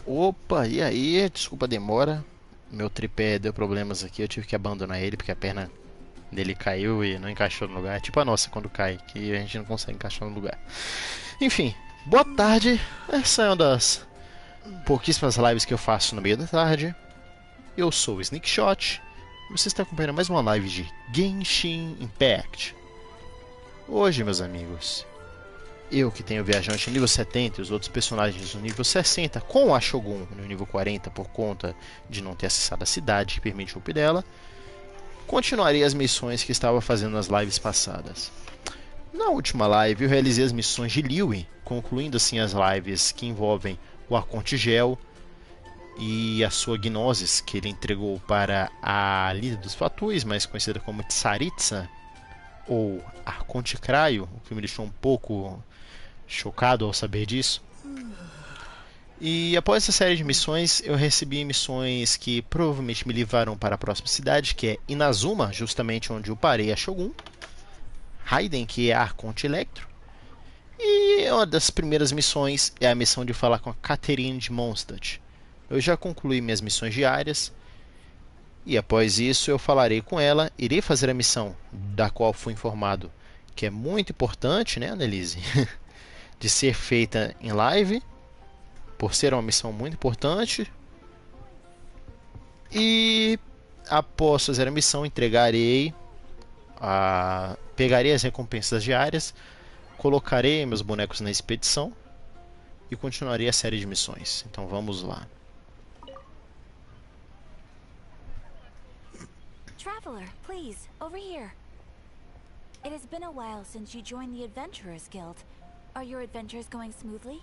Opa, e aí? Desculpa a demora. Meu tripé deu problemas aqui, eu tive que abandonar ele porque a perna dele caiu e não encaixou no lugar. É tipo a nossa quando cai, que a gente não consegue encaixar no lugar. Enfim, boa tarde. Essa é uma das pouquíssimas lives que eu faço no meio da tarde. Eu sou o Sneakshot e você está acompanhando mais uma live de Genshin Impact. Hoje, meus amigos, Eu que tenho o viajante no nível 70 e os outros personagens no nível 60, com a Shogun no nível 40 por conta de não ter acessado a cidade que permite o up dela, continuarei as missões que estava fazendo nas lives passadas. Na última live eu realizei as missões de Liui, concluindo assim as lives que envolvem o Arconte Gel e a sua Gnosis, que ele entregou para a líder dos Fatuis, mais conhecida como Tsaritsa, ou Arconte Craio, o que me deixou um pouco chocado ao saber disso. E após essa série de missões, eu recebi missões que provavelmente me levaram para a próxima cidade, que é Inazuma, justamente onde eu parei a Shogun. Raiden, que é a Arconte Electro. E uma das primeiras missões é a missão de falar com a Catherine de Mondstadt. Eu já concluí minhas missões diárias e após isso eu falarei com ela, irei fazer a missão da qual fui informado que é muito importante, né, Annelise, de ser feita em live, por ser uma missão muito importante. E após fazer a missão, pegarei as recompensas diárias, colocarei meus bonecos na expedição e continuarei a série de missões. Então vamos lá. Traveler, please, over here. It has been a while since you joined the Adventurers Guild. Are your adventures going smoothly?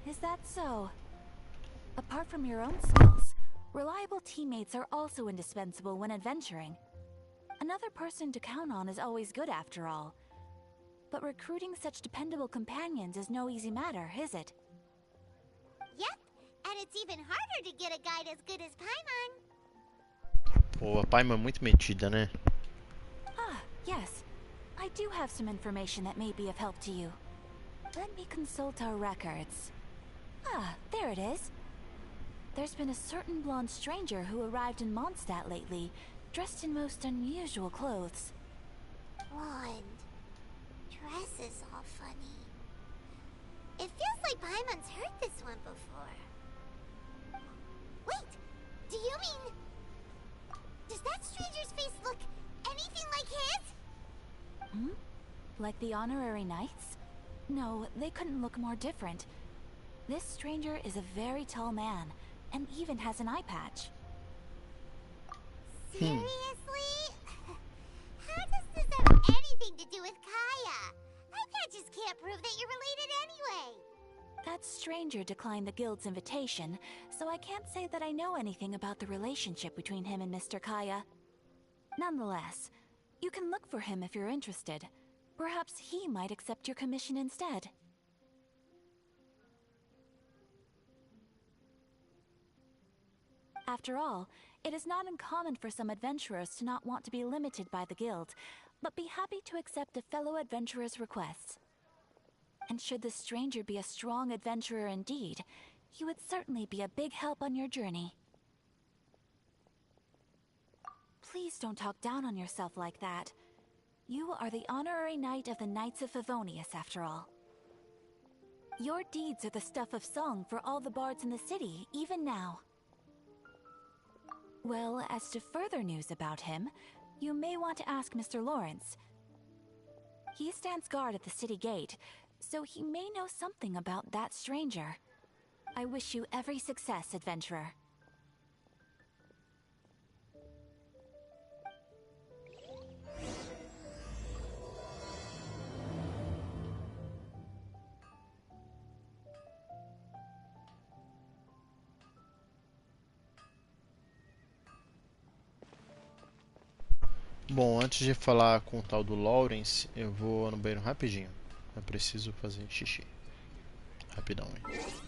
Is that so? Apart from your own skills, reliable teammates are also indispensable when adventuring. Another person to count on is always good after all. But recruiting such dependable companions is no easy matter, is it? Yep, and it's even harder to get a guide as good as Paimon. Pô, a Paimon é muito metida, né? Ah, yes. I do have some information that may be of help to you. Let me consult our records. Ah, there it is. There's been a certain blonde stranger who arrived in Mondstadt lately, dressed in most unusual clothes. Blonde. Dress is all funny. It feels like Paimon's heard this one before. Wait, do you mean... Does that stranger's face look anything like his? Like the honorary knights? No, they couldn't look more different. This stranger is a very tall man, and even has an eye patch. Seriously? How does this have anything to do with Kaya? Eye patches can't prove that you're related anyway. That stranger declined the guild's invitation, so I can't say that I know anything about the relationship between him and Mr. Kaya. Nonetheless, you can look for him if you're interested. Perhaps he might accept your commission instead. After all, it is not uncommon for some adventurers to not want to be limited by the guild, but be happy to accept a fellow adventurer's requests. And should the stranger be a strong adventurer indeed, he would certainly be a big help on your journey. Please don't talk down on yourself like that. You are the honorary knight of the Knights of Favonius, after all. Your deeds are the stuff of song for all the bards in the city, even now. Well, as to further news about him, you may want to ask Mr. Lawrence. He stands guard at the city gate, so he may know something about that stranger. I wish you every success, adventurer. Bom, antes de falar com o tal do Lawrence, eu vou no banheiro rapidinho. Eu preciso fazer xixi. Rapidão, hein?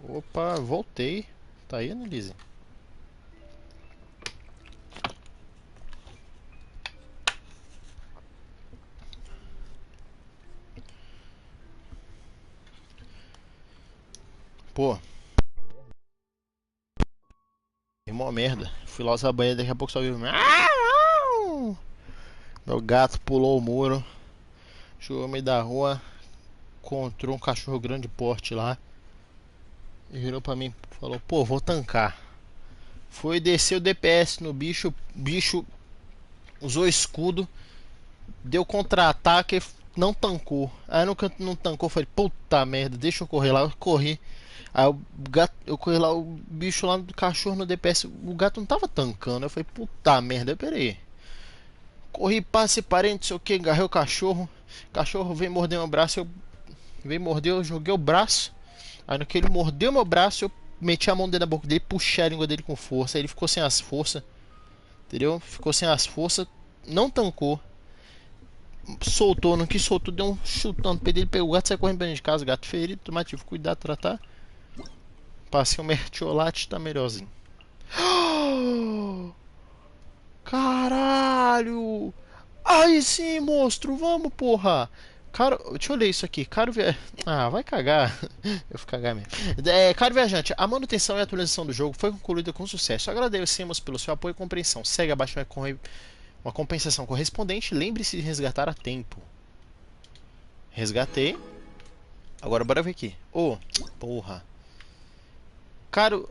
Opa, voltei. Tá aí, Annelise? Pô, irmão merda. Fui lá usar banheiro, daqui a pouco só vi. Meu gato pulou o muro, chegou no meio da rua, encontrou um cachorro grande porte lá e virou pra mim e falou: pô, vou tancar. Foi descer o DPS no bicho, bicho usou escudo, deu contra-ataque, não tancou. Aí no canto não tancou, falei: puta merda, deixa eu correr lá. Eu corri. Aí o gato, eu corri lá, o bicho lá do cachorro no DPS, o gato não tava tancando. Eu falei: puta merda, peraí. Corri, passe, parei, não sei o que, agarrei o cachorro. O cachorro veio morder meu braço, eu veio morder, eu joguei o braço. Aí no que ele mordeu meu braço, eu meti a mão dentro da boca dele, puxei a língua dele com força. Aí ele ficou sem as forças, entendeu? Ficou sem as forças, não tancou. Soltou, não quis soltou, deu um chutão no peito dele, pegou o gato, saiu correndo pra dentro de casa, gato ferido, tomar tive cuidado, tratar. Passei um mertiolate, tá melhorzinho. Caralho! Aí sim, monstro, vamos, porra! Cara, deixa eu ler isso aqui. Caro viajante. Ah, vai cagar. Eu vou cagar mesmo. Caro viajante, a manutenção e atualização do jogo foi concluída com sucesso. Agradecemos pelo seu apoio e compreensão. Segue abaixo uma compensação correspondente. Lembre-se de resgatar a tempo. Resgatei. Agora bora ver aqui. Porra. Caro.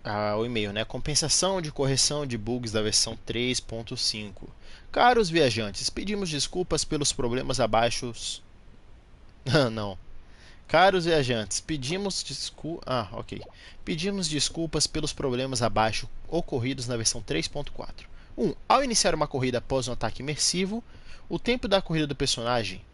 Ah, o e-mail, né? Compensação de correção de bugs da versão 3.5. Caros viajantes, pedimos desculpas pelos problemas abaixo. Não. Caros viajantes, ok. Pedimos desculpas pelos problemas abaixo ocorridos na versão 3.4. 1. Ao iniciar uma corrida após um ataque imersivo, o tempo da corrida do personagem,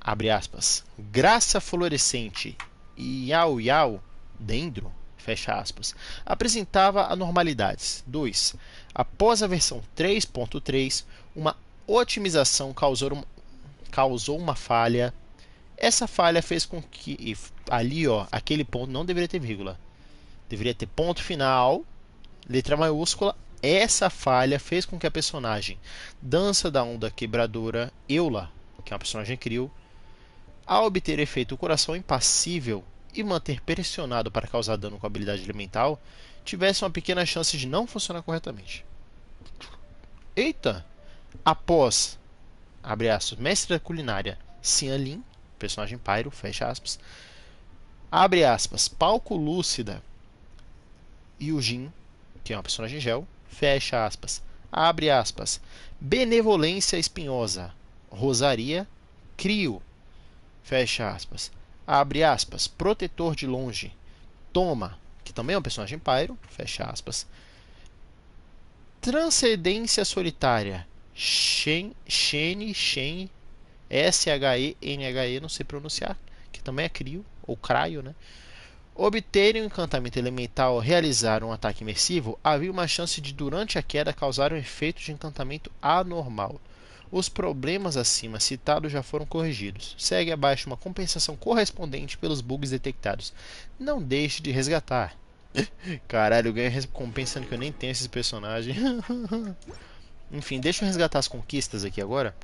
abre aspas, graça fluorescente Yao Yao Dendro, fecha aspas, apresentava anormalidades. 2. Após a versão 3.3, uma otimização causou uma falha. Essa falha fez com que ali, ó, aquele ponto não deveria ter vírgula. Deveria ter ponto final, letra maiúscula. Essa falha fez com que a personagem Dança da Onda Quebradora, Eula, que é uma personagem crio, ao obter efeito coração impassível e manter pressionado para causar dano com habilidade elemental, tivesse uma pequena chance de não funcionar corretamente. Eita! Após, abre aspas, mestre da culinária Xianlin, personagem Pyro, fecha aspas, abre aspas, palco lúcida Yujin, que é uma personagem gel, fecha aspas, abre aspas, benevolência espinhosa Rosaria Crio, fecha aspas, abre aspas, protetor de longe Toma, que também é um personagem Pyro, fecha aspas, transcendência solitária Shen, Shenhe, não sei pronunciar, que também é Crio, ou Craio, né? Obterem um encantamento elemental ao realizar um ataque imersivo, havia uma chance de, durante a queda, causar um efeito de encantamento anormal. Os problemas acima citados já foram corrigidos. Segue abaixo uma compensação correspondente pelos bugs detectados. Não deixe de resgatar. Caralho, eu ganho recompensa que eu nem tenho esses personagens. Enfim, deixa eu resgatar as conquistas aqui agora.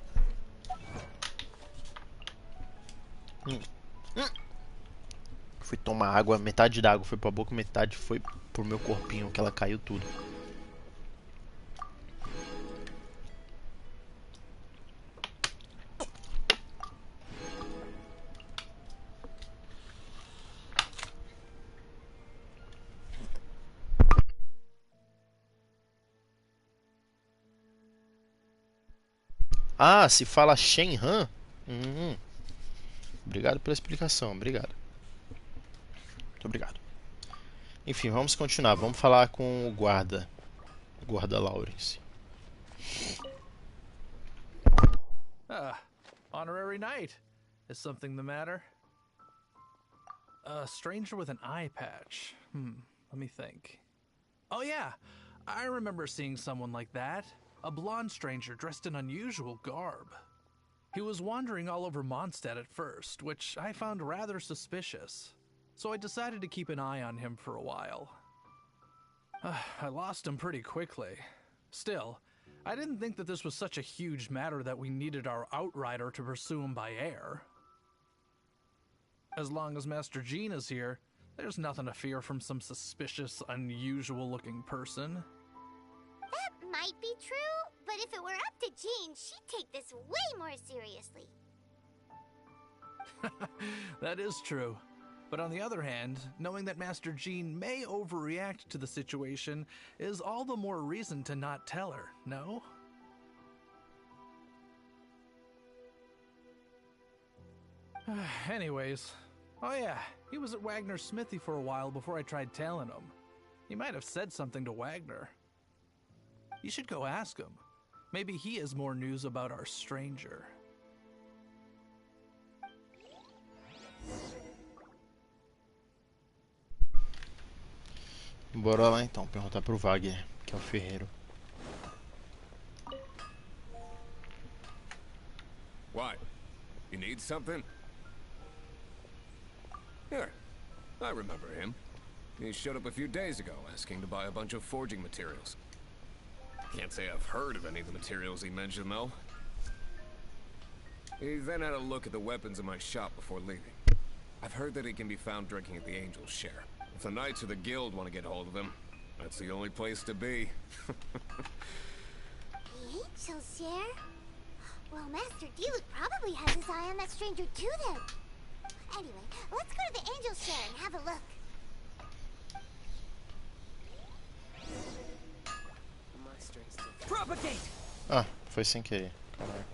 Fui tomar água, metade da água foi pra boca, metade foi pro meu corpinho, que ela caiu tudo. Ah, se fala Shenhan? Obrigado pela explicação, obrigado. Muito obrigado. Enfim, vamos continuar. Vamos falar com o guarda. O guarda Lawrence. Honorary knight. Is something the matter? A stranger with an eye patch. Let me think. Oh yeah, I remember seeing someone like that. A blonde stranger dressed in unusual garb. He was wandering all over Mondstadt at first, which I found rather suspicious. so I decided to keep an eye on him for a while. I lost him pretty quickly. Still, I didn't think that this was such a huge matter that we needed our outrider to pursue him by air. As long as Master Jean is here, there's nothing to fear from some suspicious, unusual-looking person. That might be true, but if it were up to Jean, she'd take this way more seriously. That is true. But on the other hand, knowing that Master Jean may overreact to the situation is all the more reason to not tell her, no? Anyways, oh yeah, he was at Wagner's smithy for a while before I tried tailing him. He might have said something to Wagner. You should go ask him. Maybe he has more news about our stranger. Bora lá então, perguntar pro Wagner, que é o ferreiro. What? You need something? Here, I remember him. He showed up a few days ago asking to buy a bunch of forging materials. Can't say I've heard of any of the materials he mentioned, though. He then had a look at the weapons in my shop before leaving. I've heard that he can be found drinking at the Angel's Share. If the Knights of the Guild want to get hold of him, that's the only place to be. The Angel's Share? Well, Master Diluc probably has his eye on that stranger too, then. Anyway, let's go to the Angel's Share and have a look. Propagate! Ah, foi sem querer. Caraca.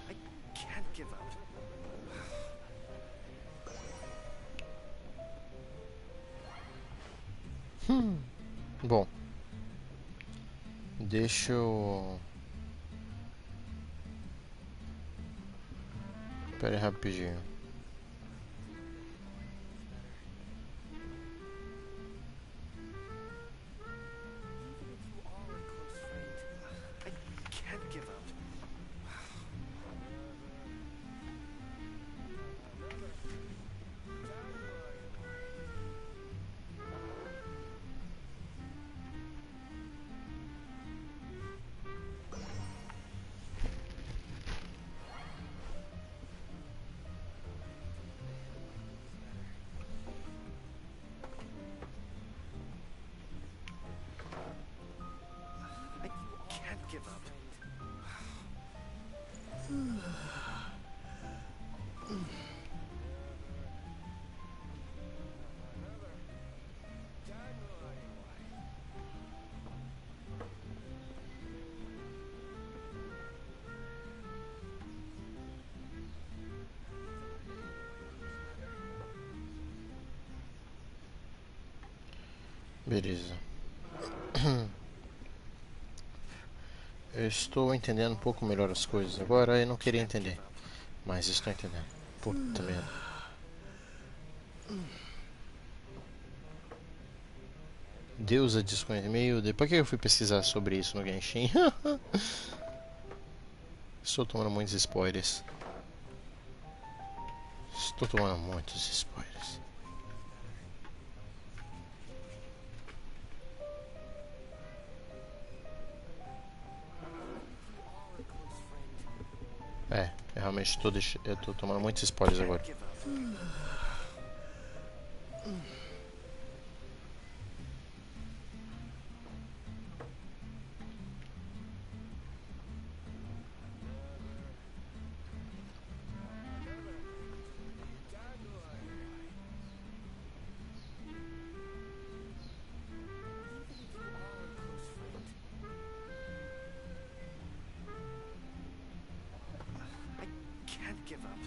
I can't give up. Bom, deixa eu... Espera aí rapidinho. I can't give up. I can't give up. Beleza. Eu estou entendendo um pouco melhor as coisas. Agora eu não queria entender, mas estou entendendo. Puta merda. Deusa desconhecida. Meu Deus, por que eu fui pesquisar sobre isso no Genshin? Estou tomando muitos spoilers. Estou tomando muitos spoilers. Eu realmente eu tô tomando muitos spoilers agora. Give up. I can't give up.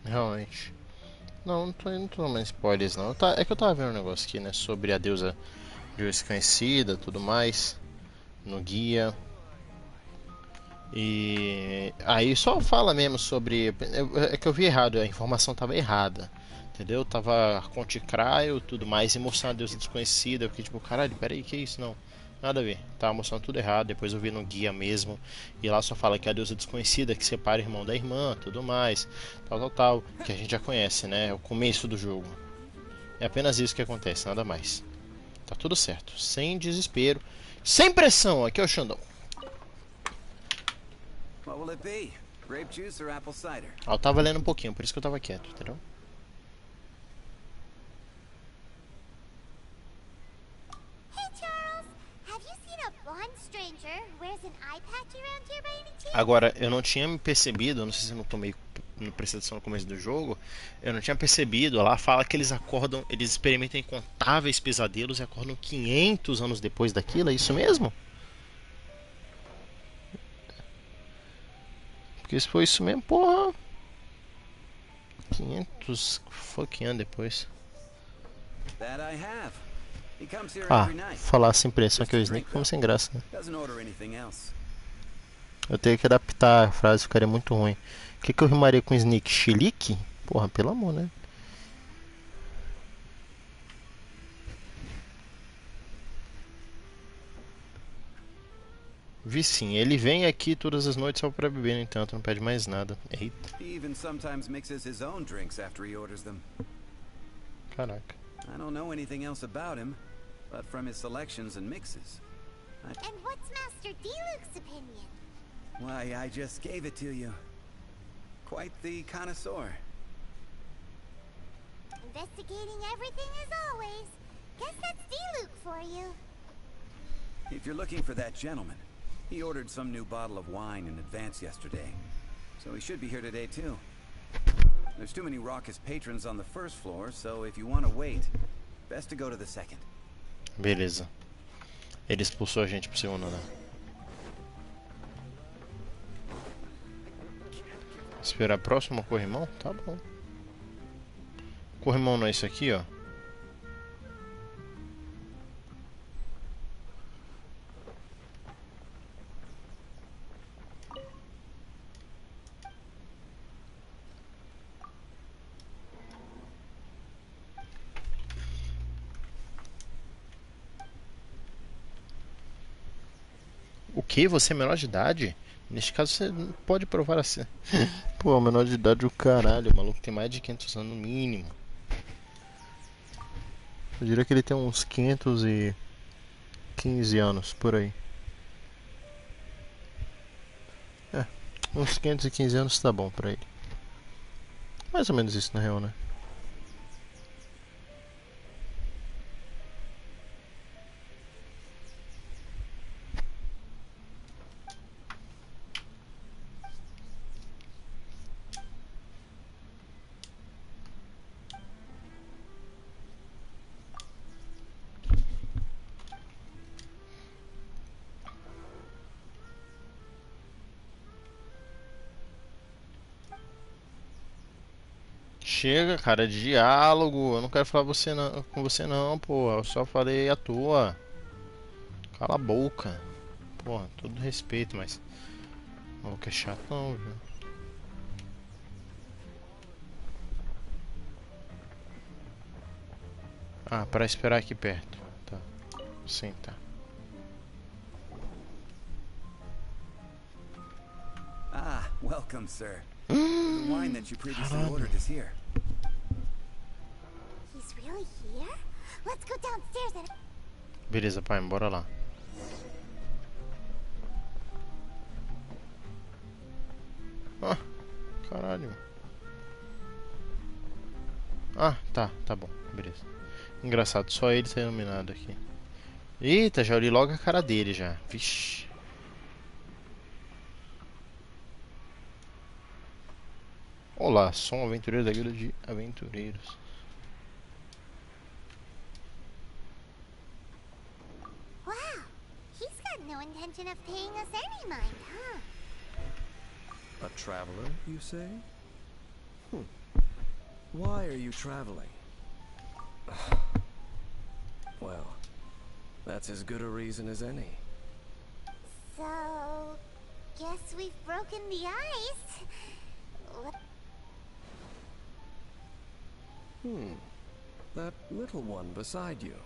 Realmente. Não, não tô tomando spoilers não. É que eu tava vendo um negócio aqui, né? Sobre a deusa desconhecida, tudo mais. No guia. E aí só fala mesmo sobre. É que eu vi errado, a informação tava errada. Entendeu? Tava Conte Craio, tudo mais, e mostrando a deusa desconhecida. Eu fiquei tipo, caralho, peraí, que isso? Não. Nada a ver. Tava mostrando tudo errado. Depois eu vi no guia mesmo. E lá só fala que é a deusa desconhecida que separa o irmão da irmã, tudo mais. Tal, tal, tal. Que a gente já conhece, né? É o começo do jogo. É apenas isso que acontece, nada mais. Tá tudo certo. Sem desespero. Sem pressão. Aqui é o Xandão. What will it be? Grape juice or apple cider? Ah, eu tava lendo um pouquinho, por isso que eu tava quieto, entendeu? Hey, Charles. Have you seen a blonde stranger who wears an eye patch around here by any chance? Agora, eu não tinha me percebido, não sei se eu não tomei no prestei atenção no começo do jogo, eu não tinha percebido, lá fala que eles acordam, eles experimentam incontáveis pesadelos e acordam 500 anos depois daquilo, é isso mesmo? Porque se foi isso mesmo, porra, 500 fucking anos depois. That I have. He comes here Ah, every night. falar essa impressão Just que to o drink, Snake ficou though. sem graça, né? Doesn't order anything else. Eu tenho que adaptar a frase, ficaria muito ruim. O que eu rimaria com Snake? Chilique? Porra, pelo amor, né? Vi sim, ele vem aqui todas as noites só pra beber, no entanto, não pede mais nada. Eita, He even sometimes mixes his own drinks after he orders them. caraca. I don't know anything else about him, but from his selections and mixes. And what's Master D-Luke's opinion? Why, I just gave it to you. Quite the connoisseur. Investigating everything as always. Guess that's D-Luke for you. If you're looking for that gentleman, he ordered some new bottle of wine in advance yesterday. So he should be here today too. There's too many raucous patrons on the first floor, so if you want to wait, best to go to the second. Beleza. Ele expulsou a gente pro segundo andar. Esperar próximo ao corrimão? Tá bom. Corrimão não é isso aqui, ó. O que? Você é menor de idade? Neste caso você não pode provar assim. Pô, menor de idade o caralho, o maluco tem mais de 500 anos no mínimo. Eu diria que ele tem uns 515 anos, por aí. É, uns 515 anos tá bom pra ele. Mais ou menos isso na real, né? Chega, cara, de diálogo. Eu não quero falar com você não, pô. Eu só falei à toa. Cala a boca. Porra, todo respeito, mas. O maluco é chato não, viu? Ah, para esperar aqui perto. Tá. Sim, tá. Ah, Welcome, sir. The wine that you previously ordered is here. He's really here? Let's go downstairs and... Beleza, pai, bora lá. Ah, caralho. Ah, tá bom, beleza. Engraçado, só ele tá iluminado aqui. Eita, já olhei logo a cara dele já. Vixe. Olá, sou um aventureiro da guilda de aventureiros. Wow, he's got no intention of paying us any mind, huh? A traveler, you say? Why are you traveling? Well, that's as good a reason as any. So, guess we've broken the ice. That little one beside you.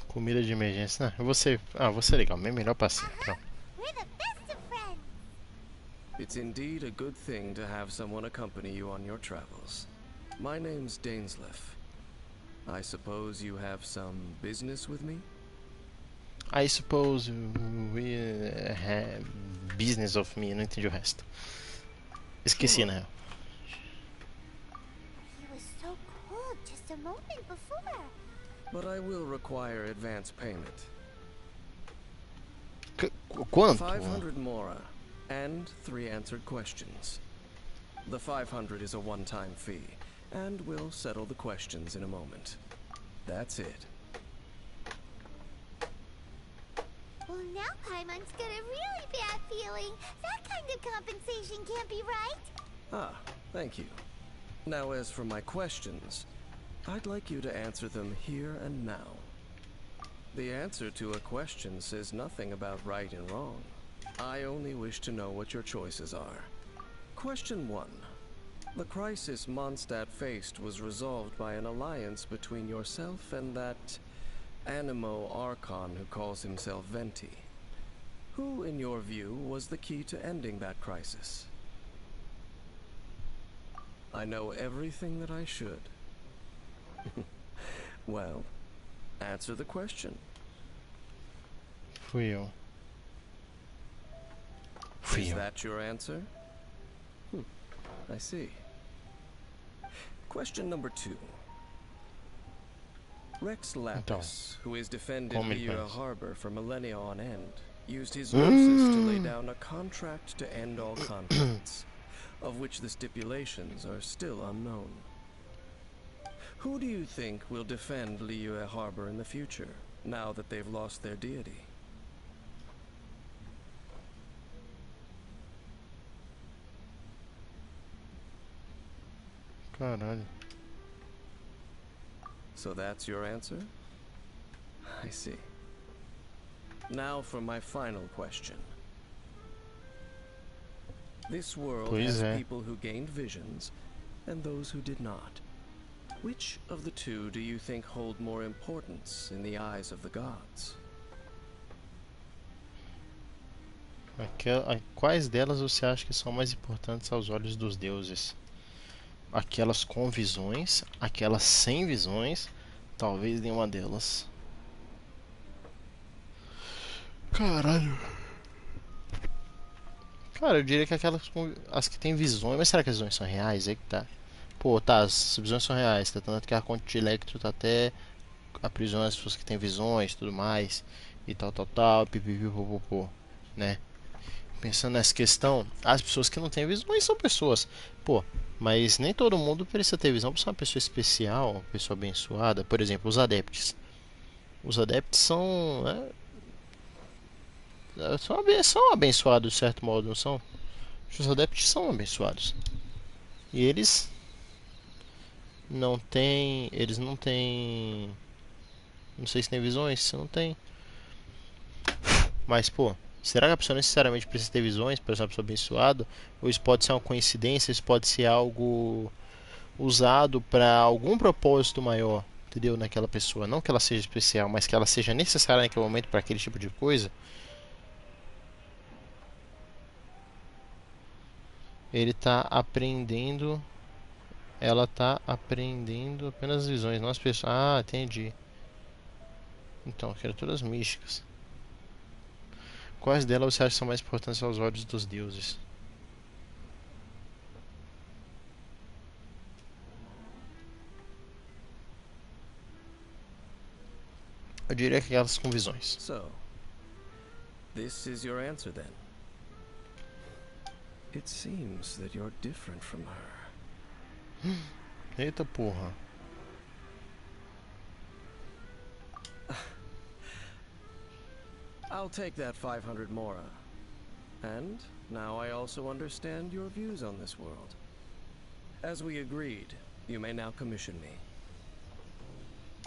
Comida de emergência, né? Você é legal, bem melhor passeio. Pronto. We're the best of friends. It's indeed a good thing to have someone accompany you on your travels. My name's Dainsleif. I suppose you have some business with me? I suppose we have business of me, não entendi o resto. Esqueci, né? He was so cold just a moment before. But I will require advance payment. Quanto? 500 mora and 3 answered questions. The 500 is a one-time fee, and we'll settle the questions in a moment. That's it. Well, now Paimon's got a really bad feeling. That kind of compensation can't be right. Ah, thank you. Now, as for my questions, I'd like you to answer them here and now. The answer to a question says nothing about right and wrong. I only wish to know what your choices are. Question 1. The crisis Mondstadt faced was resolved by an alliance between yourself and that Animo Archon who calls himself Venti. Who, in your view, was the key to ending that crisis? I know everything that I should. Well, answer the question. Fui eu. Is that your answer? I see. Question number 2. Rex Lapis, who has defended Liyue Harbor for millennia on end, used his gnosis to lay down a contract to end all conflicts, of which the stipulations are still unknown. Who do you think will defend Liyue Harbor in the future, now that they've lost their deity? Caralho. So that's your answer? I see. Now for my final question. This world has people who gained visions and those who did not. Which of the two do you think hold more importance in the eyes of the gods? Quais delas você acha que são mais importantes aos olhos dos deuses? Aquelas com visões, aquelas sem visões, talvez nenhuma delas. Caralho. Cara, eu diria que aquelas com, as que tem visões, mas será que as visões são reais? É que tá. Pô, tá, as visões são reais, tá, tanto que a Conte de Electro tá até aprisionando as pessoas que têm visões, tudo mais, e tal, pipipipopopô, né? Pensando nessa questão, as pessoas que não têm visões são pessoas, pô, mas nem todo mundo precisa ter visão para ser uma pessoa especial, uma pessoa abençoada. Por exemplo, os adeptos. Os adeptos são, são abençoados de certo modo, não são? Os adeptos são abençoados. E eles não têm, não sei se tem visões, se não tem. Mas, pô, será que a pessoa necessariamente precisa ter visões para ser uma pessoa abençoada? Ou isso pode ser uma coincidência, isso pode ser algo usado para algum propósito maior, entendeu? Naquela pessoa. Não que ela seja especial, mas que ela seja necessária naquele momento para aquele tipo de coisa. Ele tá aprendendo. Ela tá aprendendo apenas visões, não as pessoas. Ah, entendi. Então, criaturas místicas. Quais delas você acha que são mais importantes aos olhos dos deuses? Eu diria que aquelas com visões. So, this is your answer then. It seems that you're different from her. Eita porra. I'll take that 500 mora. And now I also understand your views on this world. As we agreed, you may now commission me.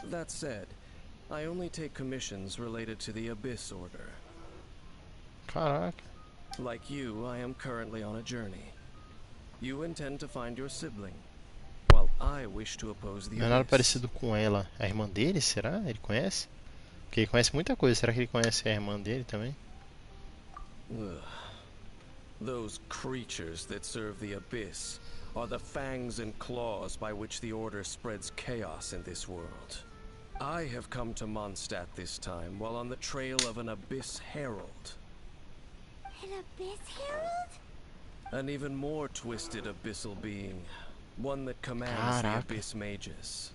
That said, I only take commissions related to the Abyss Order. Caraca. Like you, I am currently on a journey. You intend to find your sibling, while I wish to oppose the Não é nada Abyss. parecido com ela. A irmã dele, será? Ele conhece? Porque ele conhece muita coisa. Será que ele conhece a irmã dele também? Ugh. Those creatures that serve the Abyss are the fangs and claws by which the Order spreads chaos in this world. I have come to Mondstadt this time while on the trail of an Abyss Herald. An Abyss Herald? An even more twisted abyssal being. One that commands the Caraca. Abyss Mages.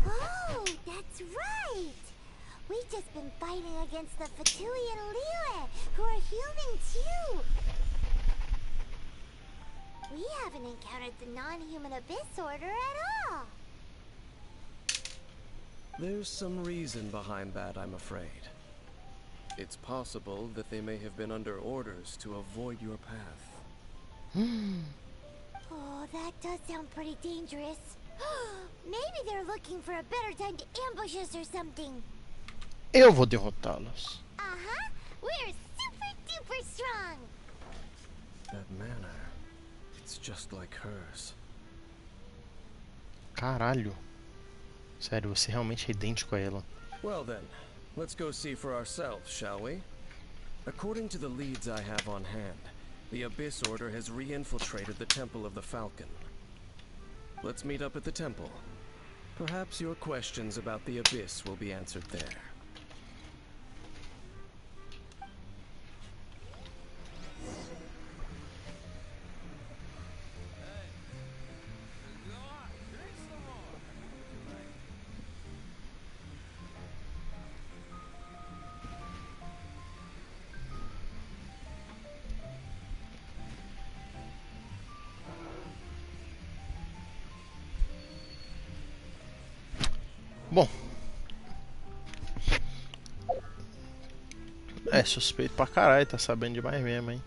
Oh, that's right! We've just been fighting against the Fatui and Liyue, who are human too! We haven't encountered the non-human Abyss Order at all! There's some reason behind that, I'm afraid. It's possible that they may have been under orders to avoid your path. Oh, that does sound pretty dangerous. Maybe they're looking for a better time to ambush us or something. Eu vou derrotá-los. Uh-huh. We're super duper strong. That manner, it's just like hers. Caralho. Sério, você realmente é idêntico a ela. Well then, let's go see for ourselves, shall we? According to the leads I have on hand, the Abyss Order has re-infiltrated the Temple of the Falcon. Let's meet up at the temple. Perhaps your questions about the Abyss will be answered there. Bom. É suspeito pra caralho, tá sabendo demais mesmo, hein?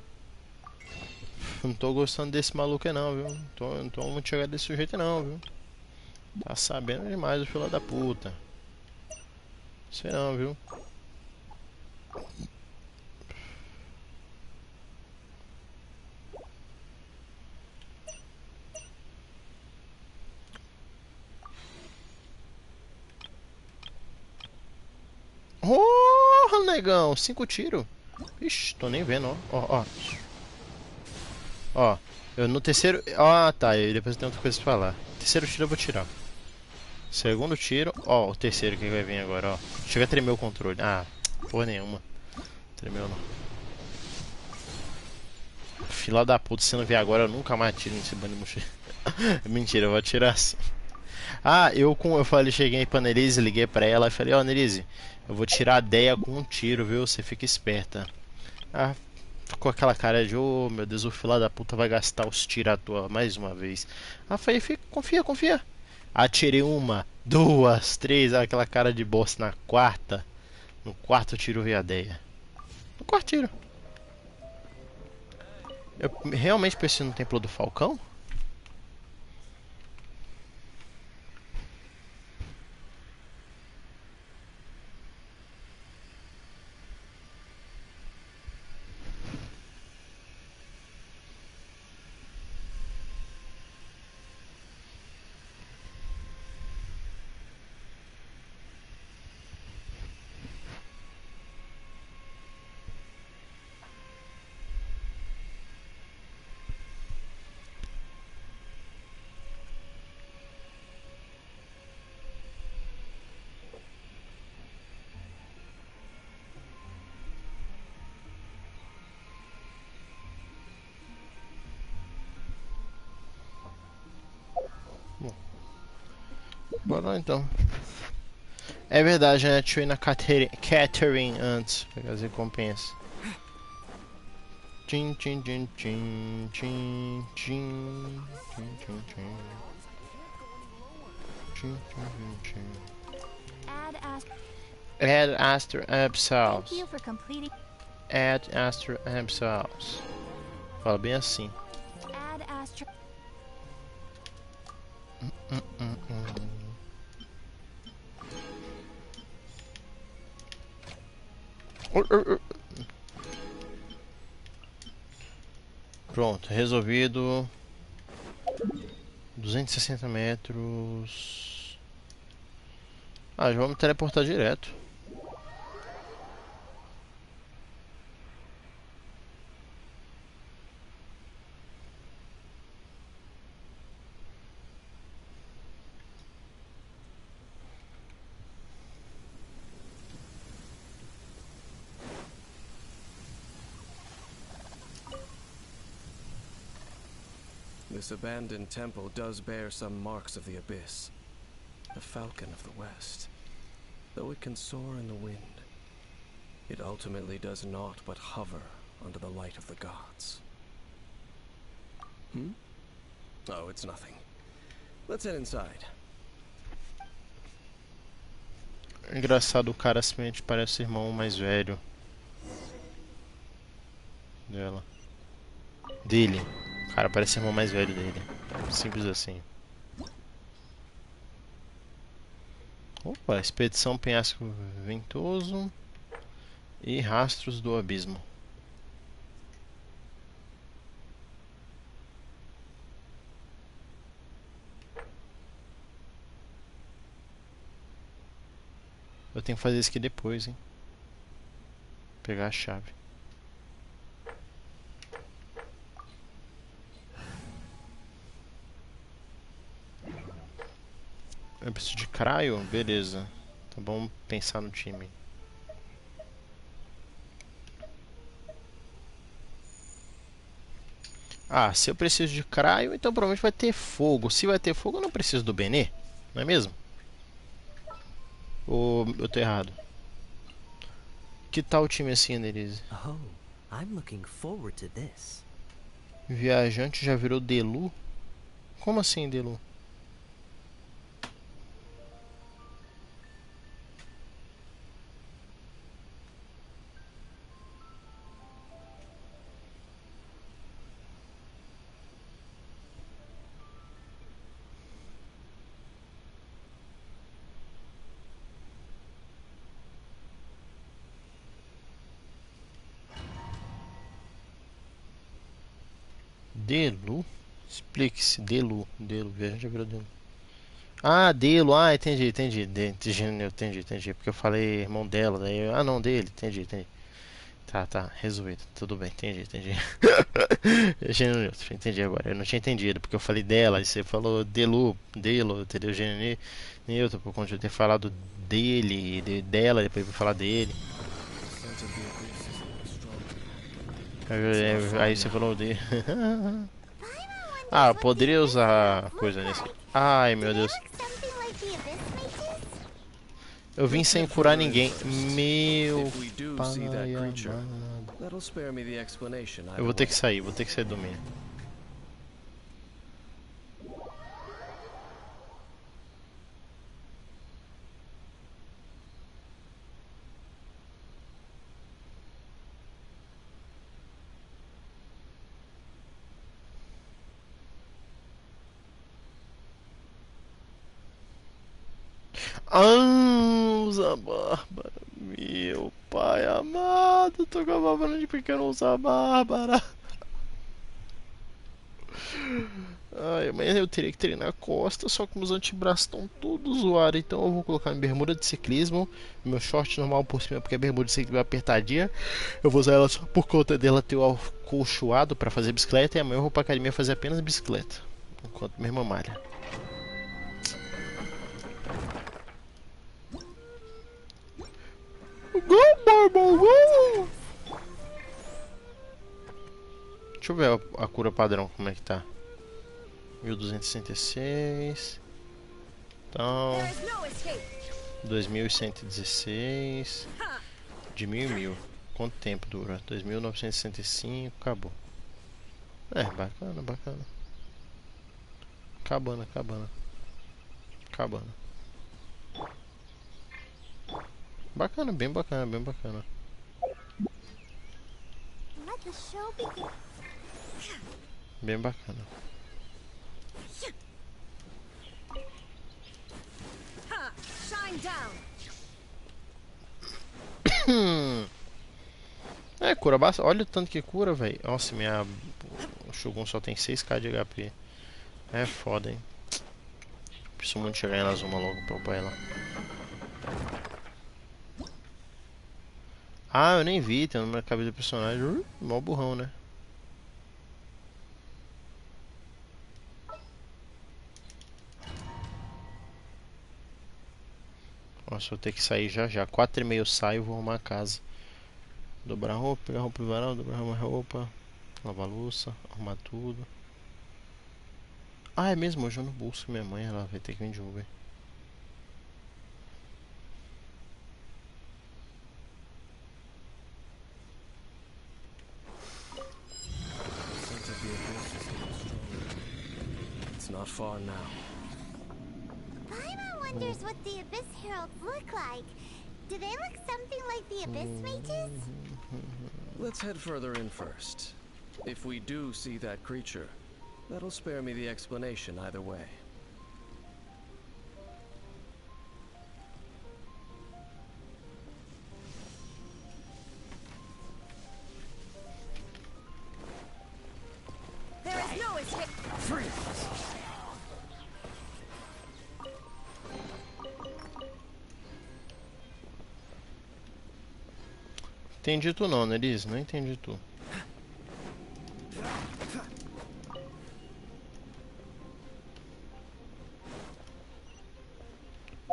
Não tô gostando desse maluco aí não, viu? Não tô muito chegado desse sujeito não, viu? Tá sabendo demais o filho da puta. Sei não, viu? Oh, negão, 5 tiros. Ixi, tô nem vendo, ó. Ó, eu no terceiro... Ah, tá, e depois tem outra coisa pra falar. Terceiro tiro eu vou tirar. Segundo tiro... Ó, o terceiro que vai vir agora, ó. Chega a tremer o controle. Ah, porra nenhuma. Tremeu não. Fila da puta, se não vier agora, eu nunca mais tiro nesse bando de mochila. Mentira, eu vou atirar assim. Ah, eu falei, cheguei pra Nerise, liguei pra ela e falei, ó, Nerise, eu vou tirar a Deia com um tiro, viu? Você fica esperta. Ah, ficou aquela cara de, oh meu Deus, o filho da puta vai gastar os tiros à toa mais uma vez. Ah, falei, confia. Atirei uma, duas, três, aquela cara de bosta na quarta. No quarto tiro veio a Deia. No quarto tiro. Eu realmente preciso no Templo do Falcão? Bora lá então. É verdade, né? Deixa eu ir na catering antes, pegar as recompensas. Tchim, tchim, tchim, tchim, tchim, tchim, tchim, tchim, tchim. Tchim, tchim, tchim. Add Astor Absals. Thank you for completing. Add Astor Absals. Fala bem assim. Add Astro. Pronto, resolvido. 260 metros. Ah, já vamos teleportar direto. This abandoned temple does bear some marks of the abyss. The falcon of the west. Though it can soar in the wind, it ultimately does naught but hover under the light of the gods. Hmm? Oh, it's nothing. Let's head inside. Engraçado, o cara simplesmente parece o irmão mais velho dela. Dele. O cara parece o irmão mais velho dele. Simples assim. Opa, expedição penhasco ventoso e rastros do abismo. Eu tenho que fazer isso aqui depois, hein? Pegar a chave. Eu preciso de craio? Beleza. Tá bom pensar no time. Ah, se eu preciso de craio, então provavelmente vai ter fogo. Se vai ter fogo, eu não preciso do Benê. Não é mesmo? Ou eu tô errado? Que tal o time assim, Denise? Oh, I'm looking forward to this. Viajante já virou Delu? Como assim, Delu? Delu? Explique-se. Delu. Delu. Viajante já virou Delu. Ah, Delo. Ah, entendi, entendi. Entendi. Porque eu falei irmão dela. Daí ah, não, dele. Entendi. Tá. Resolvido. Tudo bem. Entendi. Gênero neutro. Entendi agora. Eu não tinha entendido. Porque eu falei dela. E você falou Delo. Entendeu? Gênero neutro. Por conta de eu ter falado dele. Dela. Depois eu falar dele. Aí você falou dele. Ah, eu poderia usar coisa nesse. Ai, meu Deus. Eu vim sem curar ninguém. Meu pai amado. Eu vou ter que sair do meio. Usa Bárbara. Meu pai amado. Tô com a Bárbara de porque eu não uso a Bárbara. Ai, amanhã eu teria que treinar a costa, só que meus antebraços estão todos zoados. Então eu vou colocar minha bermuda de ciclismo, meu short normal por cima, porque a bermuda de ciclismo é apertadinha. Eu vou usar ela só por conta dela ter o acolchoado pra fazer bicicleta. E amanhã eu vou pra academia fazer apenas bicicleta, enquanto minha irmã malha. Go, Barbara, go! Deixa eu ver a cura padrão, como é que tá. 1266. Então, 2116 de 1000 em 1000. Quanto tempo dura? 2965, acabou. É, bacana, bacana. Acabando, acabando. Acabando. Bacana, bem bacana, bem bacana. Let the show begin. Bem bacana. Shine down. É, cura bastante. Olha o tanto que cura, velho. Nossa, o Shogun só tem 6k de HP. É foda, hein. Preciso muito chegar em Azuma logo pra upar ela. Ah, eu nem vi, tem no meu cabeça do personagem. Mó burrão, né? Nossa, vou ter que sair já já. 4h30 eu saio, vou arrumar a casa. Dobrar roupa, pegar roupa do varal, dobrar uma roupa, lavar a louça, arrumar tudo. Ah, é mesmo, hoje eu no bolso com minha mãe, ela vai ter que vir de Uber. It's not far now. Paimon wonders what the Abyss Heralds look like. Do they look something like the Abyss Mages? Let's head further in first. If we do see that creature, that'll spare me the explanation either way. There is no escape. Entendi tu não, né, Liz? Não entendi tu.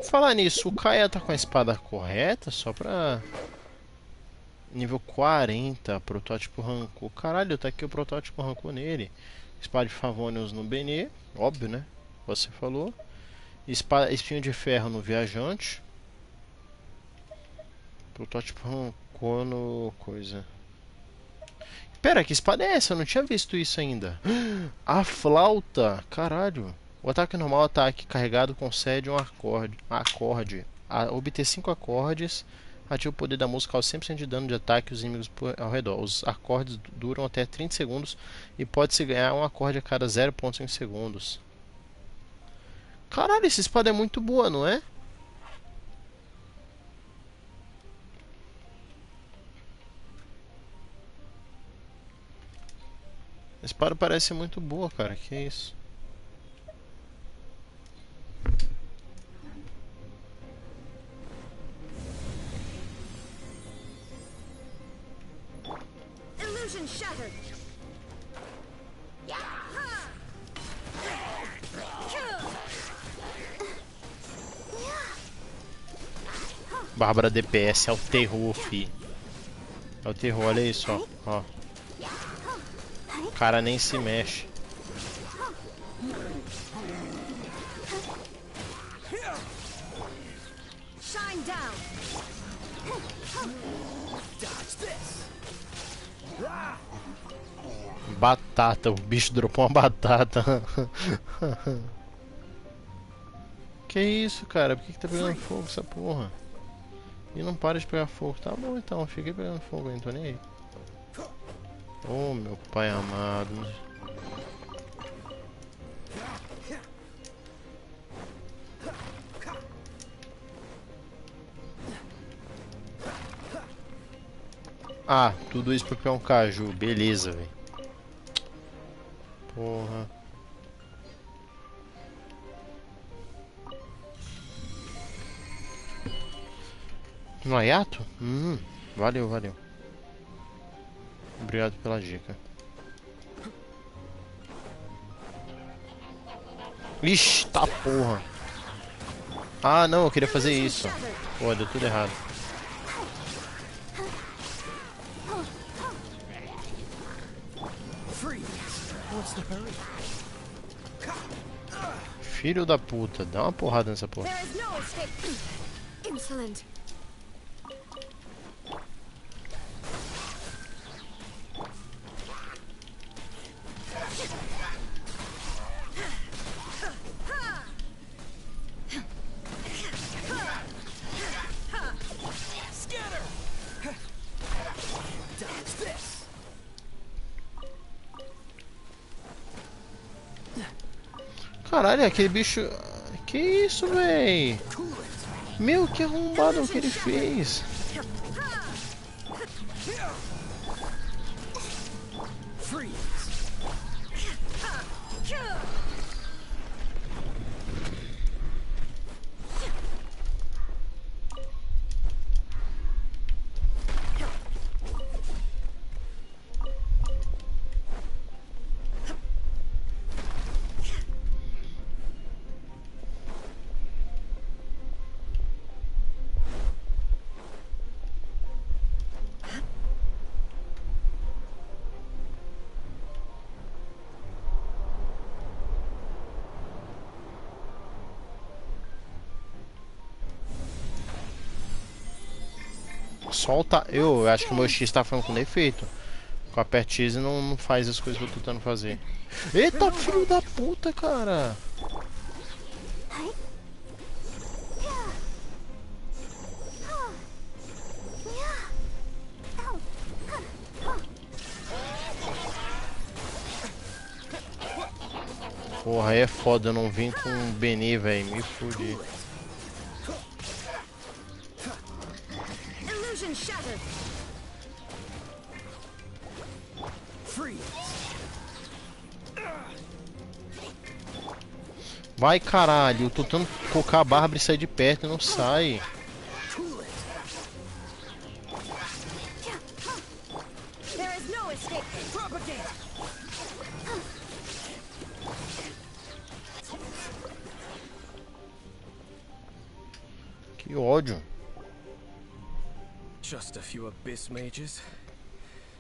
Falar nisso, o Kaia tá com a espada correta só pra... Nível 40, protótipo rancou. Caralho, tá aqui o protótipo rancou nele. Espada de Favonius no Benê, óbvio, né? Você falou. Espinho de ferro no Viajante. Protótipo rancou no... coisa. Pera, que espada é essa? Eu não tinha visto isso ainda. A flauta! Caralho. O ataque normal, ataque carregado, concede um acorde. Obter 5 acordes. Ativa o poder da música, causa 100% de dano de ataque aos inimigos ao redor. Os acordes duram até 30 segundos e pode-se ganhar um acorde a cada 0,5 segundos. Caralho, essa espada é muito boa, não é? A espada parece muito boa, cara. Que isso? Illusion shattered. Bárbara DPS é o terror, fi. É o terror, olha isso, ó. O cara nem se mexe. Shine down. Batata, o bicho dropou uma batata. Que isso, cara? Por que tá pegando fogo essa porra? E não para de pegar fogo. Tá bom então, fiquei pegando fogo, não tô nem aí. Oh, meu pai amado. Ah, tudo isso pra pegar um caju. Beleza, velho. Porra. No hiato? Valeu, valeu. Obrigado pela dica. Ixi, tá porra. Ah, não, eu queria fazer isso. Pô, deu tudo errado. Filho da puta, dá uma porrada nessa porra. There is no escape. Insolent. Caralho, aquele bicho... Que isso, véi? Meu, que arrombado que ele fez. Solta. Eu acho que o meu X tá falando com defeito. Com a aperto X não faz as coisas que eu tô tentando fazer. Eita, filho da puta, cara. Porra, aí é foda, eu não vim com o Beni, velho. Me fudi. Illusion shattered. Vai, caralho. Eu tô tentando colocar a Bárbara e sair de perto e não sai. There is no escape. Propagate. Que ódio. Just a few abyss mages?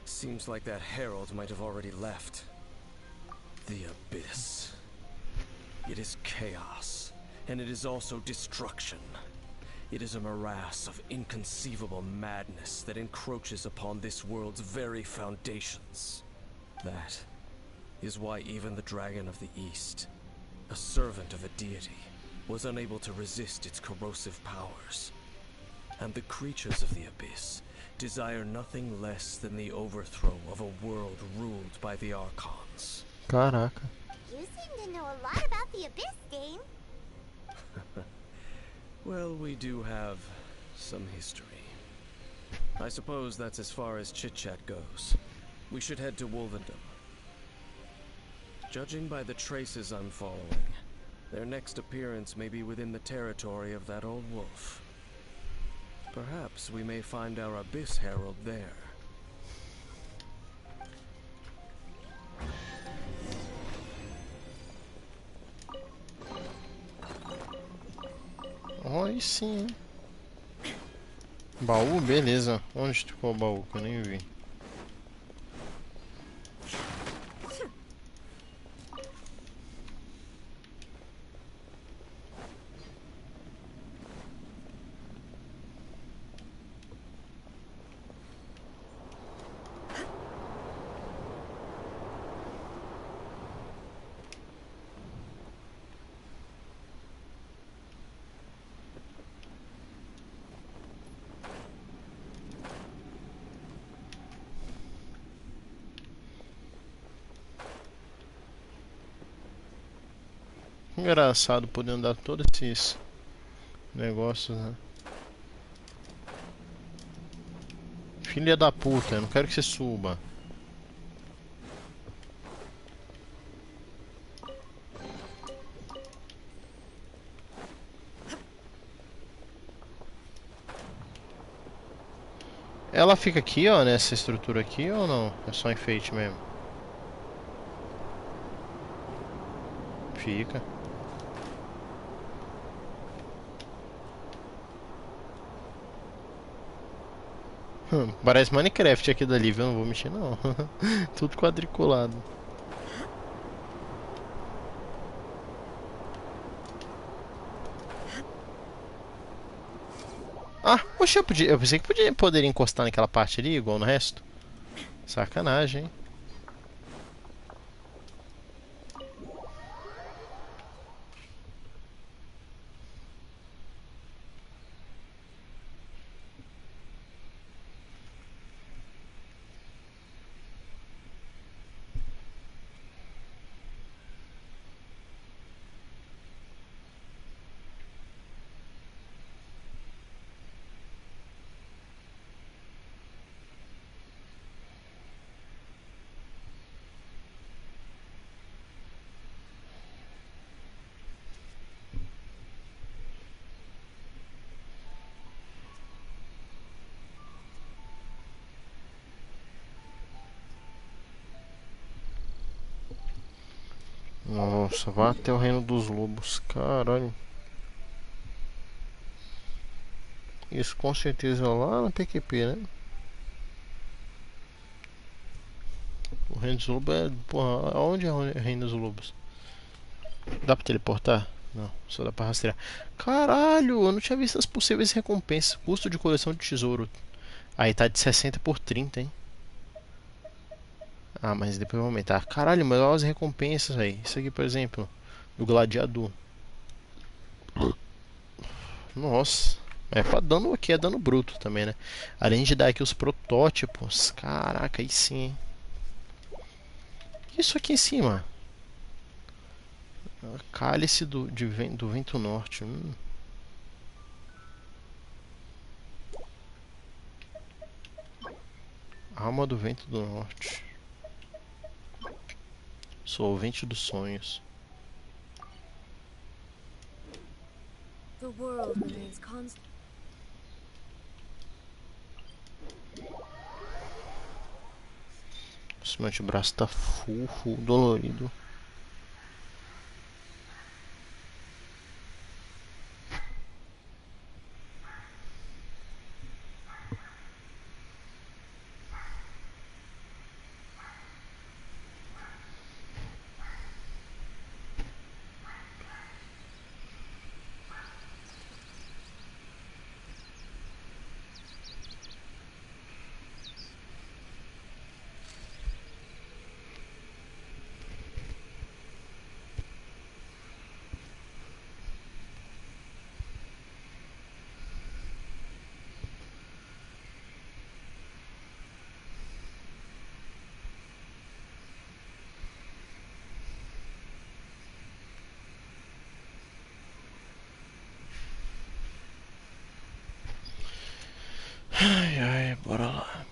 Seems like that herald might have already left. The abyss. It is chaos, and it is also destruction. It is a morass of inconceivable madness that encroaches upon this world's very foundations. That is why even the Dragon of the East, a servant of a deity, was unable to resist its corrosive powers. And the creatures of the Abyss desire nothing less than the overthrow of a world ruled by the Archons. Caraca. You seem to know a lot about the Abyss, Dane. Well, we do have some history. I suppose that's as far as chit-chat goes. We should head to Wolvendom. Judging by the traces I'm following, their next appearance may be within the territory of that old wolf. Perhaps we may find our Abyss Herald there. Aí sim. Baú, beleza. Onde ficou o baú? Que eu nem vi. Engraçado poder andar todos esses negócios, né? Filha da puta, eu não quero que você suba. Ela fica aqui, ó, nessa estrutura aqui ou não? É só enfeite mesmo? Fica. Parece Minecraft aqui dali, viu? Não vou mexer não. Tudo quadriculado. Ah, poxa, eu pensei que poderia encostar naquela parte ali, igual no resto. Sacanagem, hein? Nossa, vai até o reino dos lobos. Caralho. Isso com certeza é lá na PQP, né? O reino dos lobos é. Porra, aonde é o reino dos lobos? Dá pra teleportar? Não, só dá pra rastrear. Caralho, eu não tinha visto as possíveis recompensas. Custo de coleção de tesouro. Aí tá de 60 por 30, hein? Ah, mas depois vai aumentar. Caralho, mas olha as recompensas aí. Isso aqui, por exemplo, do gladiador. Nossa. É pra dano aqui, é dano bruto também, né? Além de dar aqui os protótipos. Caraca, aí sim, hein? Isso aqui em cima. Cálice do vento norte. Alma do vento do norte. Solvente dos sonhos. The world remains constant. Esse meu antebraço tá full dolorido. Ai, ai, bora lá.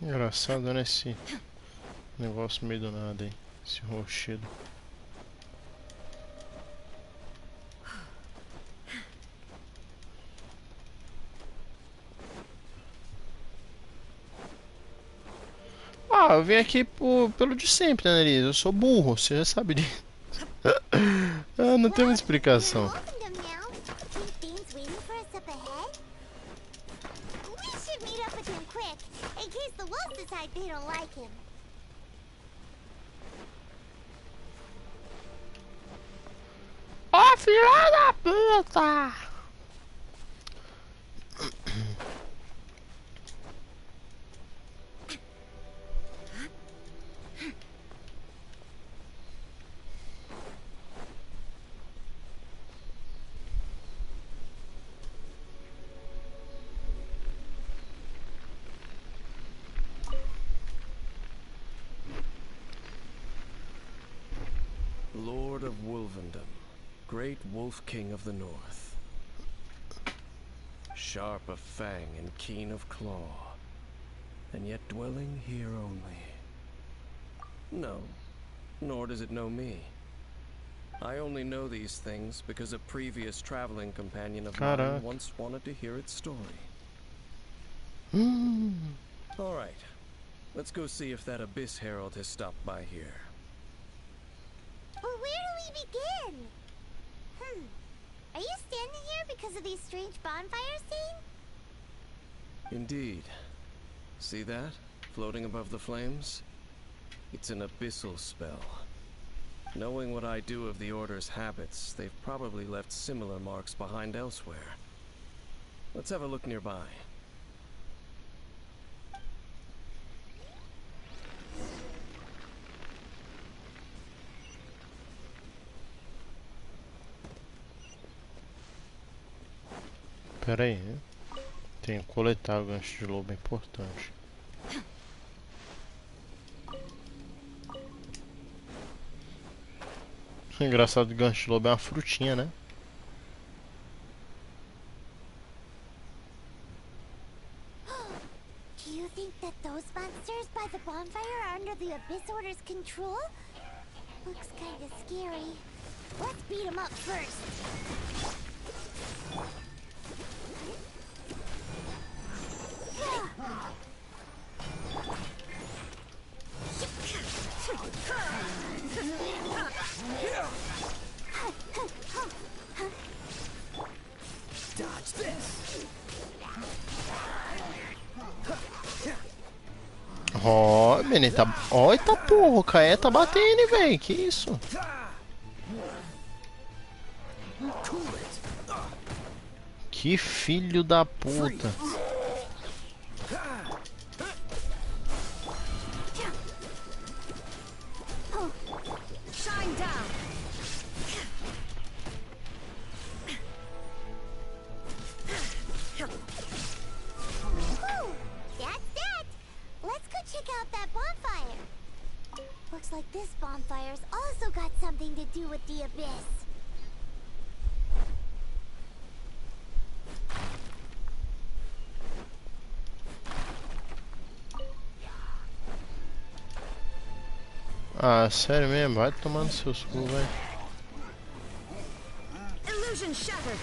Engraçado, né? Esse negócio meio do nada aí. Esse rochedo. Ah, eu vim aqui pelo de sempre, né, Liz? Eu sou burro, você já sabe disso. Ah, não tem uma Well, explicação. we've welcomed him now. Think Bean's waiting for us up ahead? We should meet up with him quick, in case the wolves decide they don't like him. Ó, filha da puta! Lord of Wolvendom, great wolf king of the north. Sharp of fang and keen of claw, and yet dwelling here only. No, nor does it know me. I only know these things because a previous traveling companion of mine once wanted to hear its story. All right, let's go see if that Abyss Herald has stopped by here. But where do we begin? Are you standing here because of these strange bonfires seen? Indeed. See that? Floating above the flames? It's an abyssal spell. Knowing what I do of the Order's habits, they've probably left similar marks behind elsewhere. Let's have a look nearby. Pera aí, tem que coletar o gancho de lobo, é importante. Engraçado, o gancho de lobo é uma frutinha, né? Do you think that those monsters by the bonfire are under the Abyss Order's control? Looks kinda scary. Let's beat them up first. Dodge this. Ó, menino, tá. Ó, eita porra, o Caé tá batendo, velho. Que isso? Que filho da puta. Shine down. Whew, that's that. Let's go check out that bonfire. Looks like this bonfire's also got something to do with the Abyss. Ah, sério mesmo? Vai tomando seus cu, velho. Illusion shattered.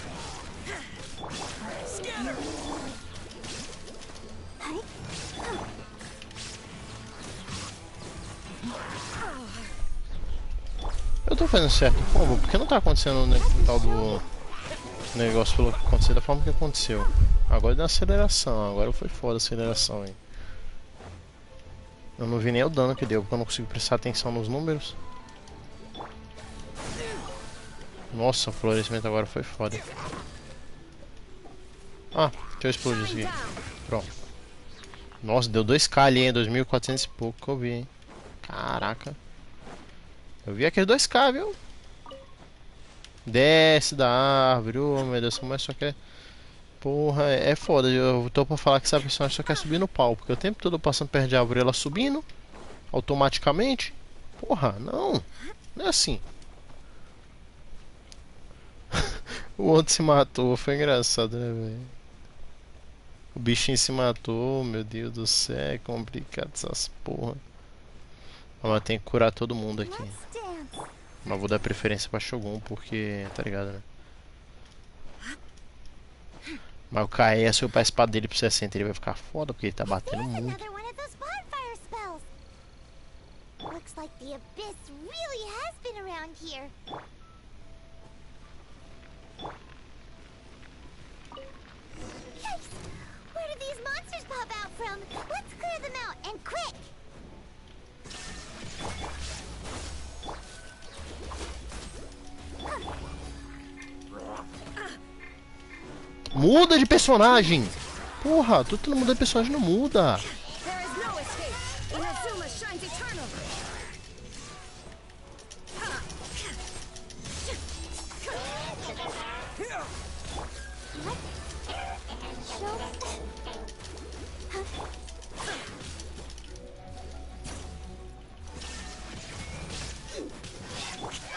Scanner. Eu tô fazendo certo como? Porque não tá acontecendo o tal do negócio pelo que aconteceu da forma que aconteceu. Agora deu aceleração, agora foi foda a aceleração, hein. Eu não vi nem o dano que deu, porque eu não consigo prestar atenção nos números. Nossa, o florescimento agora foi foda. Ah, deixa eu explodir isso aqui. Pronto. Nossa, deu 2k ali, hein? 2.400 e pouco que eu vi, hein? Caraca. Eu vi aqueles 2k, viu? Desce da árvore, oh meu Deus, mas só quer. Porra, é foda. Eu tô pra falar que essa personagem só quer subir no pau. Porque o tempo todo eu passando perto de árvore ela subindo automaticamente. Porra, não. Não é assim. O outro se matou, foi engraçado, né, velho? O bichinho se matou, meu Deus do céu, é complicado essas porra. Mas tem que curar todo mundo aqui. Let's dance. Mas vou dar preferência pra Shogun, porque, tá ligado, né? Mas o Kaeya, se eu upar a espada dele pro 60, ele vai ficar foda, porque ele tá batendo There's muito. another one of those bonfire spells. Looks like the Abyss really has been around here. Yikes! Where did these monsters pop out from? Let's clear them out, and quick! Muda de personagem! Porra, tô tentando mudar de personagem, não muda. There is no escape. Inazuma shines eternal.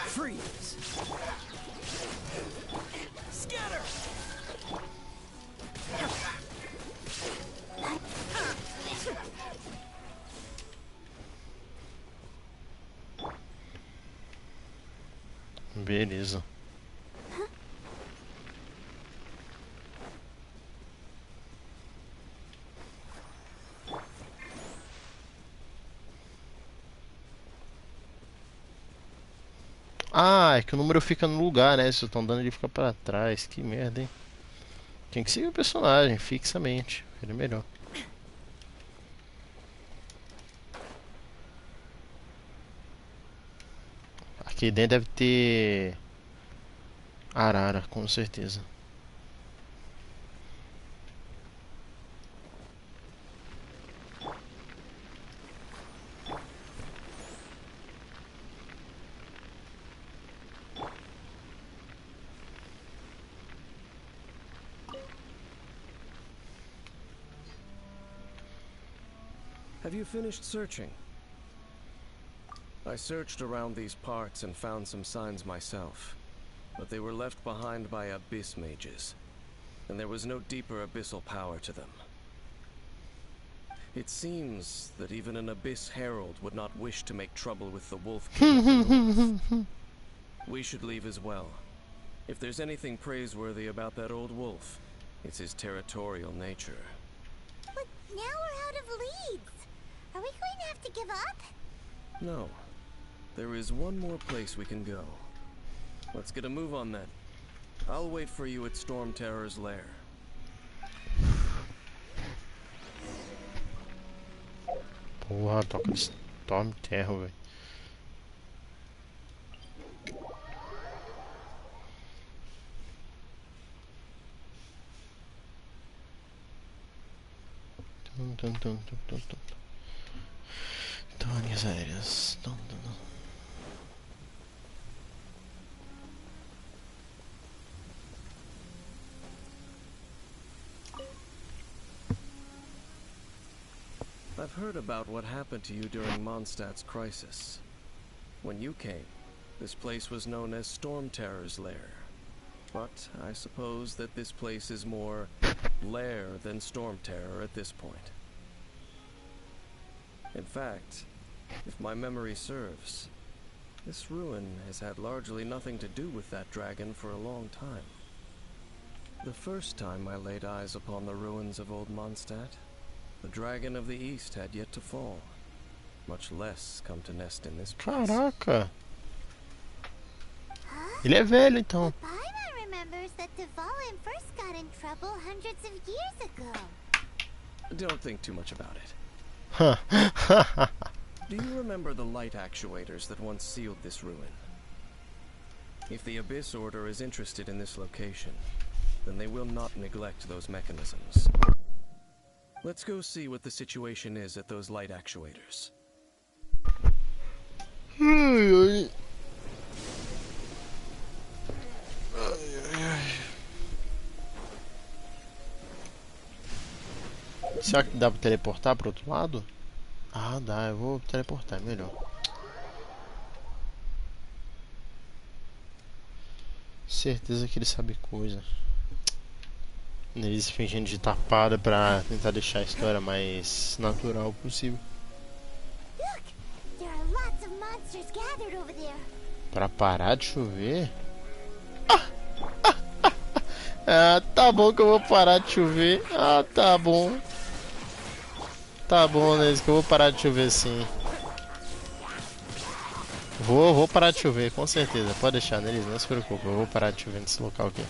Freeze. Scatter. Beleza. Ah, é que o número fica no lugar, né? Se eu tô andando ele fica pra trás. Que merda, hein? Tem que seguir o personagem fixamente. Ele é melhor. Aqui dentro deve ter arara, com certeza. Have you finished searching? I searched around these parts and found some signs myself, but they were left behind by abyss mages, and there was no deeper abyssal power to them. It seems that even an abyss herald would not wish to make trouble with the Wolf King of the North. We should leave as well. If there's anything praiseworthy about that old wolf, it's his territorial nature. But now we're out of leads. Are we going to have to give up? No. There is one more place we can go. Let's get a move on then. I'll wait for you at Storm Terror's lair. Porra, toca de Storm Terror, velho. Tônicas aéreas. I've heard about what happened to you during Mondstadt's crisis. When you came, this place was known as Storm Terror's lair. But I suppose that this place is more lair than Storm Terror at this point. In fact, if my memory serves, this ruin has had largely nothing to do with that dragon for a long time. The first time I laid eyes upon the ruins of old Mondstadt, the dragon of the East had yet to fall, much less come to nest in this place. Caraca! Ele é velho então. Paimon remembers that Dvalin first got in trouble hundreds of years ago. Don't think too much about it. Huh. Do you remember the light actuators that once sealed this ruin? If the Abyss Order is interested in this location, then they will not neglect those mechanisms. Let's go see what the situation is at those light actuators. Será que dá pra teleportar pro outro lado? Ah, dá, eu vou teleportar, é melhor. Certeza que ele sabe coisa. Eles fingindo de tapada pra tentar deixar a história mais natural possível. Look, there are lots of monsters gathered over there. Pra parar de chover? Ah, tá bom que eu vou parar de chover. Ah, tá bom. Tá bom, né? Que eu vou parar de chover sim. Vou parar de chover, com certeza. Pode deixar neles, não se preocupe. Eu vou parar de chover nesse local aqui.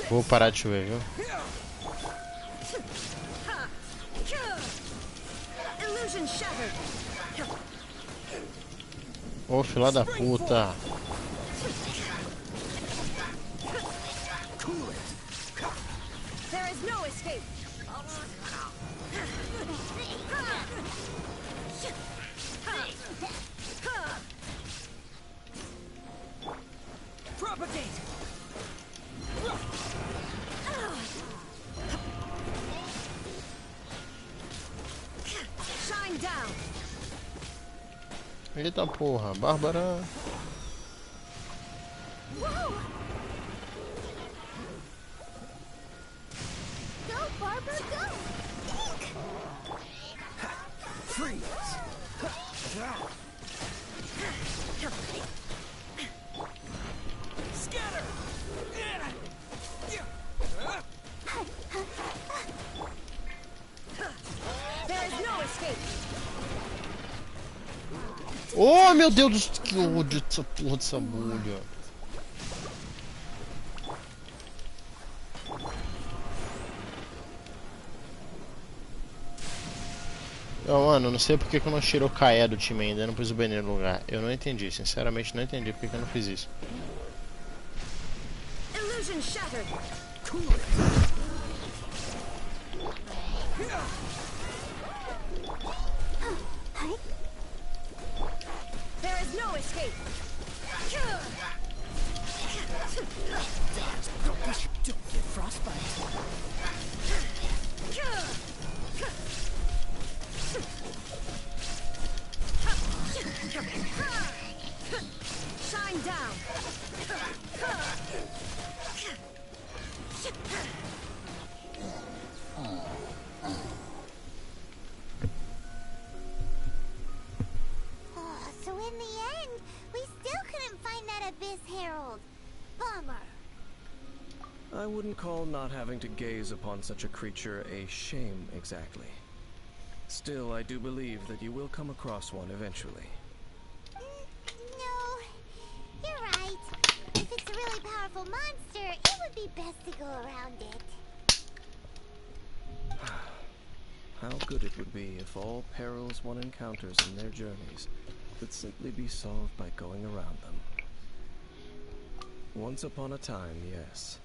Vou parar de chover, viu? Ô, filha da puta. There is no escape. Propagate! Shine down. Eita porra, Bárbara. Go, Barbara, go! Freeze! Scatter! There is no escape. Oh, meu Deus do céu, que ódio dessa porra dessa bolha. Então, mano, eu não sei porque que eu não tirou o Kaé do time ainda, não pus o Benê no lugar. Eu não entendi, sinceramente não entendi porque que eu não fiz isso. Illusion shattered. Cool it. There is no escape. Don't get frostbite. Shine down. Oh, so in the end, we still couldn't find that Abyss Herald. Bummer. I wouldn't call not having to gaze upon such a creature a shame exactly. Still, I do believe that you will come across one eventually. No, you're right. If it's a really powerful monster, it would be best to go around it. How good it would be if all perils one encounters in their journeys could simply be solved by going around them. Once upon a time, yes.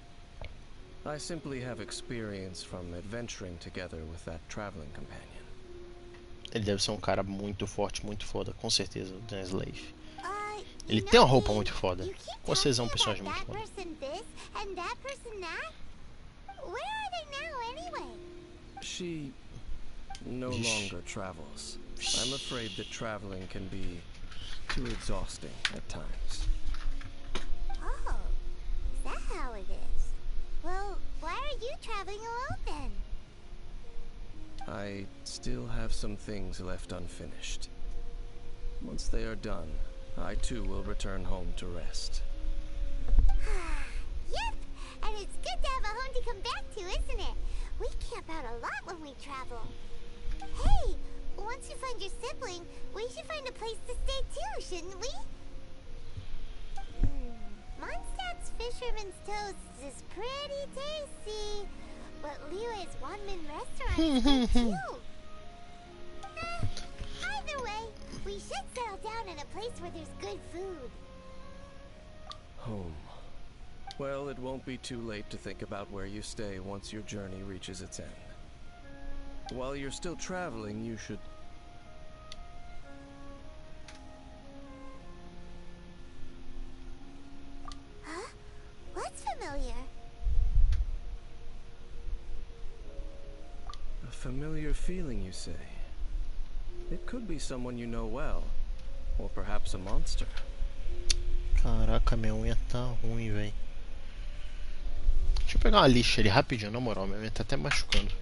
I simply have experience from adventuring together with that traveling companion. Ele deve ser um cara muito forte, muito foda, com certeza, o Dan Slave. Ele You tem uma know, roupa Lee, muito foda. you keep Com certeza é um talking personagem about muito that foda. person this and that person that. Where are they now, anyway? She no Yeesh. longer travels. I'm afraid that traveling can be too exhausting at times. Oh, is that how it is? Well, why are you traveling alone then? I still have some things left unfinished. Once they are done, I too will return home to rest. Yep, and it's good to have a home to come back to, isn't it? We camp out a lot when we travel. Hey, once you find your sibling, we should find a place to stay too, shouldn't we? Mondstadt's Fisherman's Toast is pretty tasty, but Liyue's one-man restaurant is good too. Either way, we should settle down in a place where there's good food. Home. Well, it won't be too late to think about where you stay once your journey reaches its end. While you're still traveling, you should... Huh? What's familiar? A familiar feeling, you say? It could be someone you know well, or perhaps a monster. Caraca, minha unha tá ruim, velho. Deixa eu pegar uma lixa ali rapidinho, na moral, minha unha tá até machucando.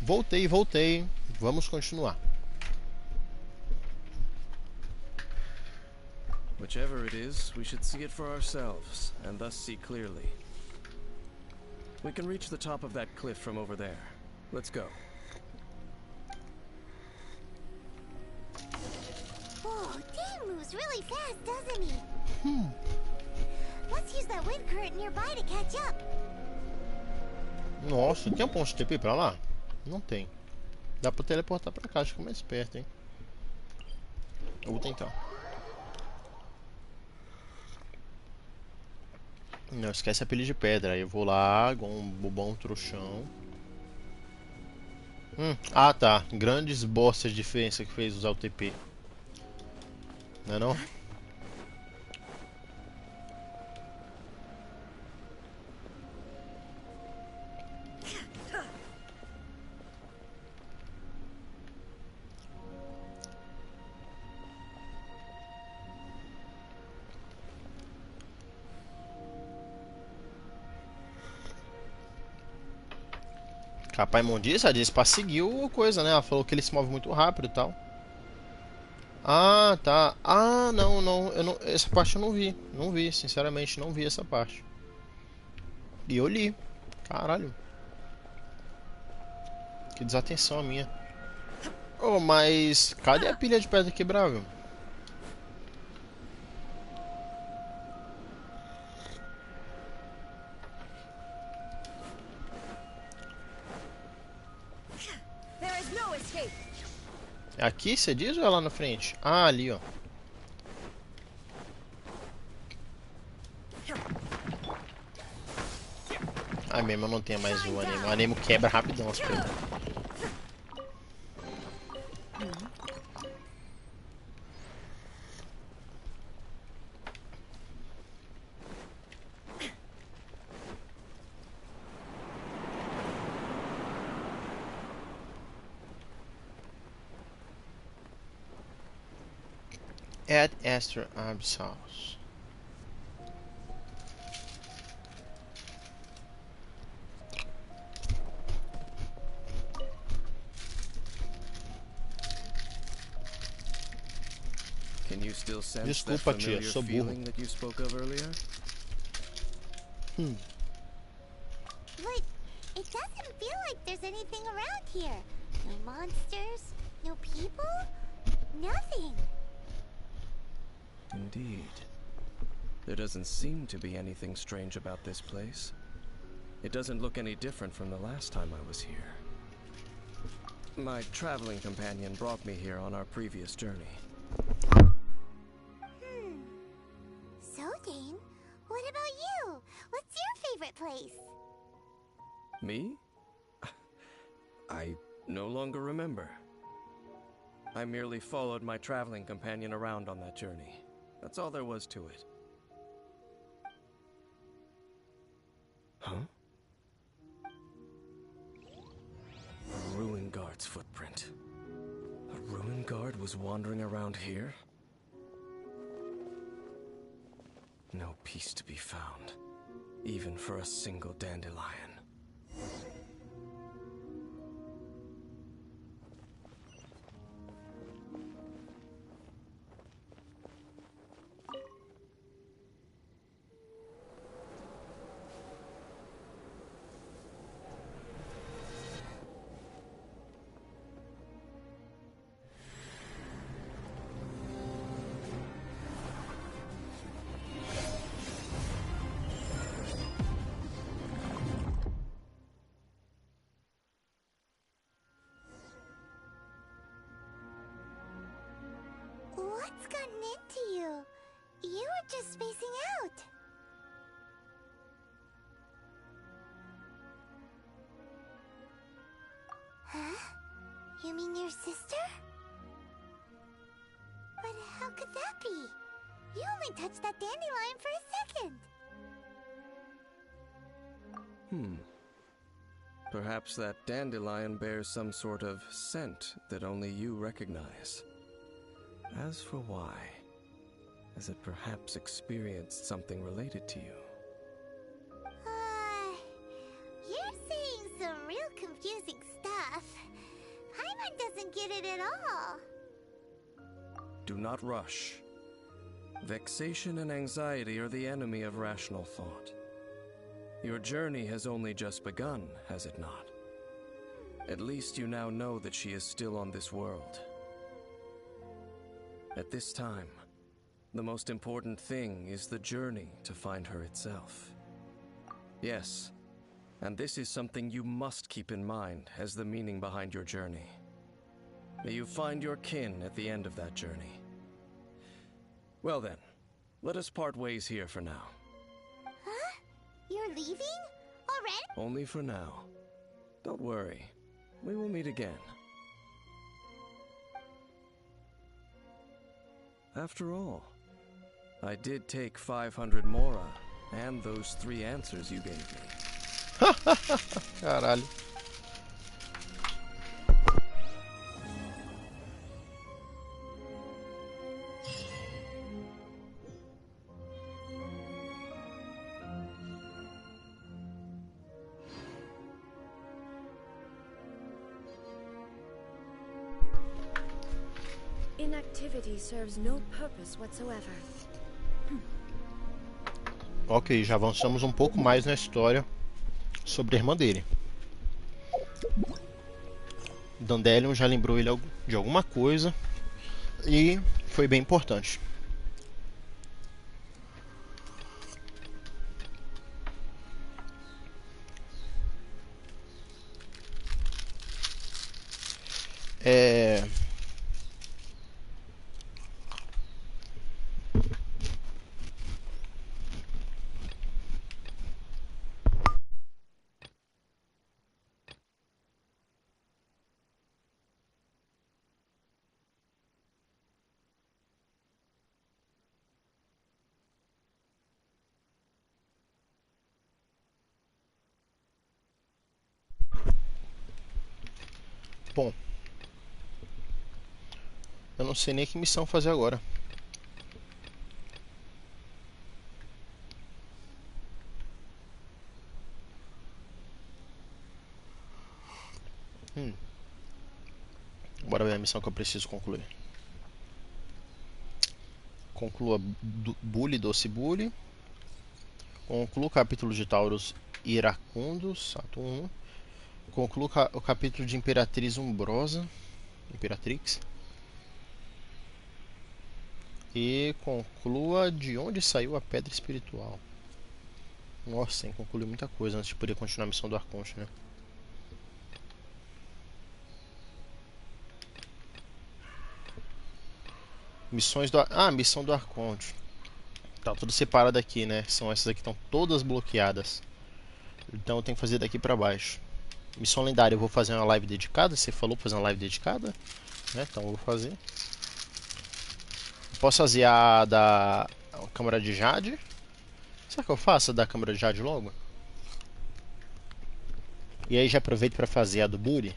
Voltei. Vamos continuar. Whichever it is, we should see it for ourselves, and thus see clearly. We can reach the top of that cliff from over there. Let's go. Whoa, Dan moves really fast, doesn't he? Let's use that wind current nearby to catch up. Nossa, tem um ponto de TP pra lá? Não tem. Dá pra teleportar pra cá, acho que é mais perto, hein? Eu vou tentar. Não, esquece a pilha de pedra. Aí eu vou lá, igual um bobão trouxão. Ah tá. Grandes bostas de diferença que fez usar o TP. Não é não? Capaz Imundícia disse pra seguir o coisa, né? Ela falou que ele se move muito rápido e tal. Ah, tá. Ah, não. Essa parte eu não vi. Não vi, sinceramente, não vi essa parte. E eu li. Caralho. Que desatenção a minha. Oh, mas cadê a pilha de pedra quebrável? There is no escape. É aqui, você diz ou é lá na frente? Ah, ali, ó. Ah, mesmo, eu não tenho mais o anemo. O anemo quebra rapidão as coisas. At Astra Arb's house. Can you still sense that Desculpa, tia, familiar sou burro. feeling that you spoke of earlier? But it doesn't feel like there's anything around here. No monsters, no people, nothing. Indeed. There doesn't seem to be anything strange about this place. It doesn't look any different from the last time I was here. My traveling companion brought me here on our previous journey. So, Dane, what about you? What's your favorite place? Me? I no longer remember. I merely followed my traveling companion around on that journey. That's all there was to it. Huh? A ruin guard's footprint. A ruin guard was wandering around here? No peace to be found, even for a single dandelion. What's gotten into you? You were just spacing out. Huh? You mean your sister? But how could that be? You only touched that dandelion for a second. Perhaps that dandelion bears some sort of scent that only you recognize. As for why, has it perhaps experienced something related to you? You're saying some real confusing stuff. it at all. Do not rush. Vexation and anxiety are the enemy of rational thought. Your journey has only just begun, has it not? At least you now know that she is still on this world. At this time, the most important thing is the journey to find her itself. Yes, and this is something you must keep in mind as the meaning behind your journey. May you find your kin at the end of that journey. Well then, let us part ways here for now. Huh? You're leaving? Already? Only for now. Don't worry. We will meet again. After all, I did take 500 Mora and those 3 answers you gave me. Caralho. Inactivity serves no purpose whatsoever. Ok, já avançamos um pouco mais na história sobre a irmã dele. Dandelion já lembrou ele de alguma coisa e foi bem importante. Bom, eu não sei nem que missão fazer agora. Bora ver a missão que eu preciso concluir. Conclua Bully, Doce Bully. Conclua o capítulo de Taurus Iracundos, ato 1. Conclua o capítulo de Imperatriz Umbrosa, Imperatrix. E conclua de onde saiu a Pedra Espiritual. Nossa, tem que concluir muita coisa antes de poder continuar a missão do Arconte, né? Missões do... Ah, missão do Arconte. Tá tudo separado aqui, né? São essas aqui que estão todas bloqueadas. Então eu tenho que fazer daqui pra baixo. Missão lendária, eu vou fazer uma live dedicada. Você falou pra fazer uma live dedicada, né? Então eu vou fazer. Posso fazer a da Câmara de Jade? Será que eu faço a da Câmara de Jade logo? E aí já aproveito pra fazer a do Buri.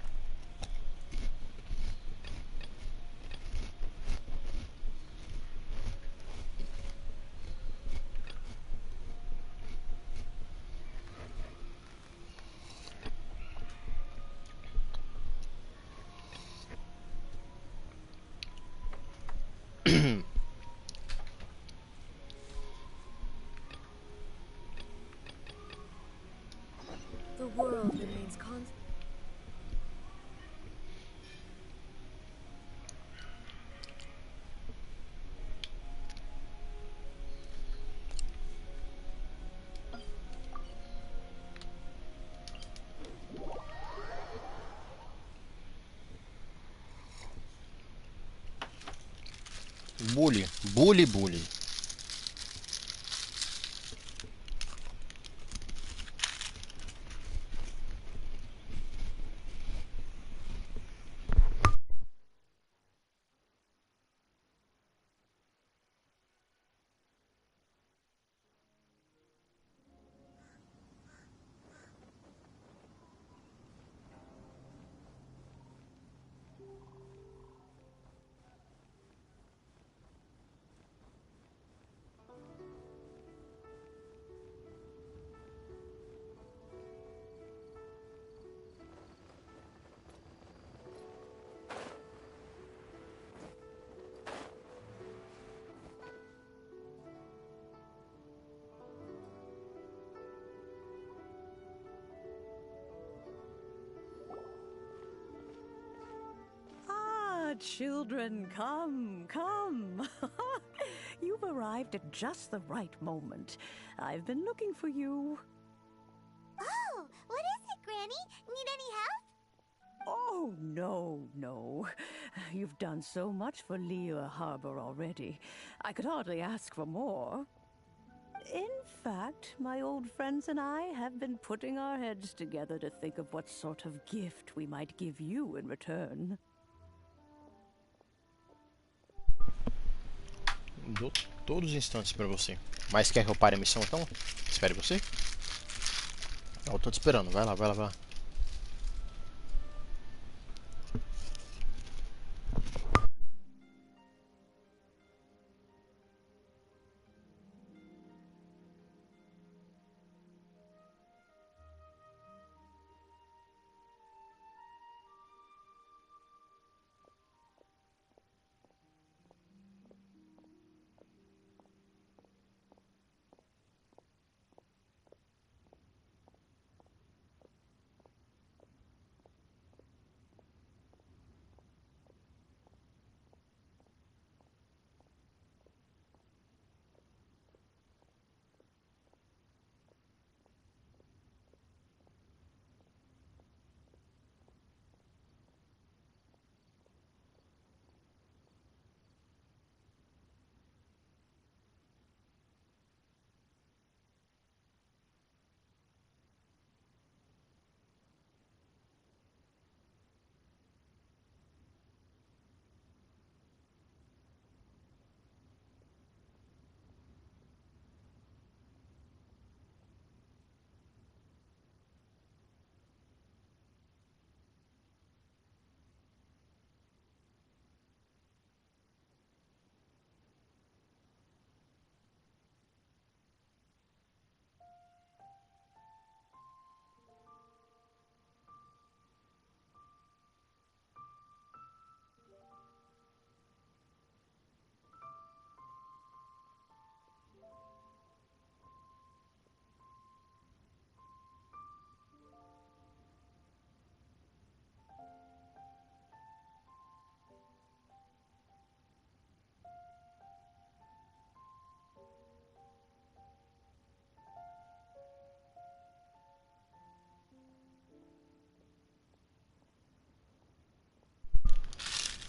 The world remains constant. Bully, bully, bully. children, come, come. You've arrived at just the right moment. I've been looking for you. Oh, what is it, Granny? Need any help? Oh, no. You've done so much for Lea Harbor already. I could hardly ask for more. In fact, my old friends and I have been putting our heads together to think of what sort of gift we might give you in return. Dou todos os instantes pra você. Mas quer que eu pare a missão então? Espere você? Eu tô te esperando. Vai lá, vai lá, vai lá.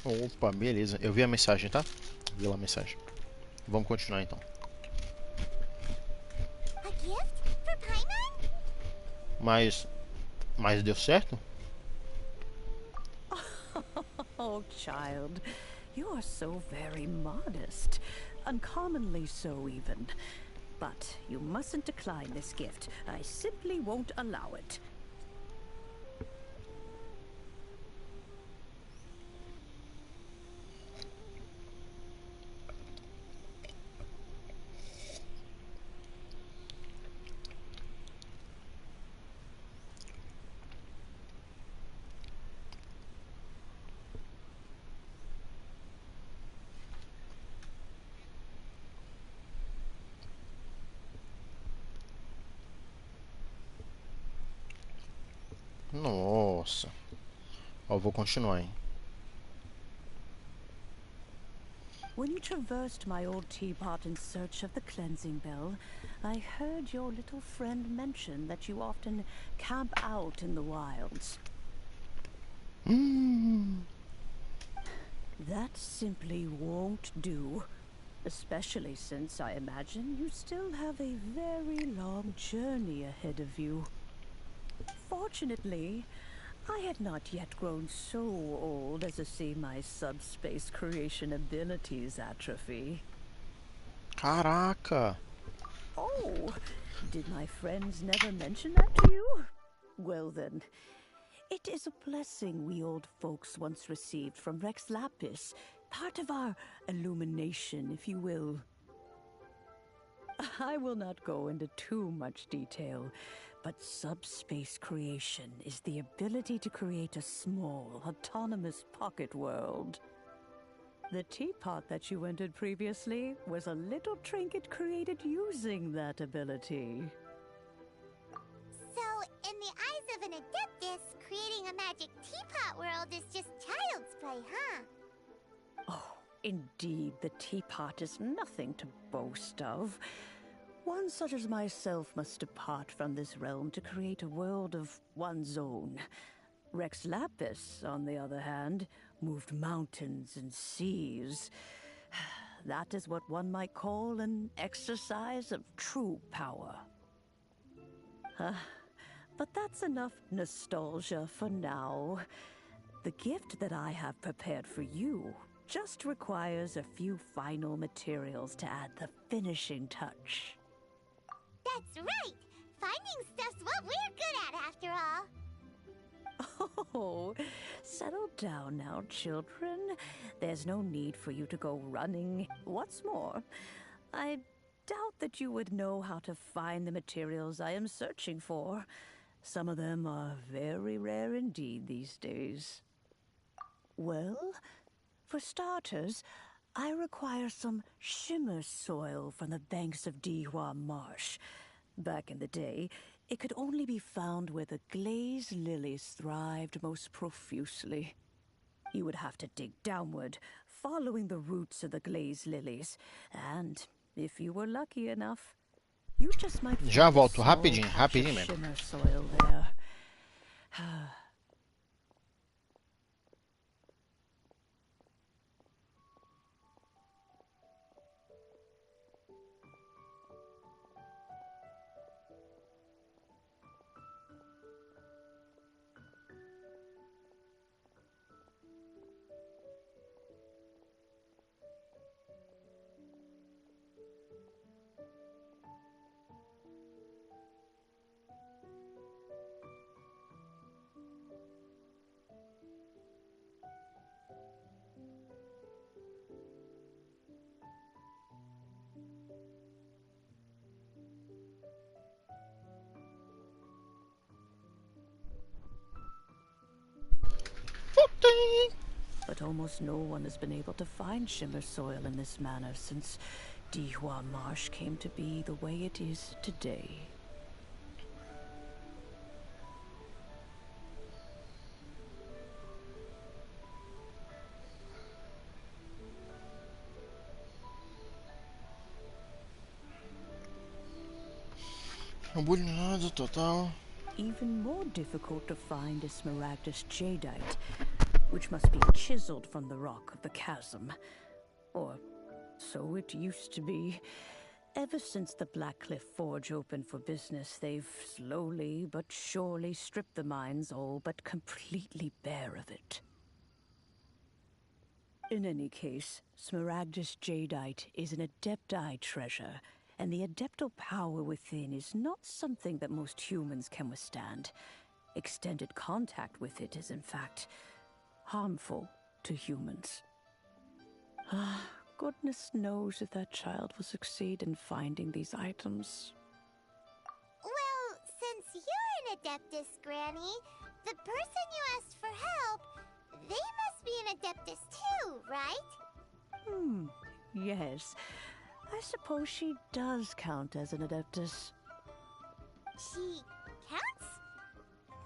Opa, beleza. Eu vi a mensagem, tá? Vi lá a mensagem. Vamos continuar então. A gift for Paimon? Mas deu certo? Oh, child, you are so very modest. Uncommonly so, even. But you mustn't decline this gift. I simply won't allow it. Nossa. Ó, vou continuar, hein? When you traversed my old teapot in search of the cleansing bell, I heard your little friend mention that you often camp out in the wilds. That simply won't do. Especially since I imagine you still have a very long journey ahead of you. Fortunately, I had not yet grown so old as to see my subspace creation abilities atrophy. Caraca! Oh, did my friends never mention that to you? Well then, it is a blessing we old folks once received from Rex Lapis, part of our illumination, if you will. I will not go into too much detail, but subspace creation is the ability to create a small, autonomous pocket world. The teapot that you entered previously was a little trinket created using that ability. So, in the eyes of an Adeptus, creating a magic teapot world is just child's play, huh? Indeed, the teapot is nothing to boast of. One such as myself must depart from this realm to create a world of one's own. Rex Lapis, on the other hand, moved mountains and seas. That is what one might call an exercise of true power. But that's enough nostalgia for now. The gift that I have prepared for you just requires a few final materials to add the finishing touch. That's right! Finding stuff's what we're good at, after all. Oh, settle down now, children. There's no need for you to go running. What's more, I doubt that you would know how to find the materials I am searching for. Some of them are very rare indeed these days. Well, for starters, I require some shimmer soil from the banks of Dihua Marsh. Back in the day, it could only be found where the glaze lilies thrived most profusely. You would have to dig downward, following the roots of the glaze lilies, and if you were lucky enough, you just might find Já a volto, small rapidinho, patch of rapidinho mesmo. shimmer soil there. But almost no one has been able to find shimmer soil in this manner since Dihua Marsh came to be the way it is today. Abulhado total. Even more difficult to find is Smaragdus jadeite, which must be chiseled from the rock of the chasm. Or so it used to be. Ever since the Blackcliff Forge opened for business, they've slowly but surely stripped the mines all but completely bare of it. In any case, Smaragdus jadeite is an Adepti treasure, and the Adeptal power within is not something that most humans can withstand. Extended contact with it is, in fact, harmful to humans. Goodness knows if that child will succeed in finding these items. Well, since you're an Adeptus, Granny, the person you asked for help, they must be an Adeptus too, right? Yes. I suppose she does count as an Adeptus. She counts?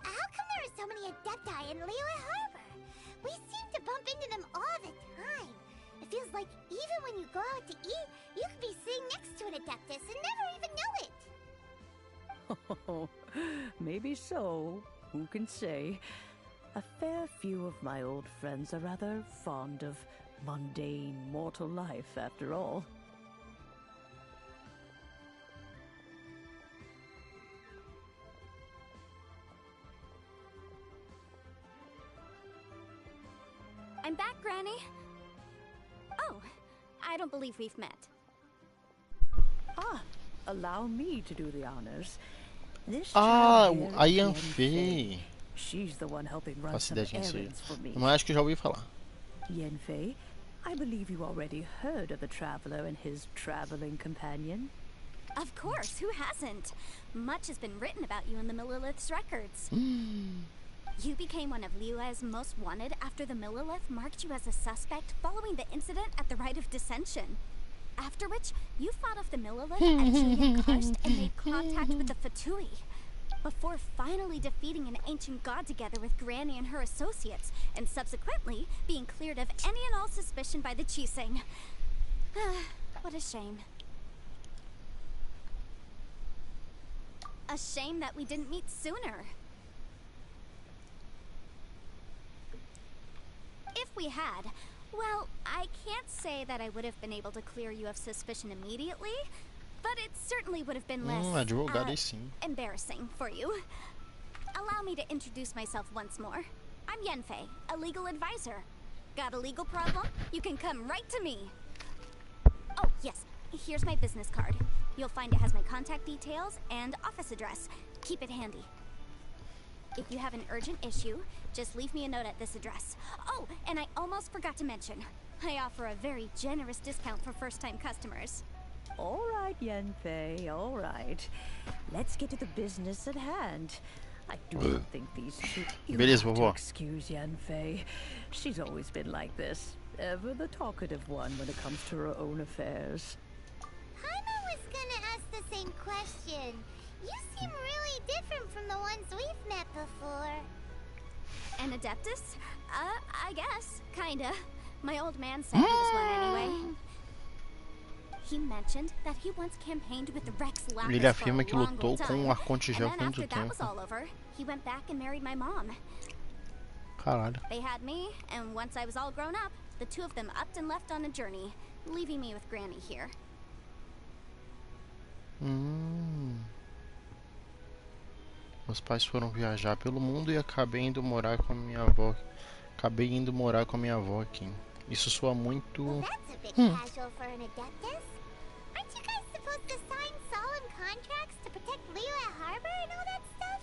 How come there are so many Adepti in Liyue Harbor? We seem to bump into them all the time. It feels like even when you go out to eat, you could be sitting next to an Adeptus and never even know it. Oh, maybe so. Who can say? A fair few of my old friends are rather fond of mundane mortal life, after all. I'm back, Granny. Oh, I don't believe we've met. Allow me to do the honors. This Ah, child here a is Yanfei. She's the one helping run Faço some ideia de quem seja. errands for me. Mas acho que já ouvi falar. Yanfei, I believe you already heard of the traveler and his traveling companion. Of course, who hasn't? Much has been written about you in the Millilith's records. You became one of Liyue's most wanted after the Millilith marked you as a suspect following the incident at the Rite of Dissension. After which, you fought off the Millilith at Julian Karst and made contact with the Fatui. before finally defeating an ancient god together with Granny and her associates, and subsequently being cleared of any and all suspicion by the Chiseng. What a shame. A shame that we didn't meet sooner. If we had, well, I can't say that I would have been able to clear you of suspicion immediately, but it certainly would have been less Advogado, sim. embarrassing for you. Allow me to introduce myself once more. I'm Yenfei, a legal advisor. Got a legal problem? You can come right to me. Oh, yes, here's my business card. You'll find it has my contact details and office address. Keep it handy. If you have an urgent issue, just leave me a note at this address. Oh, and I almost forgot to mention, I offer a very generous discount for first-time customers. All right, Yenfei, all right. Let's get to the business at hand. I do not think these two... You Beleza, have to vovó. excuse Yenfei. She's always been like this. Ever the talkative one when it comes to her own affairs. Paimon was gonna ask the same question. You seem really different from the ones we've met before. An Adeptus? I guess. Kinda. My old man said he was one anyway. He mentioned that he once campaigned with the Rex Lapis Ele afirma que for a long lutou com time, Arconte já and há then muito after that was tempo. all over, he went back and married my mom. Caralho. They had me, and once I was all grown up, the two of them upped and left on a journey, leaving me with Granny here. Meus pais foram viajar pelo mundo e acabei indo morar com a minha avó. Acabei indo morar com a minha avó aqui. Isso soa muito. Well, that's a bit casual for an Adeptus. Aren't you guys supposed to sign solemn contracts to protect Liyue Harbor and all that stuff?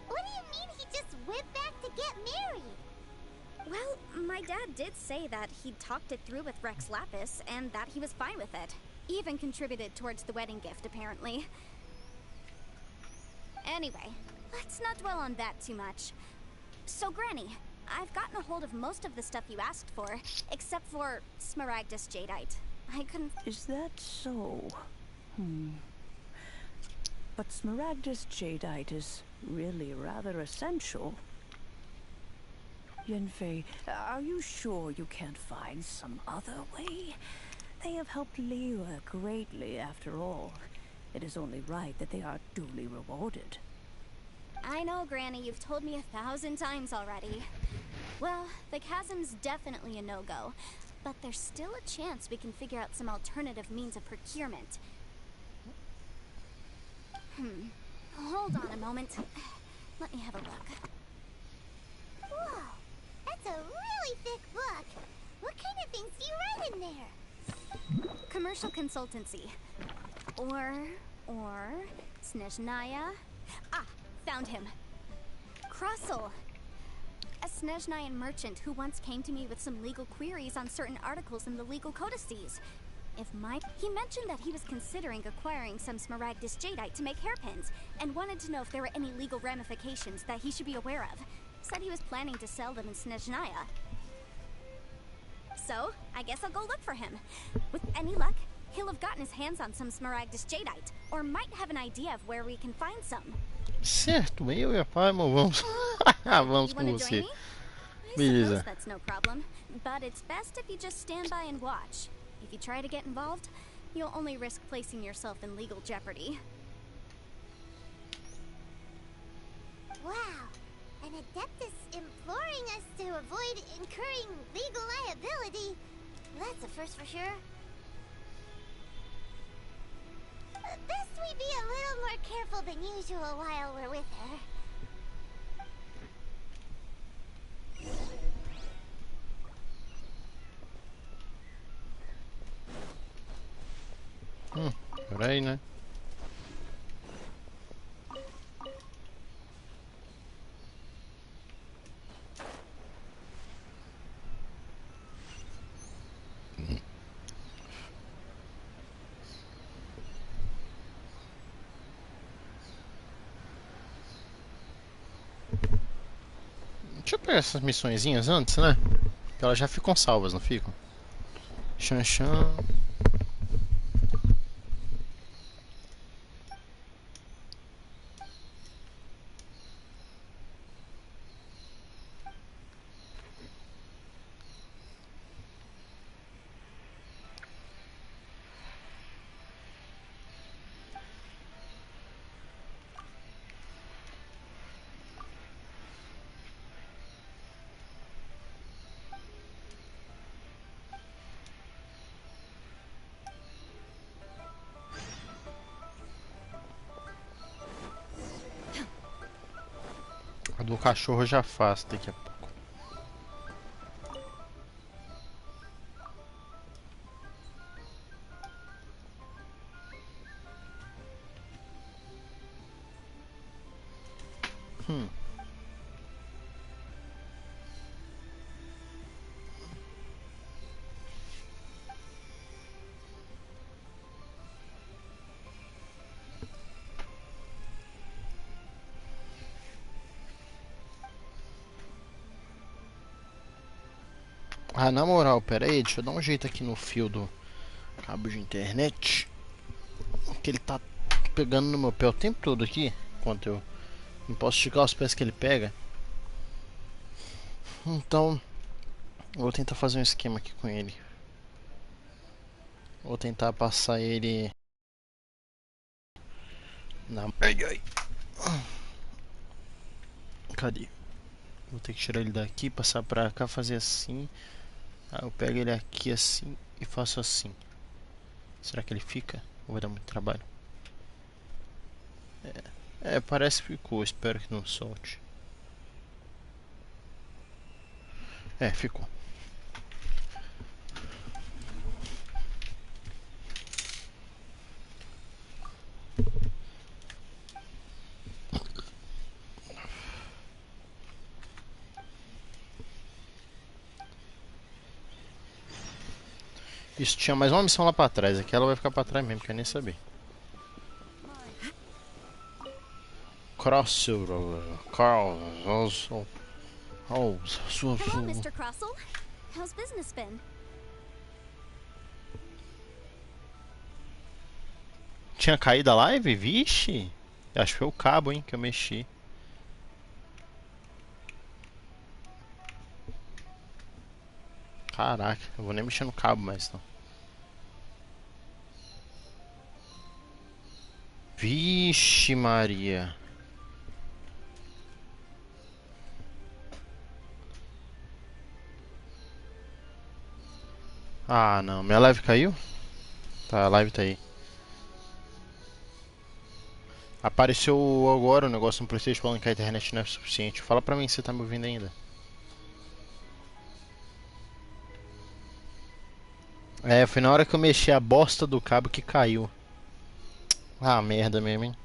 What do you mean he just went back to get married? Well, my dad did say that he'd talked it through with Rex Lapis, and that he was fine with it. Even contributed towards the wedding gift, apparently. Anyway, let's not dwell on that too much. So, Granny, I've gotten a hold of most of the stuff you asked for, except for Smaragdus Jadeite. I couldn't... Is that so? But Smaragdus Jadeite is really rather essential. Yenfei, are you sure you can't find some other way? They have helped Liyue greatly, after all. It is only right that they are duly rewarded. I know, Granny, you've told me 1,000 times already. Well, the chasm's definitely a no-go, but there's still a chance we can figure out some alternative means of procurement. Hold on a moment. Let me have a look. Whoa, that's a really thick book. What kind of things do you write in there? Commercial consultancy. Or Snezhnaya. Ah, found him. Krusel. A Snezhnayan merchant who once came to me with some legal queries on certain articles in the legal codices. He mentioned that he was considering acquiring some Smaragdus Jadeite to make hairpins, and wanted to know if there were any legal ramifications that he should be aware of. Said he was planning to sell them in Snezhnaya. So, I guess I'll go look for him. With any luck, he'll have gotten his hands on some Smaragdus Jadeite, or might have an idea of where we can find some. Certo, eu e a Paimon vamos. Vamos You com wanna você. join me? I Beleza. suppose that's no problem, but it's best if you just stand by and watch. If you try to get involved, you'll only risk placing yourself in legal jeopardy. Wow, an Adeptus imploring us to avoid incurring legal liability. That's a first for sure. Best we be a little more careful than usual while we're with her. Peraí, né? Deixa eu pegar essas missõezinhas antes, né? Que elas já ficam salvas, não ficam? Xanxan. No cachorro eu já faço daqui a pouco. Ah, na moral, pera aí, deixa eu dar um jeito aqui no fio do cabo de internet. Que ele tá pegando no meu pé o tempo todo aqui. Enquanto eu não posso esticar os pés que ele pega. Então, eu vou tentar fazer um esquema aqui com ele. Vou tentar passar ele na... Ai, ai. Cadê? Vou ter que tirar ele daqui, passar pra cá, fazer assim. Aí eu pego ele aqui assim e faço assim. Será que ele fica? Ou vai dar muito trabalho? Parece que ficou. Espero que não solte. Ficou. Isso, tinha mais uma missão lá pra trás. Aquela vai ficar pra trás mesmo, quer nem saber. Crossover. Carl. Hello, Mr. Crossell. How's business been? Tinha caído a live? Vixe! Acho que foi o cabo, hein, que eu mexi. Caraca, eu vou nem mexer no cabo mais, não. Vixe Maria. Ah, não. Minha live caiu? Tá, a live tá aí. Apareceu agora o negócio no PlayStation falando que a internet não é suficiente. Fala pra mim se você tá me ouvindo ainda. Foi na hora que eu mexi a bosta do cabo que caiu. Ah, merda mesmo, hein.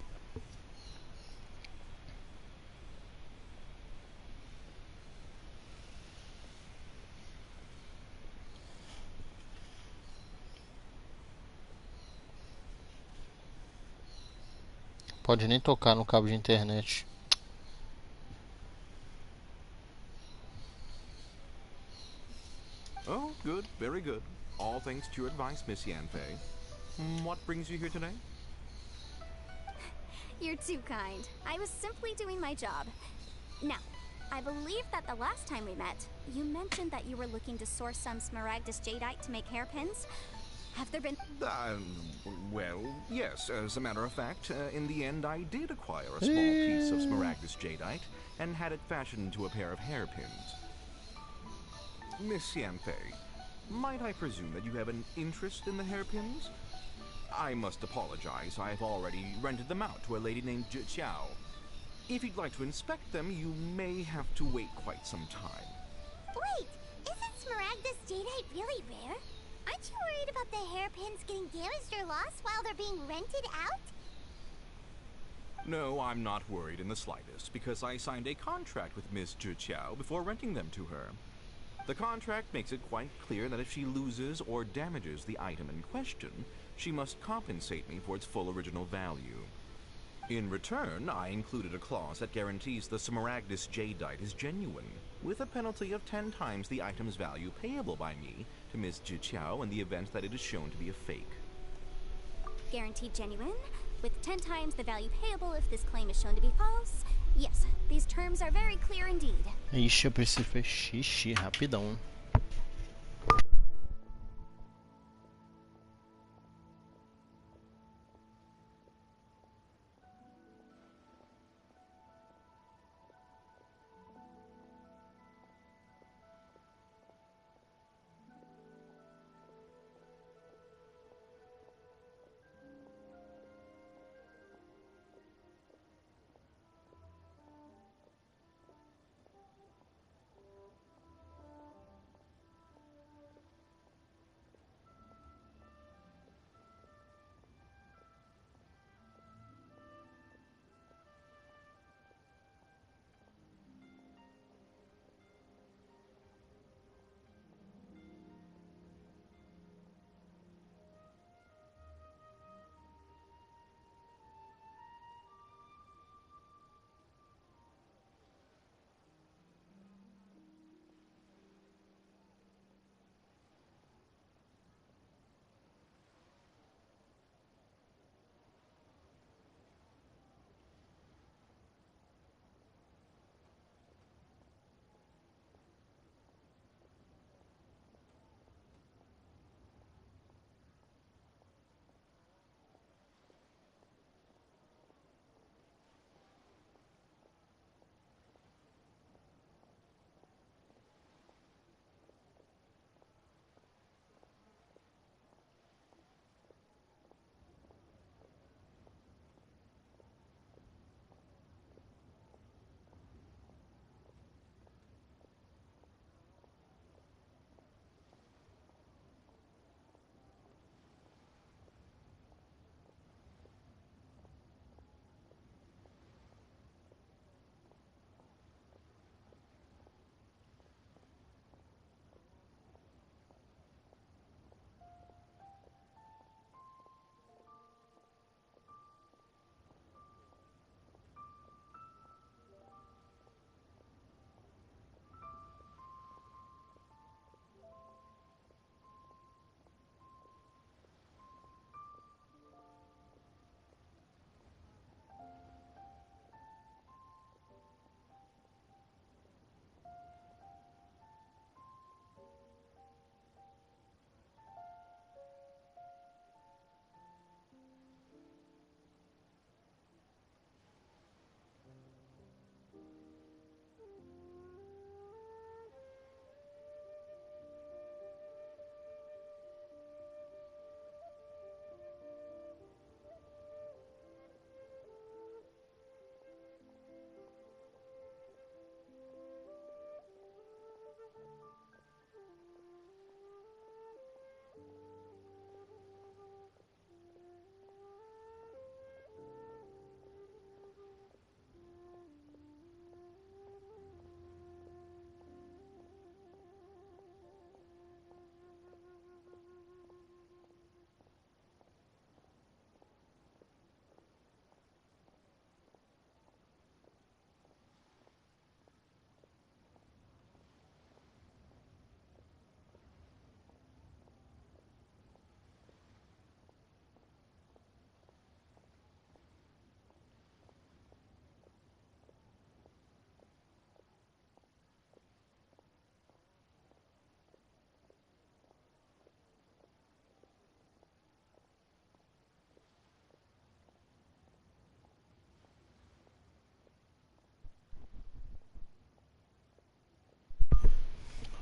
Pode nem tocar no cabo de internet. Oh, good, very good. All thanks to your advice, Miss Yanfei. What brings you here today? You're too kind. I was simply doing my job. Now, I believe that the last time we met, you mentioned that you were looking to source some Smaragdus Jadeite to make hairpins. Have there been... Well, yes, as a matter of fact, in the end I did acquire a small piece of Smaragdus Jadeite and had it fashioned into a pair of hairpins. Miss Yanfei, might I presume that you have an interest in the hairpins? I must apologize, I've already rented them out to a lady named Chiao. If you'd like to inspect them, you may have to wait quite some time. Wait, isn't Smaragdus Jadeite really rare? Aren't you worried about the hairpins getting damaged or lost while they're being rented out? No, I'm not worried in the slightest, because I signed a contract with Miss Chiao before renting them to her. The contract makes it quite clear that if she loses or damages the item in question, she must compensate me for its full original value. In return, I included a clause that guarantees the Smaragdus Jadeite is genuine, with a penalty of 10 times the item's value payable by me to Ms. Chiao in the event that it is shown to be a fake. Guaranteed genuine, with 10 times the value payable if this claim is shown to be false? Yes, these terms are very clear indeed. Ixi, eu preciso fazer xixi rapidão.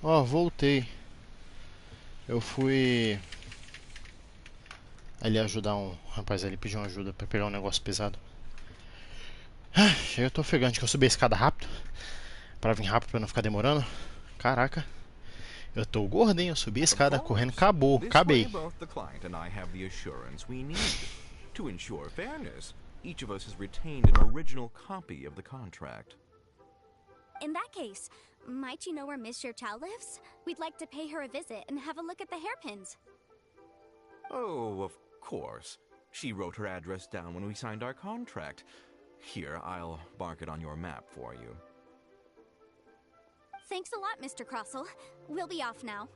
Ó, voltei. Eu fui ali ajudar um rapaz ali, pediu ajuda pra pegar um negócio pesado. Eu tô ofegante, que eu subi a escada rápido. Pra vir rápido, pra não ficar demorando. Caraca. Eu tô gordo, hein? Eu subi a Of escada correndo, course. acabou, This way, acabei. both the client and I have the assurance we need. To ensure fairness, each of us has retained an original copy of the contract. In that case, might you know where Miss Chow lives? We'd like to pay her a visit and have a look at the hairpins. Oh, of course. She wrote her address down when we signed our contract. Here, I'll mark it on your map for you. Thanks a lot, Mr. Crossell. We'll be off now.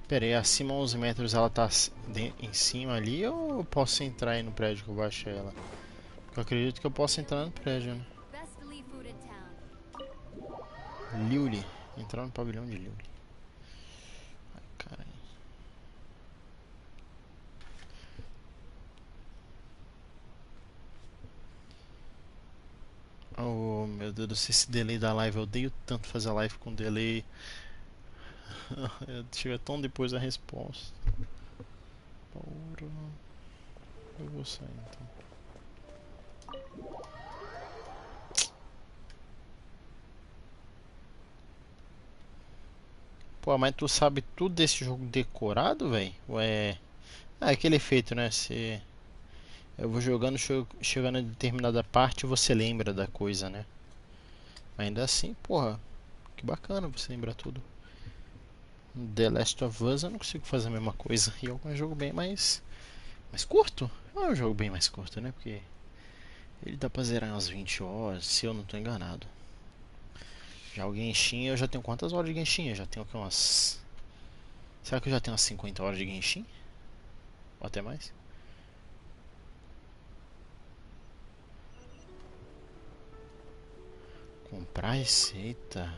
Pera aí, acima 11 metros ela tá em cima ali ou eu posso entrar aí no prédio que eu baixei ela? Eu acredito que eu posso entrar no prédio, né? Liuli. Entrar no pavilhão de Liuli. Ai, caralho. Oh, meu Deus do céu, esse delay da live. Eu odeio tanto fazer live com delay. Chega tão depois da resposta. Porra. Eu vou sair então. Pô, mas tu sabe tudo desse jogo decorado, velho? Ué. Ah, é aquele efeito, né? Se eu vou jogando, chegando a determinada parte, você lembra da coisa, né? Ainda assim, porra, que bacana você lembrar tudo. The Last of Us eu não consigo fazer a mesma coisa. E é um jogo bem mais curto. É um jogo bem mais curto, né? Porque ele dá pra zerar umas 20 horas, se eu não tô enganado. Já o Genshin, eu já tenho quantas horas de Genshin? Eu já tenho aqui umas... Será que eu já tenho umas 50 horas de Genshin? Ou até mais? Comprar receita.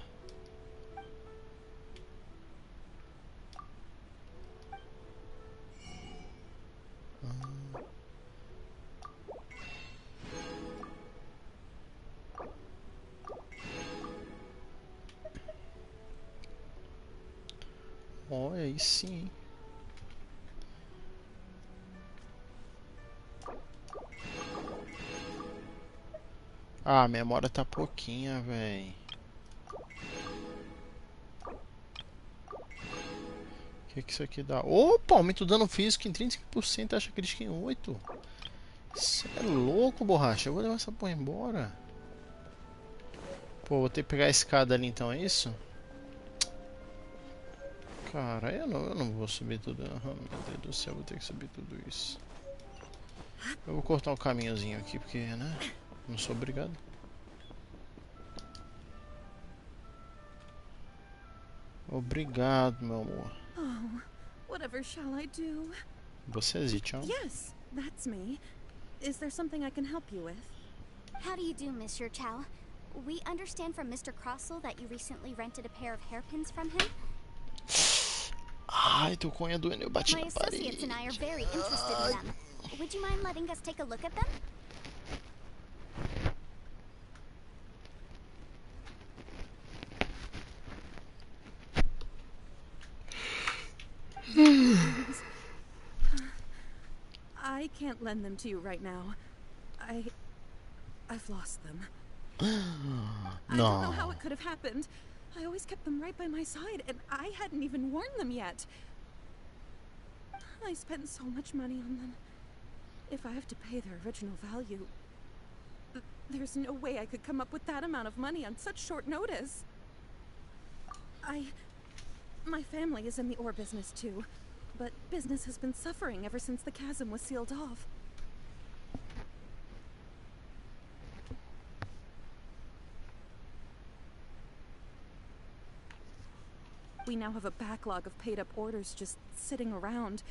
Olha aí sim. Ah, a memória tá pouquinha, véi. O que isso aqui dá? Opa, aumento do dano físico em 35%, taxa crítica em 8%. Você é louco, borracha. Eu vou levar essa porra embora. Pô, vou ter que pegar a escada ali então, é isso? Cara, eu não vou subir tudo. Meu Deus do céu, vou ter que subir tudo isso. Eu vou cortar um caminhozinho aqui, porque, né? Não sou obrigado. Obrigado, meu amor. Oh, whatever shall I do? Você é Zichão? Yes, that's me. Is there something I can help you with? How do you do, Miss Chow? We understand from Mr. Crossell that you recently rented a pair of hairpins from him. Ai, tô com a unha doendo, eu bati My na parede. associates and I are very interested in them. Would you mind letting us take a look at them? I can't lend them to you right now. I've lost them. I don't know how it could have happened. I always kept them right by my side, and I hadn't even worn them yet. I spent so much money on them. If I have to pay their original value, there's no way I could come up with that amount of money on such short notice. My family is in the ore business too, but business has been suffering ever since the chasm was sealed off. We now have a backlog of paid-up orders just sitting around,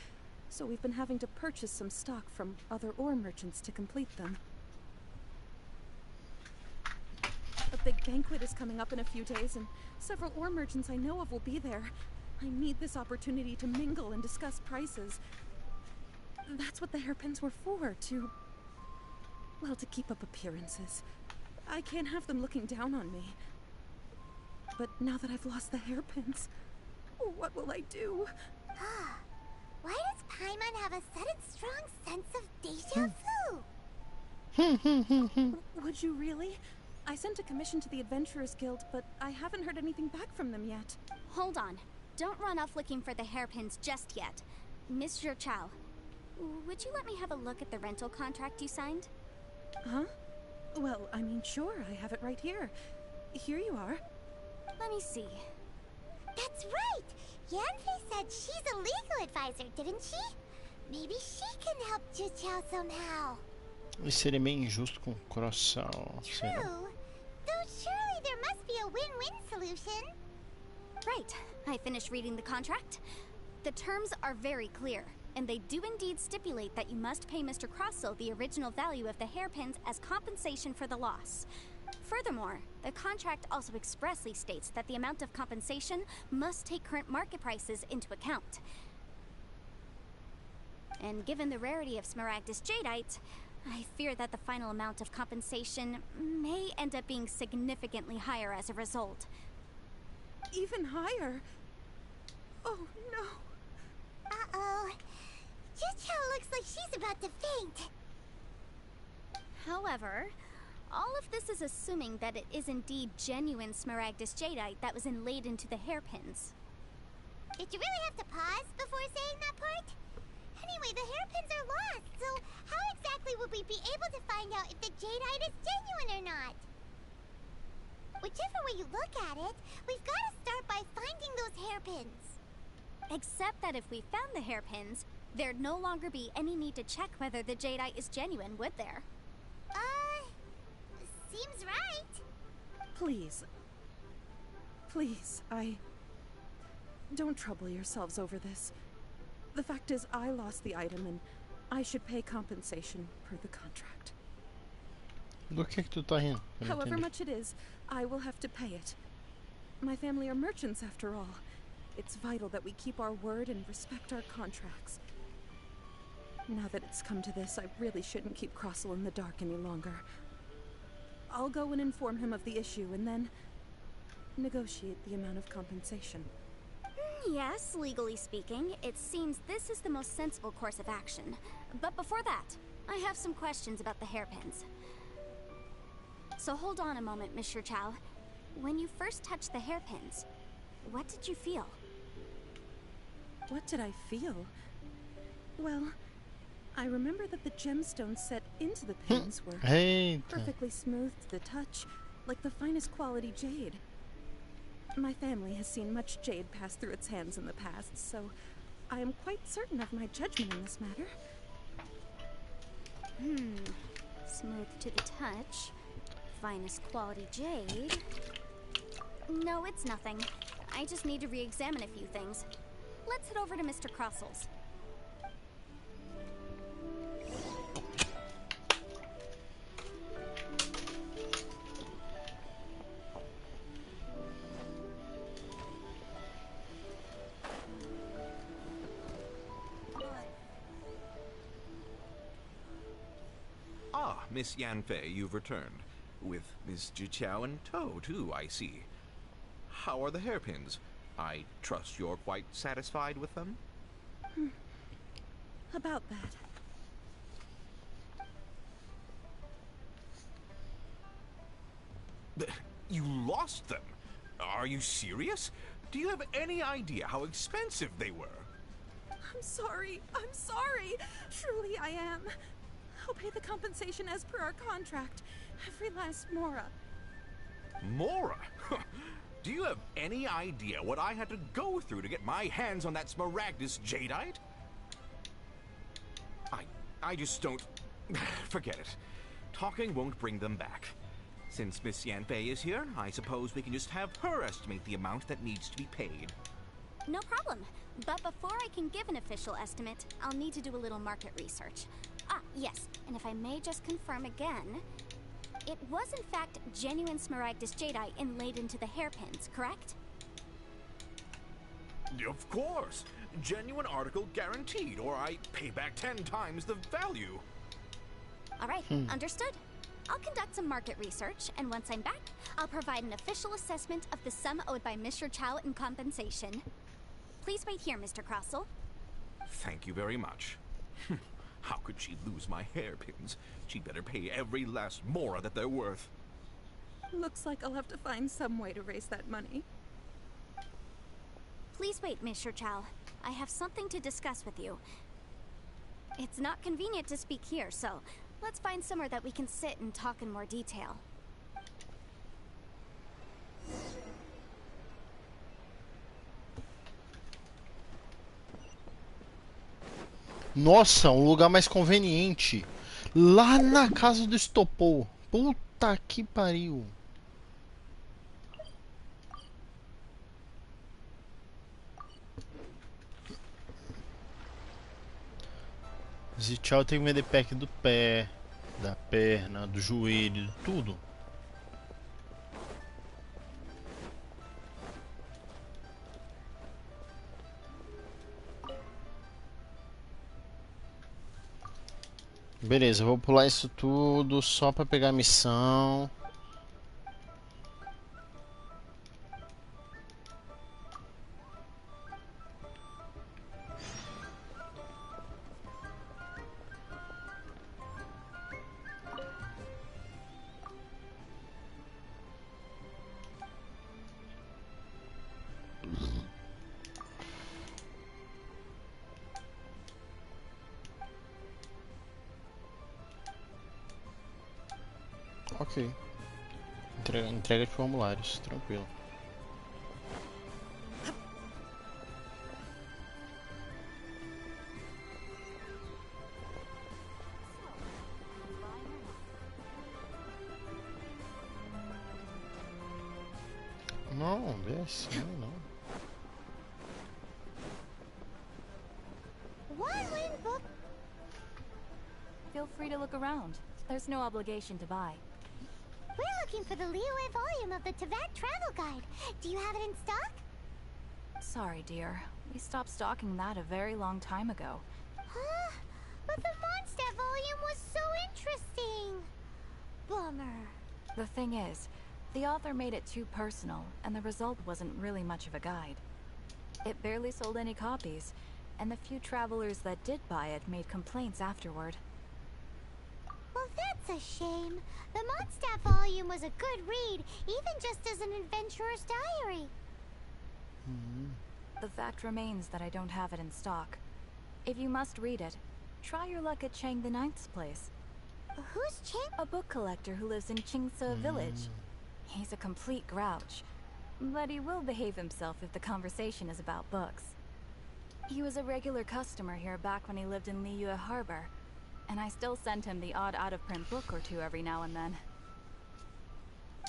so we've been having to purchase some stock from other ore merchants to complete them. A big banquet is coming up in a few days, and several ore merchants I know of will be there. I need this opportunity to mingle and discuss prices. That's what the hairpins were for, well, to keep up appearances. I can't have them looking down on me. But now that I've lost the hairpins, what will I do? Why does Paimon have a sudden strong sense of deja vu? Would you really? I sent a commission to the Adventurers Guild, but I haven't heard anything back from them yet. Hold on. Don't run off looking for the hairpins just yet. Miss Chow, would you let me have a look at the rental contract you signed? Huh? Well, I mean, sure, I have it right here. Here you are. Let me see. That's right! Yanfei said she's a legal advisor, didn't she? Maybe she can help Juqiao somehow. Isso seria meio injusto com o coração. True. Though surely there must be a win-win solution. Right. I finished reading the contract. The terms are very clear, and they do indeed stipulate that you must pay Mr. Crossell the original value of the hairpins as compensation for the loss. Furthermore, the contract also expressly states that the amount of compensation must take current market prices into account. And given the rarity of Smaragdus Jadeite, I fear that the final amount of compensation may end up being significantly higher as a result. Even higher? Oh, no. Uh-oh. Juqiao looks like she's about to faint. However, all of this is assuming that it is indeed genuine Smaragdus Jadeite that was inlaid into the hairpins. Did you really have to pause before saying that part? Anyway, the hairpins are lost, so how exactly would we be able to find out if the jadeite is genuine or not? Whichever way you look at it, we've got to start by finding those hairpins. Except that if we found the hairpins, there'd no longer be any need to check whether the jadeite is genuine, would there? Seems right. Please. Please, don't trouble yourselves over this. The fact is, I lost the item and I should pay compensation per the contract. Do que tu tá rindo? Eu não However entendi. much it is, I will have to pay it. My family are merchants after all. It's vital that we keep our word and respect our contracts. Now that it's come to this, I really shouldn't keep Crossell in the dark any longer. I'll go and inform him of the issue and then negotiate the amount of compensation. Yes, legally speaking, it seems this is the most sensible course of action. But before that, I have some questions about the hairpins. So hold on a moment, Mr. Chow. When you first touched the hairpins, what did you feel? What did I feel? Well, I remember that the gemstones set into the pins were Eita. perfectly smooth to the touch, like the finest quality jade. My family has seen much jade pass through its hands in the past, so I am quite certain of my judgment in this matter. Smooth to the touch. Finest quality jade. No, it's nothing. I just need to re-examine a few things. Let's head over to Mr. Crossell's. Ah, Miss Yanfei, you've returned. With Miss Juqiao in tow, too, I see. How are the hairpins? I trust you're quite satisfied with them? About that. You lost them? Are you serious? Do you have any idea how expensive they were? I'm sorry. I'm sorry. Truly I am. I'll pay the compensation as per our contract. Every last mora. Mora? Do you have any idea what I had to go through to get my hands on that Smaragdus Jadeite? I just don't... Forget it. Talking won't bring them back. Since Miss Yanfei is here, I suppose we can just have her estimate the amount that needs to be paid. No problem. But before I can give an official estimate, I'll need to do a little market research. Ah, yes, and if I may just confirm again, it was in fact genuine smaragdus jadeite inlaid into the hairpins, correct? Of course. Genuine article guaranteed, or I pay back 10 times the value. All right, understood. I'll conduct some market research, and once I'm back, I'll provide an official assessment of the sum owed by Mr. Chow in compensation. Please wait here, Mr. Crossell. Thank you very much. How could she lose my hairpins? She'd better pay every last mora that they're worth. Looks like I'll have to find some way to raise that money. Please wait, Mr. Chow. I have something to discuss with you. It's not convenient to speak here, so let's find somewhere that we can sit and talk in more detail. Nossa, um lugar mais conveniente. Lá na casa do Estopou. Puta que pariu. Zichao tem que vender pack do pé, da perna, do joelho, de tudo. Beleza, eu vou pular isso tudo só pra pegar a missão. Ok. Entrega de formulários, tranquilo. Não, desce, não. One-win book. Feel free to look around. There's no obligation to buy. We're looking for the Liyue volume of the Teyvat Travel Guide. Do you have it in stock? Sorry, dear. We stopped stocking that a very long time ago. Huh? But the Mondstadt volume was so interesting. Bummer. The thing is, the author made it too personal, and the result wasn't really much of a guide. It barely sold any copies, and the few travelers that did buy it made complaints afterward. Well, that's a shame. The Mondstadt volume was a good read, even just as an adventurer's diary. The fact remains that I don't have it in stock. If you must read it, try your luck at Chang the Ninth's place. Who's Chang? A book collector who lives in Qingce Village. He's a complete grouch, but he will behave himself if the conversation is about books. He was a regular customer here back when he lived in Liyue Harbor, and I still send him the odd out-of-print book or two every now and then.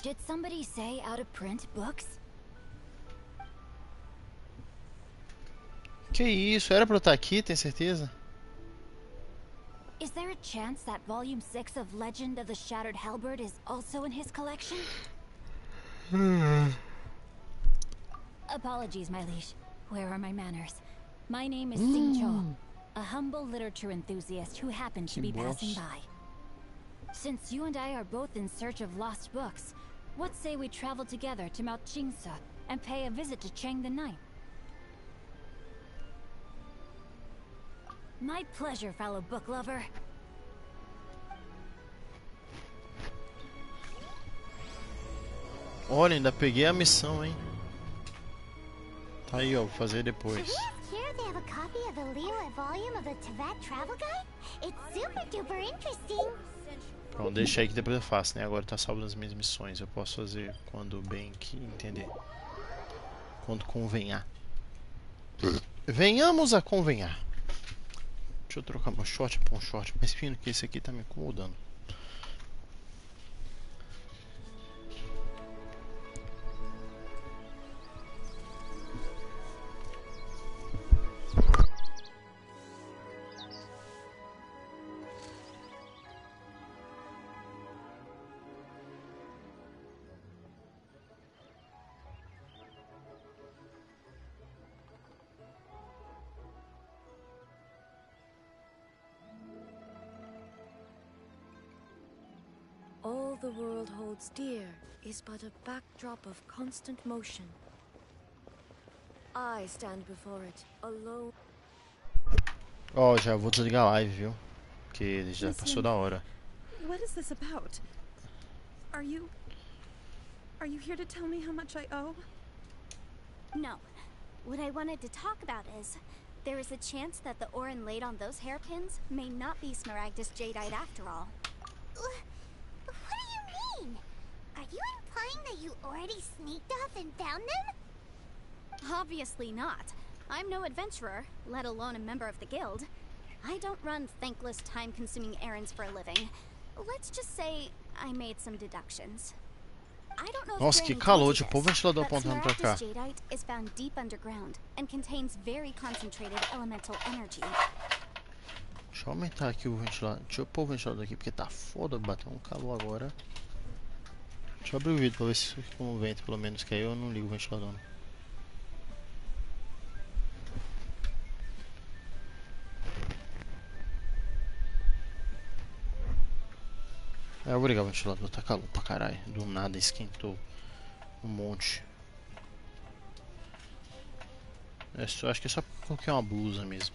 Did somebody say out-of-print books? Que isso? Era pra eu estar aqui, tem certeza? Is there a chance that Volume 6 of Legend of the Shattered Halberd is also in his collection? Apologies, my liege. Where are my manners? My name is Sing Cho, a humble literature enthusiast who happened to be passing by. Since you and I are both in search of lost books, what say we travel together to Mount Qingce and pay a visit to Chang the Ninth? My pleasure, fellow book lover. Olha, ainda peguei a missão, hein? Tá aí, ó, vou fazer Should depois. we ask here if they have a copy of the Liyue volume of the Teyvat Travel Guide? It's super duper interesting. Pronto, deixa aí que depois eu faço, né? Agora tá salvo nas minhas missões. Eu posso fazer quando bem que entender. Quando convenhar. Venhamos a convenhar. Deixa eu trocar meu short por um short mais fino, que esse aqui tá me incomodando. All the world holds dear is but a backdrop of constant motion. I stand before it, alone. Ó, já vou desligar a live, viu? Porque já passou da hora. What is this about? Are you here to tell me how much I owe? No. What I wanted to talk about is, there is a chance that the Orin laid on those hairpins may not be Smaragdus Jadeite after all. What do you mean? Are you implying that you already sneaked off and found them? Obviously not. I'm no adventurer, let alone a member of the guild. I don't run thankless, time-consuming errands for a living. Let's just say I made some deductions. I don't know if Nossa, que Granny calor, told you tipo o this, ventilador but apontando pra cá. Smaragdus Jadeite is found deep underground and contains very concentrated elemental energy. Deixa eu aumentar aqui o ventilador. Deixa eu pôr o ventilador aqui porque tá foda, bateu um calor agora. Deixa eu abrir o vídeo pra ver se com o vento pelo menos, que aí eu não ligo o ventilador. Não. É, eu vou ligar o ventilador, tá calor pra caralho. Do nada esquentou um monte. Acho que é só porque eu coloquei uma blusa mesmo.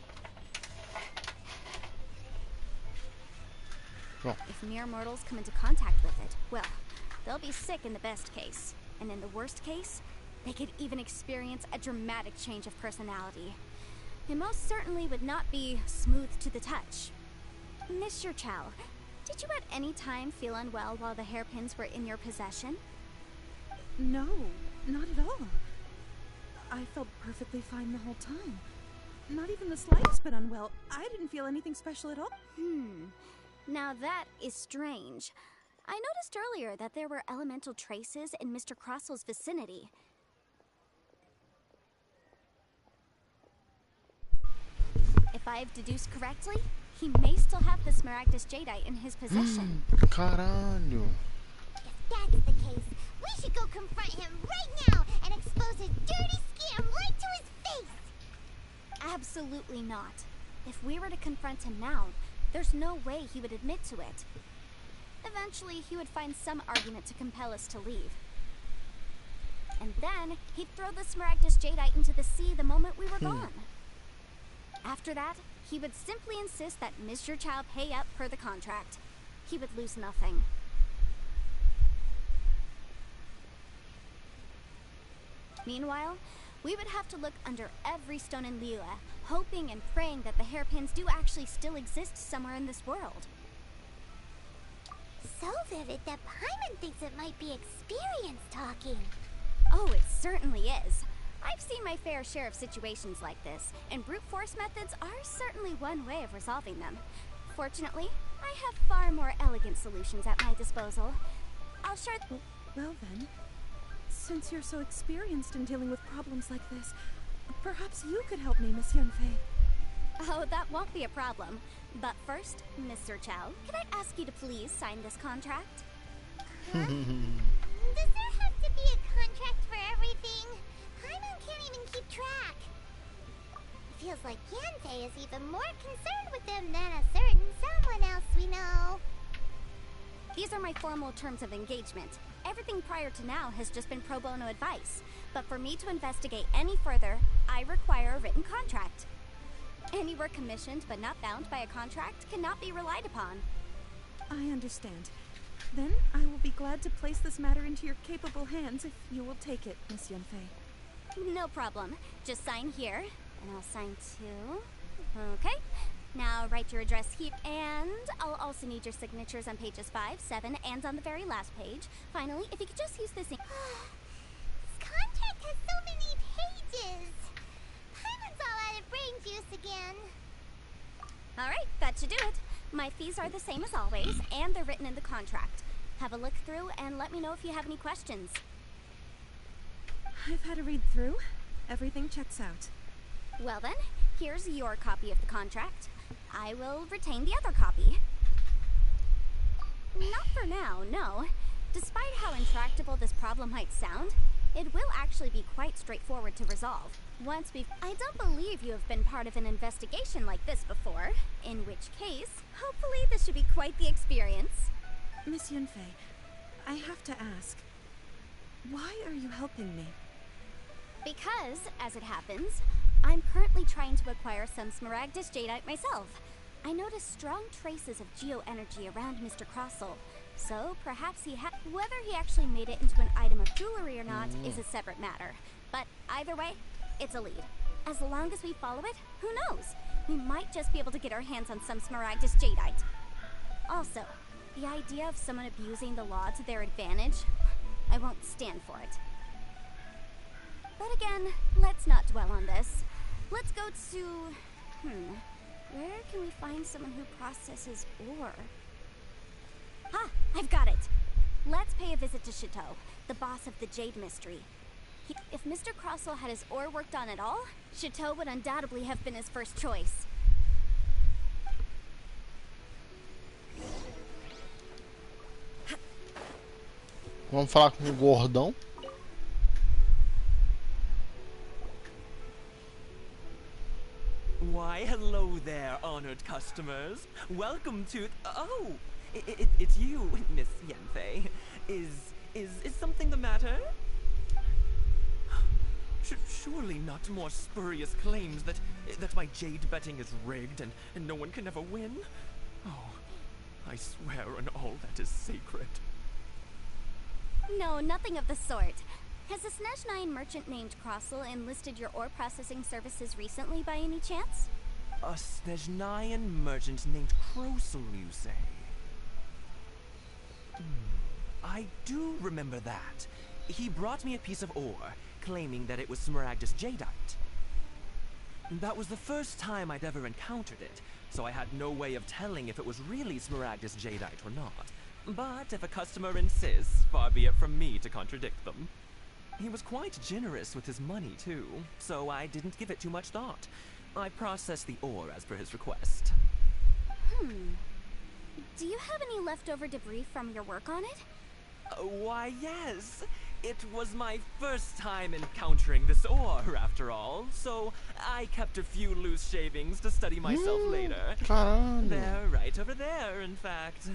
Bom. If mere mortals come into contact with it, well, they'll be sick in the best case. And in the worst case, they could even experience a dramatic change of personality. It most certainly would not be smooth to the touch. Mr. Chow, did you at any time feel unwell while the hairpins were in your possession? No, not at all. I felt perfectly fine the whole time. Not even the slightest bit unwell. I didn't feel anything special at all. Now that is strange. I noticed earlier that there were elemental traces in Mr. Crossel's vicinity. If I've deduced correctly, he may still have the Smaragdus Jadeite in his possession. Caralho. If that's the case, we should go confront him right now and expose his dirty scam right to his face! Absolutely not. If we were to confront him now, there's no way he would admit to it. Eventually, he would find some argument to compel us to leave. And then, he'd throw the Smaragdus Jadeite into the sea the moment we were gone. After that, he would simply insist that Mr. Chow pay up per the contract. He would lose nothing. Meanwhile, we would have to look under every stone in Liyue, hoping and praying that the hairpins do actually still exist somewhere in this world. So vivid that Paimon thinks it might be experience talking. Oh, it certainly is. I've seen my fair share of situations like this, and brute force methods are certainly one way of resolving them. Fortunately, I have far more elegant solutions at my disposal. I'll share... Well then, since you're so experienced in dealing with problems like this, perhaps you could help me, Miss Yunfei. Oh, that won't be a problem. But first, Mr. Chow, can I ask you to please sign this contract? Does there have to be a contract for everything? Paimon can't even keep track. It feels like Yanfei is even more concerned with them than a certain someone else we know. These are my formal terms of engagement. Everything prior to now has just been pro bono advice. But for me to investigate any further, I require a written contract. Any work commissioned but not bound by a contract cannot be relied upon. I understand. Then I will be glad to place this matter into your capable hands if you will take it, Miss Yunfei. No problem. Just sign here, and I'll sign too. Okay. Now write your address here, and I'll also need your signatures on pages 5, 7, and on the very last page. Finally, if you could just use this ink. This contract has so many pages. Paimon's all out of brain juice again. Alright, that should do it. My fees are the same as always, and they're written in the contract. Have a look through and let me know if you have any questions. I've had a read through. Everything checks out. Well then, here's your copy of the contract. I will retain the other copy. Not for now, no. Despite how intractable this problem might sound, it will actually be quite straightforward to resolve. I don't believe you have been part of an investigation like this before, in which case, hopefully this should be quite the experience. Miss Yunfei, I have to ask, why are you helping me? Because, as it happens, I'm currently trying to acquire some Smaragdus Jadeite myself. I noticed strong traces of geoenergy around Mr. Crossel, so perhaps whether he actually made it into an item of jewelry or not is a separate matter. But either way, it's a lead. As long as we follow it, who knows? We might just be able to get our hands on some Smaragdus Jadeite. Also, the idea of someone abusing the law to their advantage, I won't stand for it. But again, let's not dwell on this. Let's go to... where can we find someone who processes ore? Ah, I've got it! Let's pay a visit to Chateau, the boss of the Jade Mystery. If Mr. Crossel had his ore worked on at all, Chateau would undoubtedly have been his first choice. Vamos falar com o gordão. Why, hello there, honored customers. Welcome to... Oh, it's you, Miss Yanfei. Is something the matter? Surely not more spurious claims that my jade betting is rigged and no one can ever win? Oh, I swear on all that is sacred. No, nothing of the sort. Has a Snezhnine merchant named Crossel enlisted your ore processing services recently by any chance? A Snezhnine merchant named Crossel, you say? I do remember that. He brought me a piece of ore, claiming that it was Smaragdus Jadeite. That was the first time I'd ever encountered it, so I had no way of telling if it was really Smaragdus Jadeite or not. But if a customer insists, far be it from me to contradict them. He was quite generous with his money, too, so I didn't give it too much thought. I processed the ore as per his request. Do you have any leftover debris from your work on it? Why, yes. It was my first time encountering this ore, after all, so I kept a few loose shavings to study myself later. They're right over there, in fact.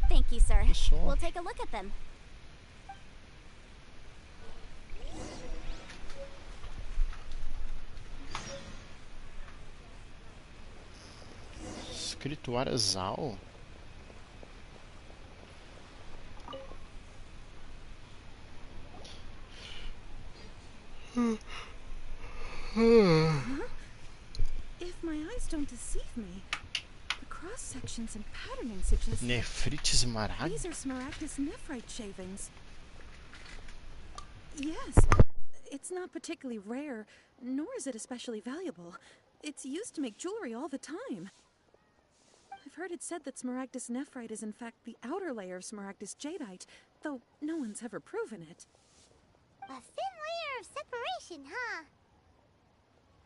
Thank you, sir. We'll take a look at them. Escrituária Zal. If my eyes don't deceive me, the cross sections and patterning suggest Nefrite esmeralda. these are Smaragdus nephrite shavings. Yes, it's not particularly rare, nor is it especially valuable. It's used to make jewelry all the time. I've heard it said that Smaragdus nephrite is in fact the outer layer of Smaragdus jadeite, though no one's ever proven it. A thin layer of separation, huh?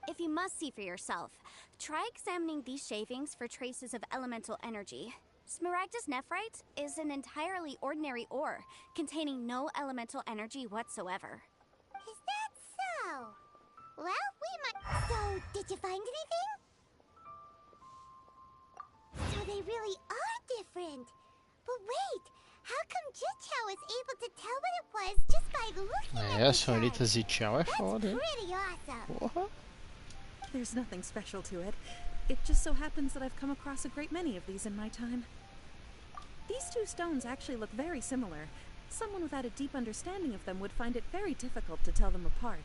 If you must see for yourself, try examining these shavings for traces of elemental energy. Smaragdus nephrite is an entirely ordinary ore, containing no elemental energy whatsoever. Is that so? Well, we might... So, did you find anything? So they really are different. But wait, how come Jichao is able to tell what it was just by looking at A the senhorita chart? Zichao é foda, hein? Pretty awesome. Porra. There's nothing special to it. It just so happens that I've come across a great many of these in my time. These two stones actually look very similar. Someone without a deep understanding of them would find it very difficult to tell them apart.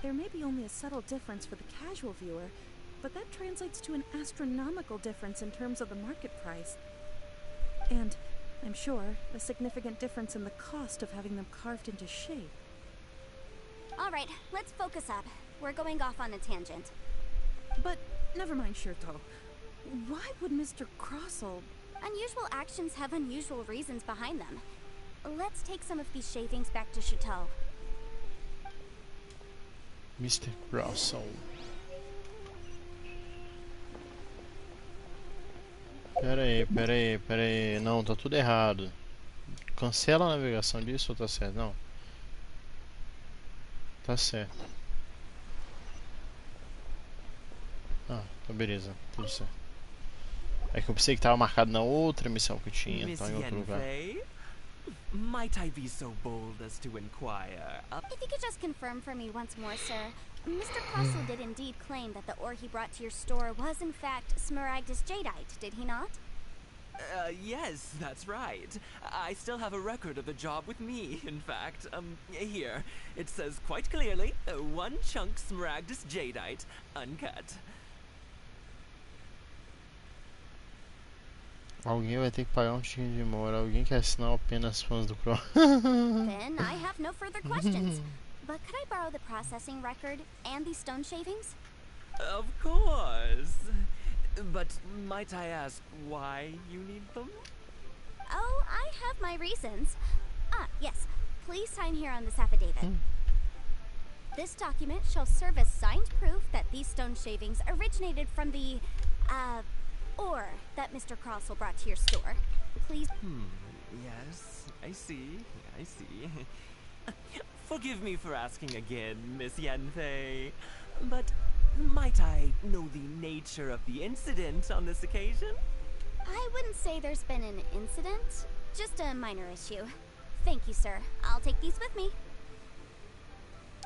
There may be only a subtle difference for the casual viewer, but that translates to an astronomical difference in terms of the market price. And, I'm sure, a significant difference in the cost of having them carved into shape. Alright, let's focus up. We're going off on a tangent. But, never mind, Shirto. Why would Mr. Crossel... Unusual actions have unusual reasons behind them. Let's take some of these shavings back to Chateau. Mr. Crossel. Pera aí. Não, tá tudo errado. Cancela a navegação disso ou tá certo? Não. Tá certo. Ah, tá beleza. Tudo certo. É que eu pensei que tava marcado na outra missão que eu tinha, Miss então em outro lugar. Yenfei? Might I be so bold as to inquire? If you could just confirm for me once more, sir. Mr. Crossell did indeed claim that the ore he brought to your store was in fact Smaragdus jadeite, did he not? Yes, that's right. I still have a record of the job with me, in fact. Here. It says quite clearly, 1 chunk Smaragdus jadeite, uncut. Alguém vai ter que pagar um ticket de mora. Alguém quer assinar apenas fãs do Crow. Then I have no further questions. But could I borrow the processing record and these stone shavings? Of course. But might I ask why you need them? Oh, I have my reasons. Ah, yes. Please sign here on this affidavit. This document shall serve as signed proof that these stone shavings originated from the, ore that Mr. Crossell brought to your store. Please. Yes, I see. Forgive me for asking again, Miss Yenfei. But might I know the nature of the incident on this occasion? I wouldn't say there's been an incident, just a minor issue. Thank you, sir. I'll take these with me.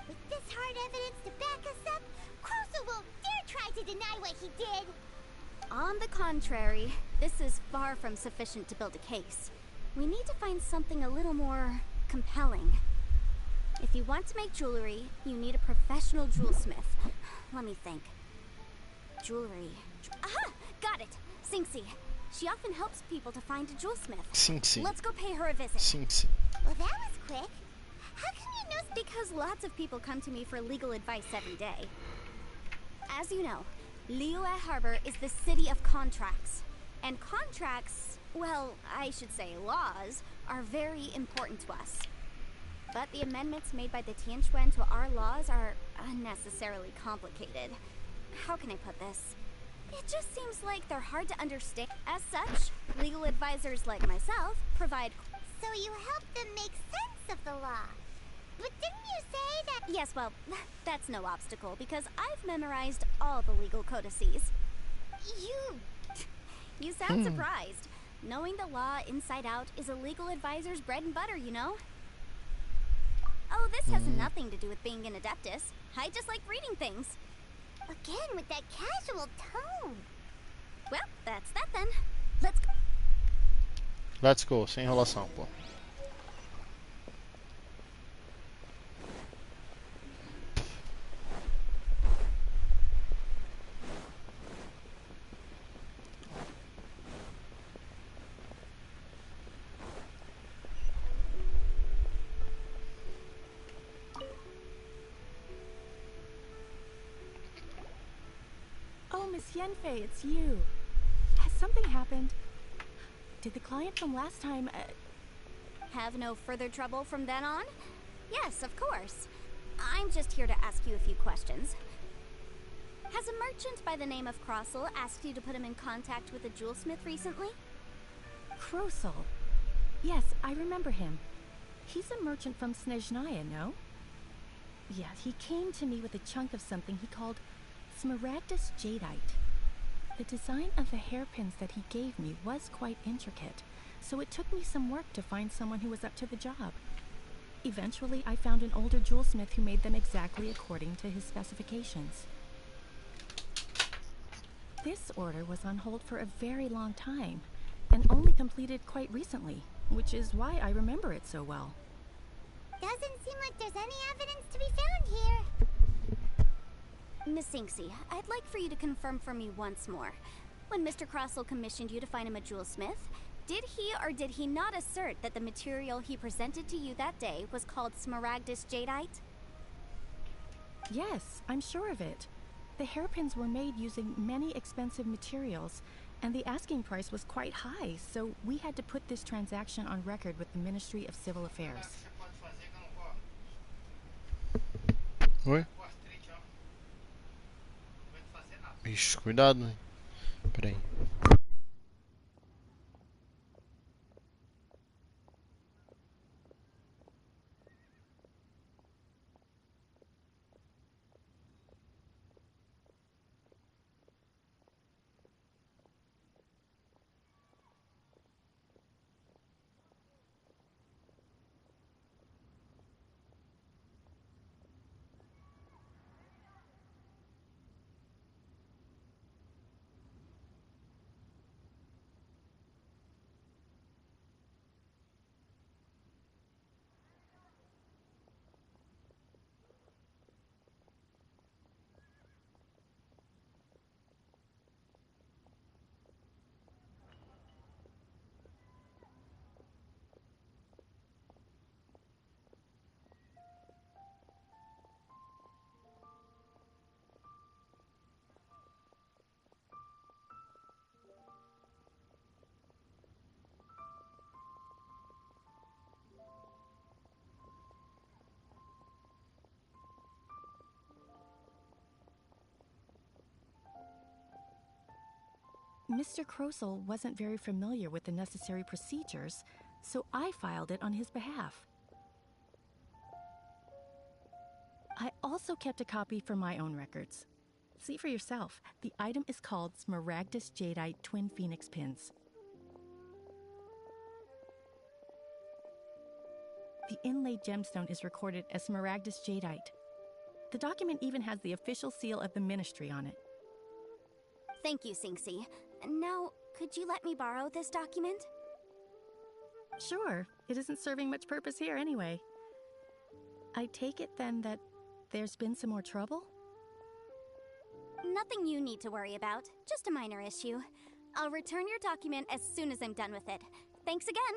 With this hard evidence to back us up, Crossell won't dare try to deny what he did. On the contrary, this is far from sufficient to build a case. We need to find something a little more compelling. If you want to make jewelry, you need a professional jewelsmith. Let me think. Jewelry. Aha! Got it! Sinxie. She often helps people to find a jewelsmith. Sinxie. Let's go pay her a visit. Sinxie. Well, that was quick. How come you know? Because lots of people come to me for legal advice every day. As you know, Liyue Harbor is the city of contracts. And contracts, well, I should say laws, are very important to us. But the amendments made by the Tianquan to our laws are unnecessarily complicated. How can I put this? It just seems like they're hard to understand. As such, legal advisors like myself provide... So you help them make sense of the law. But didn't you say that... Yes, well, that's no obstacle, because I've memorized all the legal codices. You sound surprised. Knowing the law inside out is a legal advisor's bread and butter, you know? Oh, this has nothing to do with being an adeptus. I just like reading things. Again, with that casual tone. Well, that's that then. Let's go. Let's go, sem enrolação, pô. Oh, Miss Yenfei, it's you. Has something happened? Did the client from last time, Have no further trouble from then on? Yes, of course. I'm just here to ask you a few questions. Has a merchant by the name of Crossell asked you to put him in contact with a jewelsmith recently? Crossell? Yes, I remember him. He's a merchant from Snezhnaya, no? Yeah, he came to me with a chunk of something he called Smaragdus jadeite. The design of the hairpins that he gave me was quite intricate, so it took me some work to find someone who was up to the job. Eventually, I found an older jewelsmith who made them exactly according to his specifications. This order was on hold for a very long time, and only completed quite recently, which is why I remember it so well. Doesn't seem like there's any evidence to be found here. Miss Sinxie, I'd like for you to confirm for me once more. When Mr. Crossell commissioned you to find him a jewelsmith, did he or did he not assert that the material he presented to you that day was called Smaragdus jadeite? Yes, I'm sure of it. The hairpins were made using many expensive materials, and the asking price was quite high, so we had to put this transaction on record with the Ministry of Civil Affairs. Oi? Ixi, cuidado, né? Peraí. Mr. Krosel wasn't very familiar with the necessary procedures, so I filed it on his behalf. I also kept a copy for my own records. See for yourself, the item is called Smaragdus Jadeite Twin Phoenix Pins. The inlaid gemstone is recorded as Smaragdus Jadeite. The document even has the official seal of the Ministry on it. Thank you, Sinxi. Now, could you let me borrow this document? Sure, it isn't serving much purpose here anyway. I take it then that there's been some more trouble? Nothing you need to worry about, just a minor issue. I'll return your document as soon as I'm done with it. Thanks again!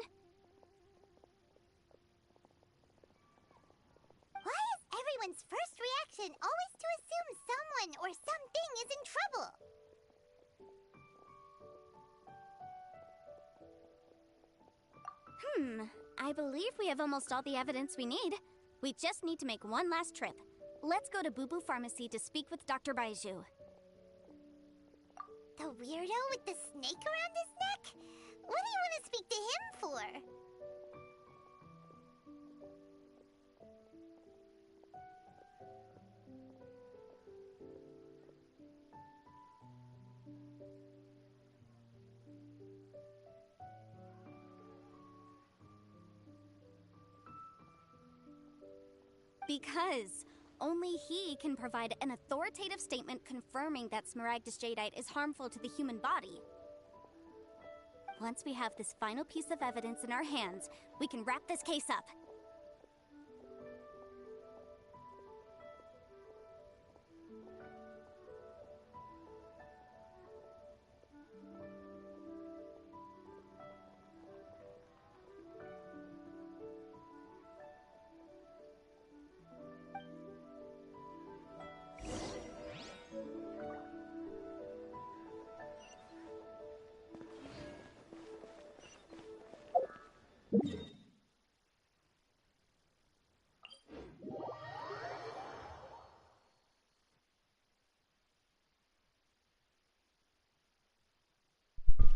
Why is everyone's first reaction always to assume someone or something is in trouble? I believe we have almost all the evidence we need. We just need to make one last trip. Let's go to Boo Boo Pharmacy to speak with Dr. Baiju. The weirdo with the snake around his neck? What do you want to speak to him for? Because only he can provide an authoritative statement confirming that Smaragdus Jadeite is harmful to the human body. Once we have this final piece of evidence in our hands, we can wrap this case up.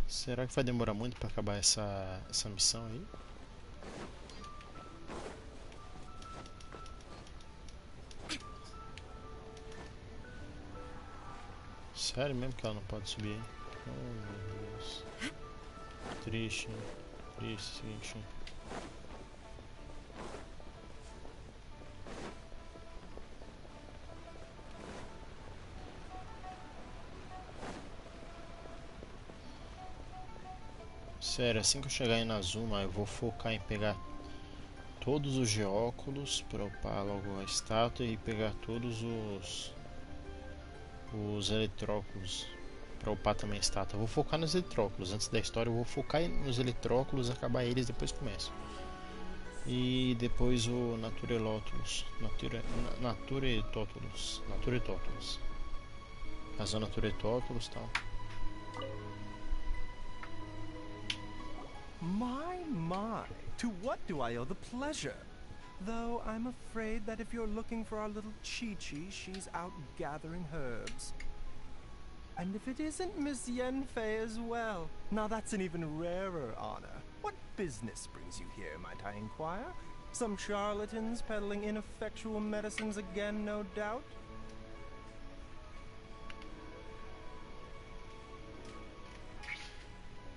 Será que vai demorar muito para acabar essa missão aí? Sério mesmo que ela não pode subir aí? Oh meu Deus. Triste, triste. Sério, assim que eu chegar em Nazuma, eu vou focar em pegar todos os geóculos para upar logo a estátua e pegar todos os eletróculos para upar também a estátua. Eu vou focar nos eletróculos. Antes da história eu vou focar nos eletróculos, acabar eles, depois começo. E depois o Naturetótulos. As Naturetótulos e tal. My, to what do I owe the pleasure? Though I'm afraid that if you're looking for our little Chi-Chi, she's out gathering herbs. And if it isn't Miss Yanfei as well, now that's an even rarer honor. What business brings you here, might I inquire? Some charlatans peddling ineffectual medicines again, no doubt?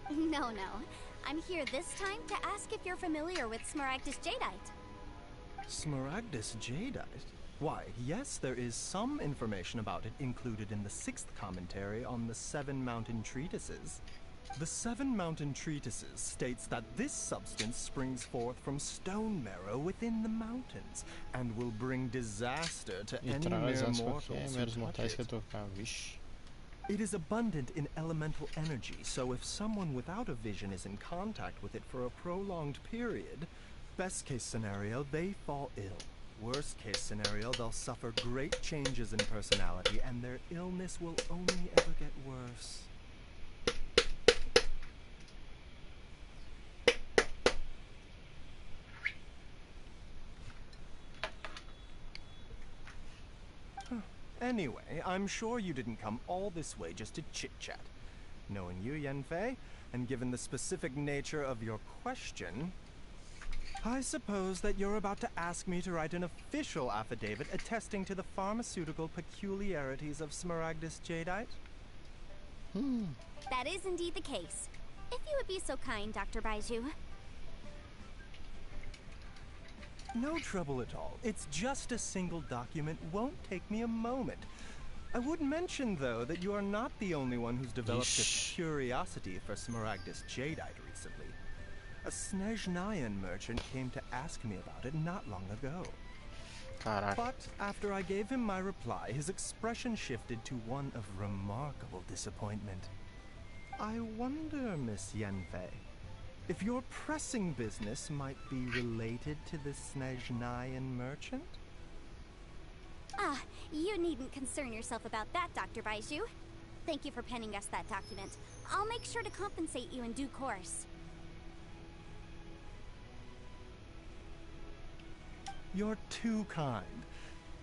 No. I'm here this time to ask if you're familiar with Smaragdus Jadeite. Smaragdus Jadeite? Why, yes, there is some information about it included in the 6th commentary on the 7 Mountain Treatises. The 7 Mountain Treatises states that this substance springs forth from stone marrow within the mountains and will bring disaster to any mere mortals who touch it. It is abundant in elemental energy, so if someone without a vision is in contact with it for a prolonged period, best case scenario, they fall ill. Worst case scenario, they'll suffer great changes in personality, and their illness will only ever get worse. Anyway, I'm sure you didn't come all this way just to chit-chat. Knowing you, Yanfei, and given the specific nature of your question, I suppose that you're about to ask me to write an official affidavit attesting to the pharmaceutical peculiarities of Smaragdus jadeite? That is indeed the case. If you would be so kind, Dr. Baiju. No trouble at all. It's just a single document. Won't take me a moment. I would mention, though, that you are not the only one who's developed a curiosity for Smaragdus jadeite recently. A Snezhnayan merchant came to ask me about it not long ago. Caraca. But after I gave him my reply, his expression shifted to one of remarkable disappointment. I wonder, Miss Yanfei, if your pressing business might be related to the Snezhnayan merchant? Ah, you needn't concern yourself about that, Dr. Baiju. Thank you for penning us that document. I'll make sure to compensate you in due course. You're too kind.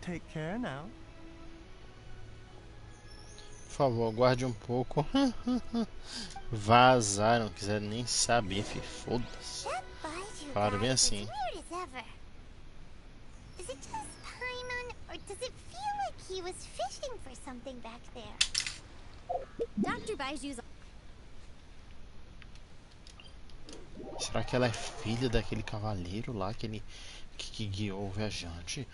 Take care now. Por favor, guarde um pouco. Vazar, não quiser nem saber, fi. Foda-se. Claro, bem assim. Is it just Paimon, or does it feel like he was fishing for something back there? Dr. Baiju's... Será que ela é filha daquele cavaleiro lá, aquele que guiou o viajante?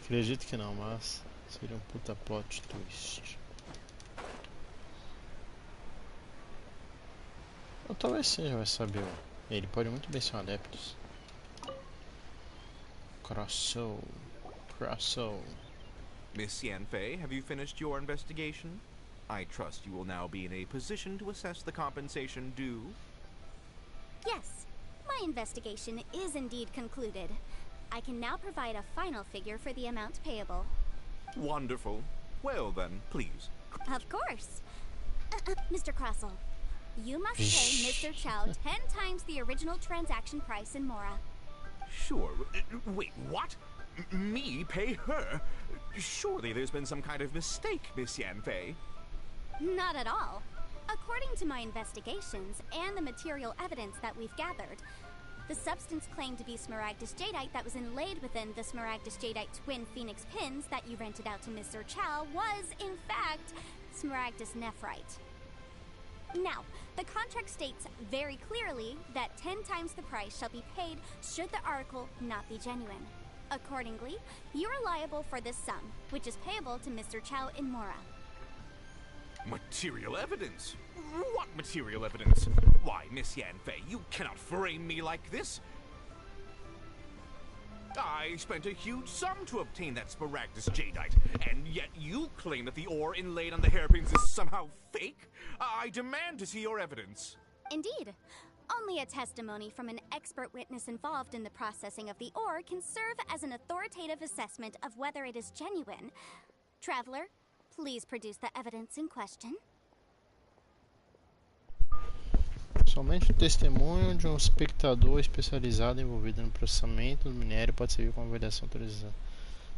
Acredito que não, mas seria um puta plot twist. Ou talvez seja, vai saber. Ele pode muito bem ser um adeptus. Crossou. Miss Yanfei, have you finished your investigation? I trust you will now be in a position to assess the compensation due. Yes, my investigation is indeed concluded. I can now provide a final figure for the amount payable. Wonderful. Well then, please. Of course. Mr. Crossell, you must pay Mr. Chow 10 times the original transaction price in Mora. Sure. Wait, what? Me pay her? Surely there's been some kind of mistake, Miss Yanfei. Not at all. According to my investigations and the material evidence that we've gathered, the substance claimed to be Smaragdus jadeite that was inlaid within the Smaragdus jadeite twin phoenix pins that you rented out to Mr. Chow was, in fact, Smaragdus nephrite. Now, the contract states very clearly that 10 times the price shall be paid should the article not be genuine. Accordingly, you are liable for this sum, which is payable to Mr. Chow in Mora. Material evidence? What material evidence? Why, Miss Yanfei, you cannot frame me like this. I spent a huge sum to obtain that Smaragdus jadeite, and yet you claim that the ore inlaid on the hairpins is somehow fake? I demand to see your evidence. Indeed. Only a testimony from an expert witness involved in the processing of the ore can serve as an authoritative assessment of whether it is genuine. Traveler, please produce the evidence in question. Somente o testemunho de um espectador especializado envolvido no processamento do minério pode servir como avaliação autorizada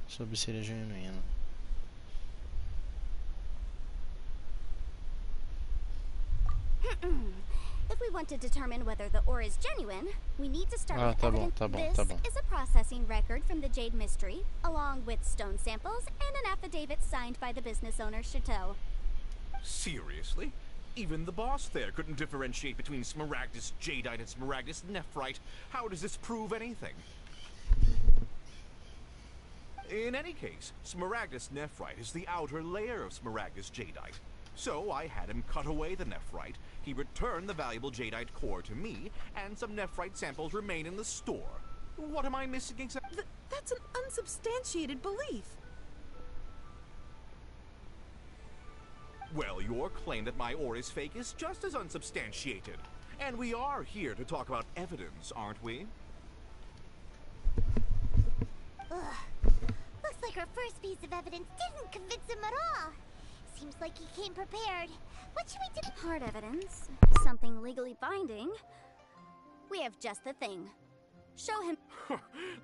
sobre se ele é genuíno. If we want to determine whether the ore is genuine, we need to start with evidence. This is a processing record from the Jade Mystery, along with stone samples and an affidavit signed by the business owner, Chateau. Seriously? Even the boss there couldn't differentiate between Smaragdus jadeite and Smaragdus nephrite. How does this prove anything? In any case, Smaragdus nephrite is the outer layer of Smaragdus jadeite. So I had him cut away the nephrite, he returned the valuable jadeite core to me, and some nephrite samples remain in the store. What am I missing exactly? That's an unsubstantiated belief. Well, your claim that my ore is fake is just as unsubstantiated. And we are here to talk about evidence, aren't we? Ugh. Looks like our first piece of evidence didn't convince him at all. Seems like he came prepared. What should we do? Hard evidence. Something legally binding. We have just the thing. Show him.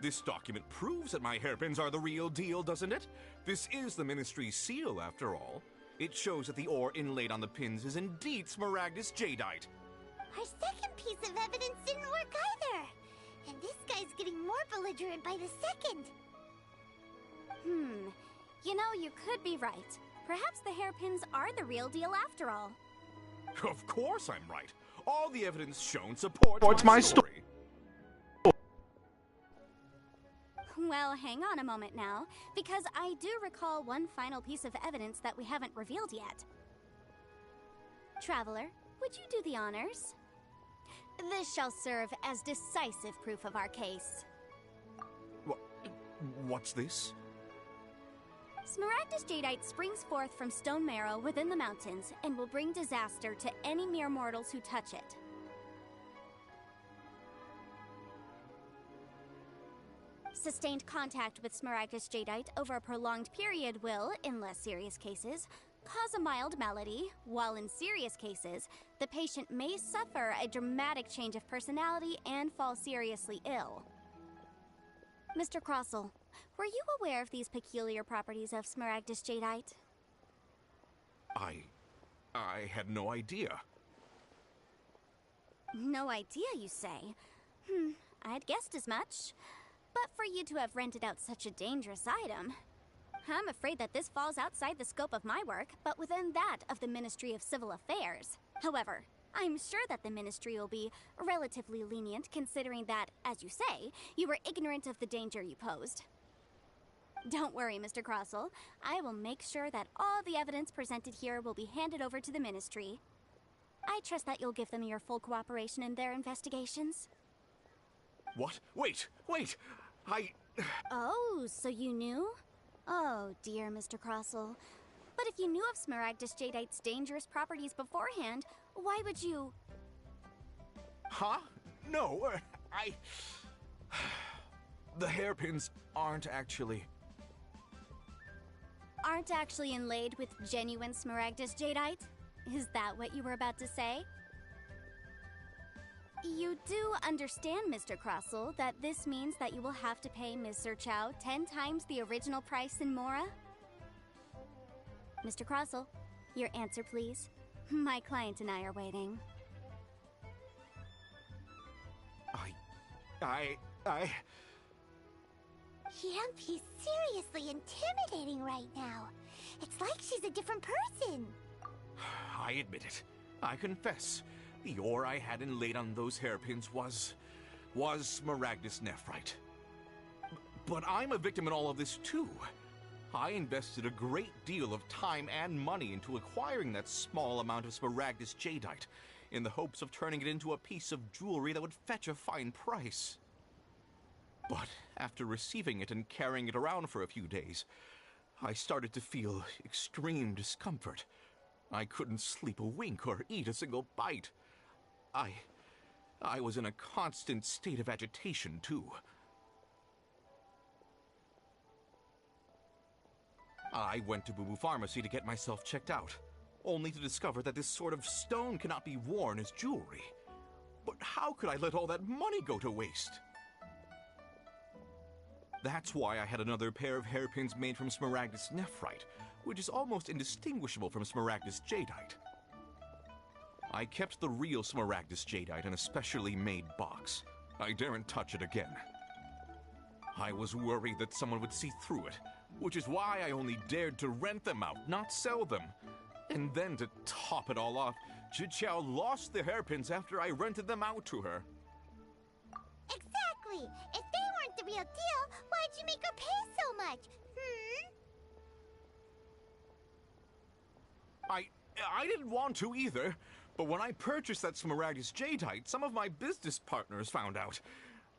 This document proves that my hairpins are the real deal, doesn't it? This is the Ministry's seal, after all. It shows that the ore inlaid on the pins is indeed Smaragdus jadeite. Our second piece of evidence didn't work either. And this guy's getting more belligerent by the second. You know, you could be right. Perhaps the hairpins are the real deal after all. Of course I'm right. All the evidence shown supports my story. Well, hang on a moment now, because I do recall one final piece of evidence that we haven't revealed yet. Traveler, would you do the honors? This shall serve as decisive proof of our case. What's this? Smaragdus jadeite springs forth from stone marrow within the mountains and will bring disaster to any mere mortals who touch it. Sustained contact with Smaragdus jadeite over a prolonged period will, in less serious cases, cause a mild malady, while in serious cases, the patient may suffer a dramatic change of personality and fall seriously ill. Mr. Crossell, were you aware of these peculiar properties of Smaragdus jadeite? I had no idea. No idea, you say? I'd guessed as much. But for you to have rented out such a dangerous item, I'm afraid that this falls outside the scope of my work, but within that of the Ministry of Civil Affairs. However, I'm sure that the Ministry will be relatively lenient considering that, as you say, you were ignorant of the danger you posed. Don't worry, Mr. Crossell. I will make sure that all the evidence presented here will be handed over to the Ministry. I trust that you'll give them your full cooperation in their investigations. What? Wait! Oh, so you knew? Oh, dear Mr. Crossell. But if you knew of Smaragdus jadeite's dangerous properties beforehand, why would you... Huh? No, The hairpins aren't actually inlaid with genuine Smaragdus jadeite? Is that what you were about to say? You do understand, Mr. Crossell, that this means that you will have to pay Ms. Sir Chow 10 times the original price in Mora? Mr. Crossell, your answer, please. My client and I are waiting. Yep, he's seriously intimidating right now. It's like she's a different person. I admit it. I confess. The ore I had inlaid on those hairpins was Smaragdus nephrite. But I'm a victim in all of this too. I invested a great deal of time and money into acquiring that small amount of Smaragdus jadeite, in the hopes of turning it into a piece of jewelry that would fetch a fine price. But after receiving it and carrying it around for a few days, I started to feel extreme discomfort. I couldn't sleep a wink or eat a single bite. I was in a constant state of agitation, too. I went to Boo Boo Pharmacy to get myself checked out, only to discover that this sort of stone cannot be worn as jewelry. But how could I let all that money go to waste? That's why I had another pair of hairpins made from Smaragdus nephrite, which is almost indistinguishable from Smaragdus jadeite. I kept the real Smaragdus jadeite in a specially made box. I daren't touch it again. I was worried that someone would see through it, which is why I only dared to rent them out, not sell them. And then to top it all off, Zhiqiao lost the hairpins after I rented them out to her. Exactly! If they weren't the real deal, why'd you make her pay so much? I didn't want to either. But when I purchased that Smaragdus jadeite, some of my business partners found out.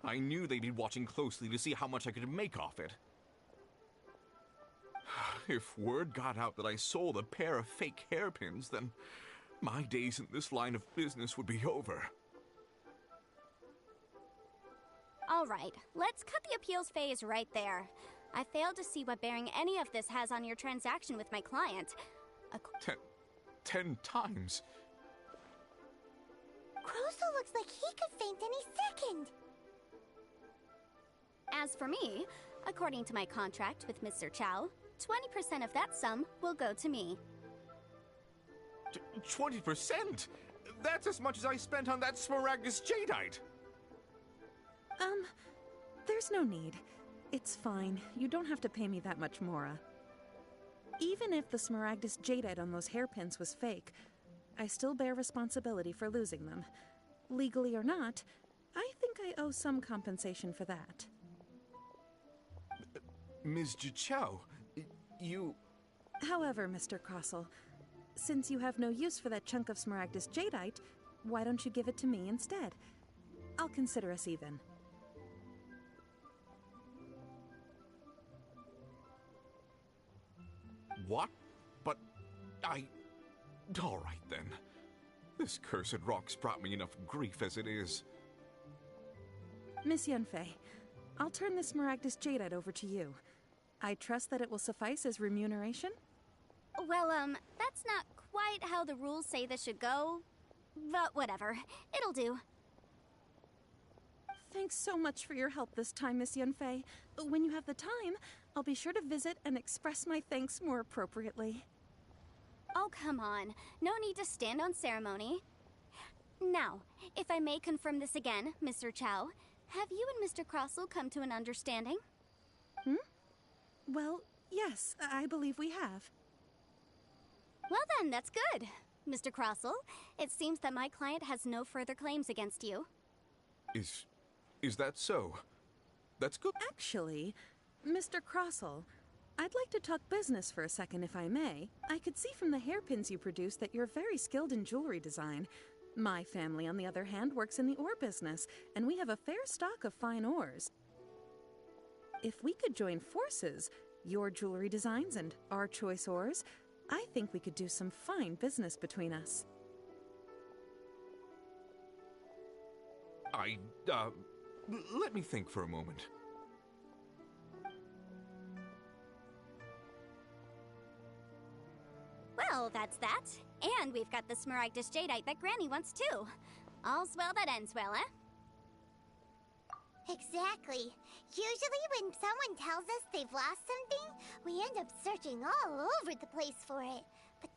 I knew they'd be watching closely to see how much I could make off it. If word got out that I sold a pair of fake hairpins, then my days in this line of business would be over. All right, let's cut the appeals phase right there. I failed to see what bearing any of this has on your transaction with my client. 10 times? Croso looks like he could faint any second. As for me, according to my contract with Mr. Chow, 20% of that sum will go to me. 20%? That's as much as I spent on that Smaragdus Jadeite. There's no need. It's fine. You don't have to pay me that much, Mora. Even if the Smaragdus Jadeite on those hairpins was fake, I still bear responsibility for losing them. Legally or not, I think I owe some compensation for that. Ms. Jichao, you... However, Mr. Crossell, since you have no use for that chunk of Smaragdus Jadeite, why don't you give it to me instead? I'll consider us even. What? But I... All right, then. This cursed rock's brought me enough grief as it is. Miss Yunfei, I'll turn this Smaragdus Jadeite over to you. I trust that it will suffice as remuneration? Well, that's not quite how the rules say this should go. But whatever. It'll do. Thanks so much for your help this time, Miss Yunfei. When you have the time, I'll be sure to visit and express my thanks more appropriately. Oh, come on. No need to stand on ceremony. Now, if I may confirm this again, Mr. Chow, have you and Mr. Crossell come to an understanding? Well, yes, I believe we have. Well then, that's good. Mr. Crossell, it seems that my client has no further claims against you. Is that so? That's good. Actually, Mr. Crossell, I'd like to talk business for a second if I may. I could see from the hairpins you produce that you're very skilled in jewelry design. My family, on the other hand, works in the ore business, and we have a fair stock of fine ores. If we could join forces, your jewelry designs and our choice ores, I think we could do some fine business between us. Let me think for a moment. Well, that's that. And we've got the Smaragdus Jadeite that Granny wants too. All's well that ends well, eh? Exactly. Usually when someone tells us they've lost something, we end up searching all over the place for it. But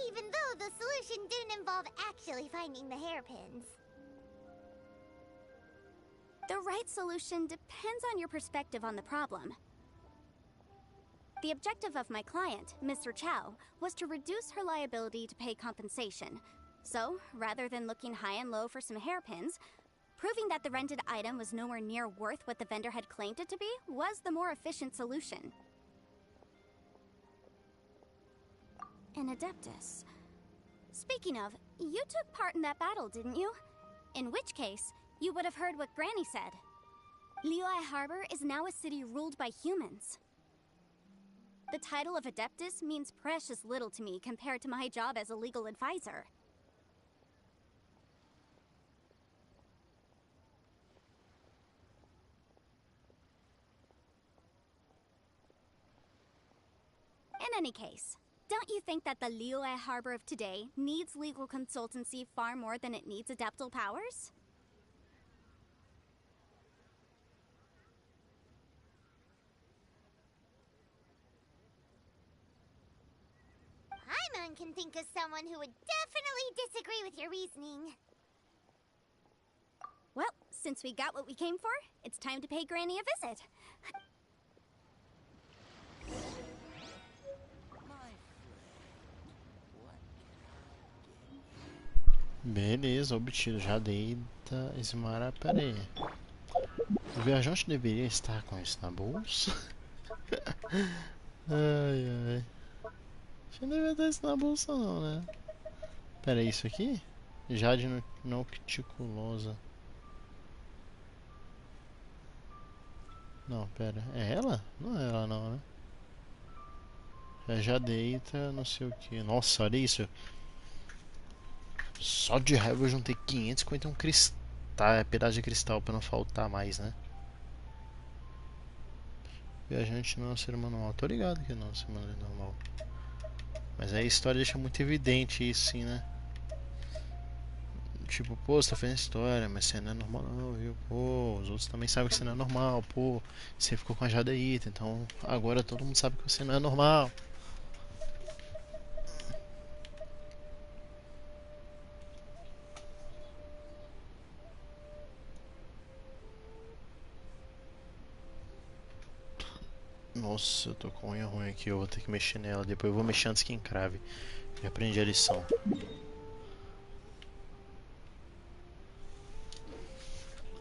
even though the solution didn't involve actually finding the hairpins. The right solution depends on your perspective on the problem. The objective of my client, Mr. Chow, was to reduce her liability to pay compensation. So, rather than looking high and low for some hairpins, proving that the rented item was nowhere near worth what the vendor had claimed it to be was the more efficient solution. An Adeptus. Speaking of, you took part in that battle, didn't you? In which case, you would have heard what Granny said. Liyue Harbor is now a city ruled by humans. The title of Adeptus means precious little to me compared to my job as a legal advisor. In any case, don't you think that the Liyue Harbor of today needs legal consultancy far more than it needs adeptal powers? Paimon can think of someone who would definitely disagree with your reasoning. Well, since we got what we came for, it's time to pay Granny a visit. Beleza, obtido. Já deita esmara. Pera aí. O viajante deveria estar com isso na bolsa? Ai, ai. Acho que não deveria estar isso na bolsa não, né? Pera aí, isso aqui? Jade nocticulosa. Não, pera. É ela? Não é ela não, né? Já deita, não sei o que. Nossa, olha isso. Só de raiva eu juntei 551 cristal, pedaço de cristal pra não faltar mais, né? Viajante não é um ser humano normal. Tô ligado que não é um ser humano normal. Mas aí a história deixa muito evidente isso, sim, né? Tipo, pô, você tá fazendo história, mas você não é normal não, viu? Pô, os outros também sabem que você não é normal. Pô, você ficou com a Jadaíta, então agora todo mundo sabe que você não é normal. Nossa, eu tô com unha ruim aqui, eu vou ter que mexer nela. Depois eu vou mexer antes que encrave. Já aprendi a lição.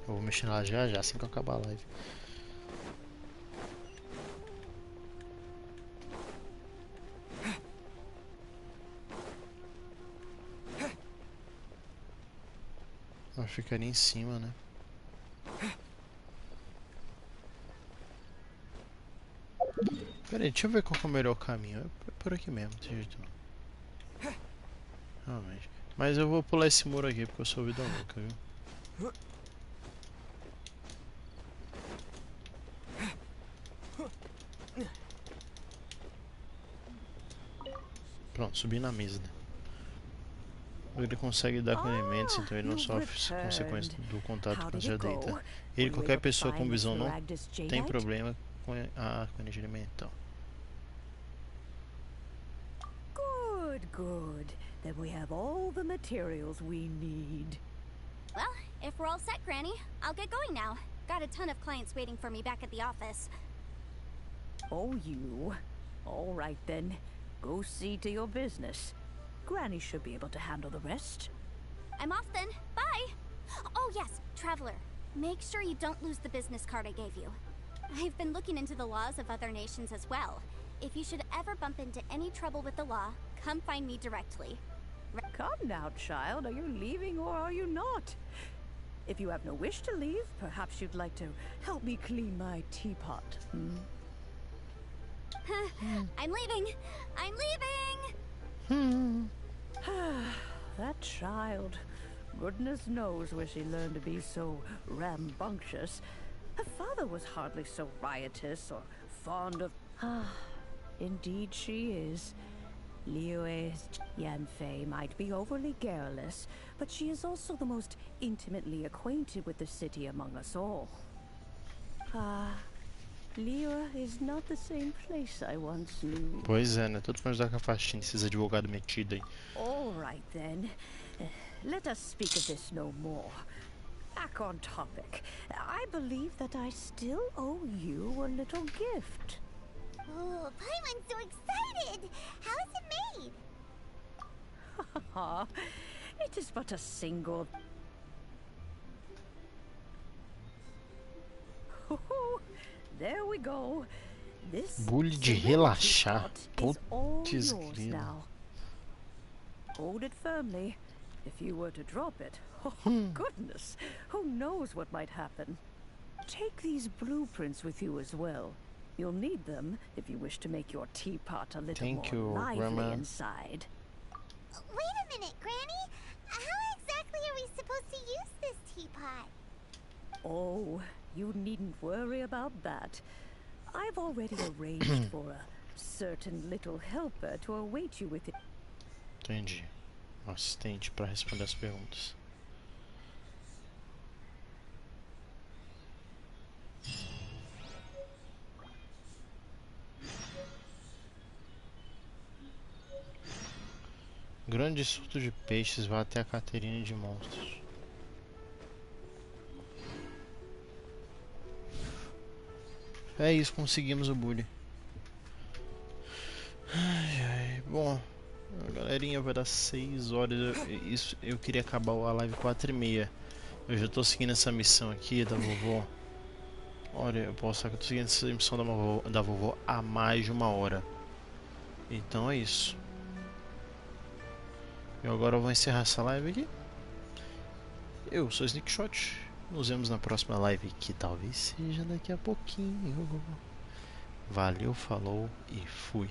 Eu vou mexer nela já já, assim que eu acabar a live. Ela ficaria em cima, né? Pera aí, deixa eu ver qual que é o melhor caminho. É por aqui mesmo, não tem jeito não. Realmente. Mas eu vou pular esse muro aqui porque eu sou vida louca, viu? Pronto, subi na mesa, né? Ele consegue lidar com elementos, então ele não sofre consequências do contato com a Jadaíta. Ele e qualquer pessoa com visão não tem problema com a energia elemental. Good, good. Then we have all the materials we need. Well, if we're all set, Granny, I'll get going now. Got a ton of clients waiting for me back at the office. Oh, you. All right then. Go see to your business. Granny should be able to handle the rest. I'm off then. Bye! Oh yes, Traveler. Make sure you don't lose the business card I gave you. I've been looking into the laws of other nations as well. If you should ever bump into any trouble with the law, come find me directly. Come now, child. Are you leaving or are you not? If you have no wish to leave, perhaps you'd like to help me clean my teapot, hmm? I'm leaving! I'm leaving! That child. Goodness knows where she learned to be so rambunctious. Her father was hardly so riotous or fond of... Indeed she is. Liyue's Yanfei might be overly garrulous, but she is also the most intimately acquainted with the city among us all. Liyue is not the same place I once knew. Pois é, né? Todos vão ajudar com a faxina, esses advogados metidos aí. All right then. Let us speak of this no more. Back on topic. I believe that I still owe you a little gift. Oh, Paimon's so excited! How is it made? It is but a single... There we go. This Bully de relaxar. Putz Putz grila. Hold it firmly. If you were to drop it, oh goodness, who knows what might happen. Take these blueprints with you as well. You'll need them if you wish to make your teapot a little more lively inside. Wait a minute, Granny. How exactly are we supposed to use this teapot? Oh, you needn't worry about that. I've already arranged for a certain little helper to await you with it. Entendi. Um assistente para responder as perguntas. Grande surto de peixes vai até a Caterina de monstros. É isso, conseguimos o bully. Bom, galerinha, vai dar 6 horas. Eu queria acabar a live 4h30. Eu já tô seguindo essa missão aqui da vovó. Olha, eu posso falar que eu tô seguindo essa missão da vovó há mais de 1 hora. Então é isso. Eu agora vou encerrar essa live aqui. Eu sou o Sneakshot. Nos vemos na próxima live, que talvez seja daqui a pouquinho. Valeu, falou e fui.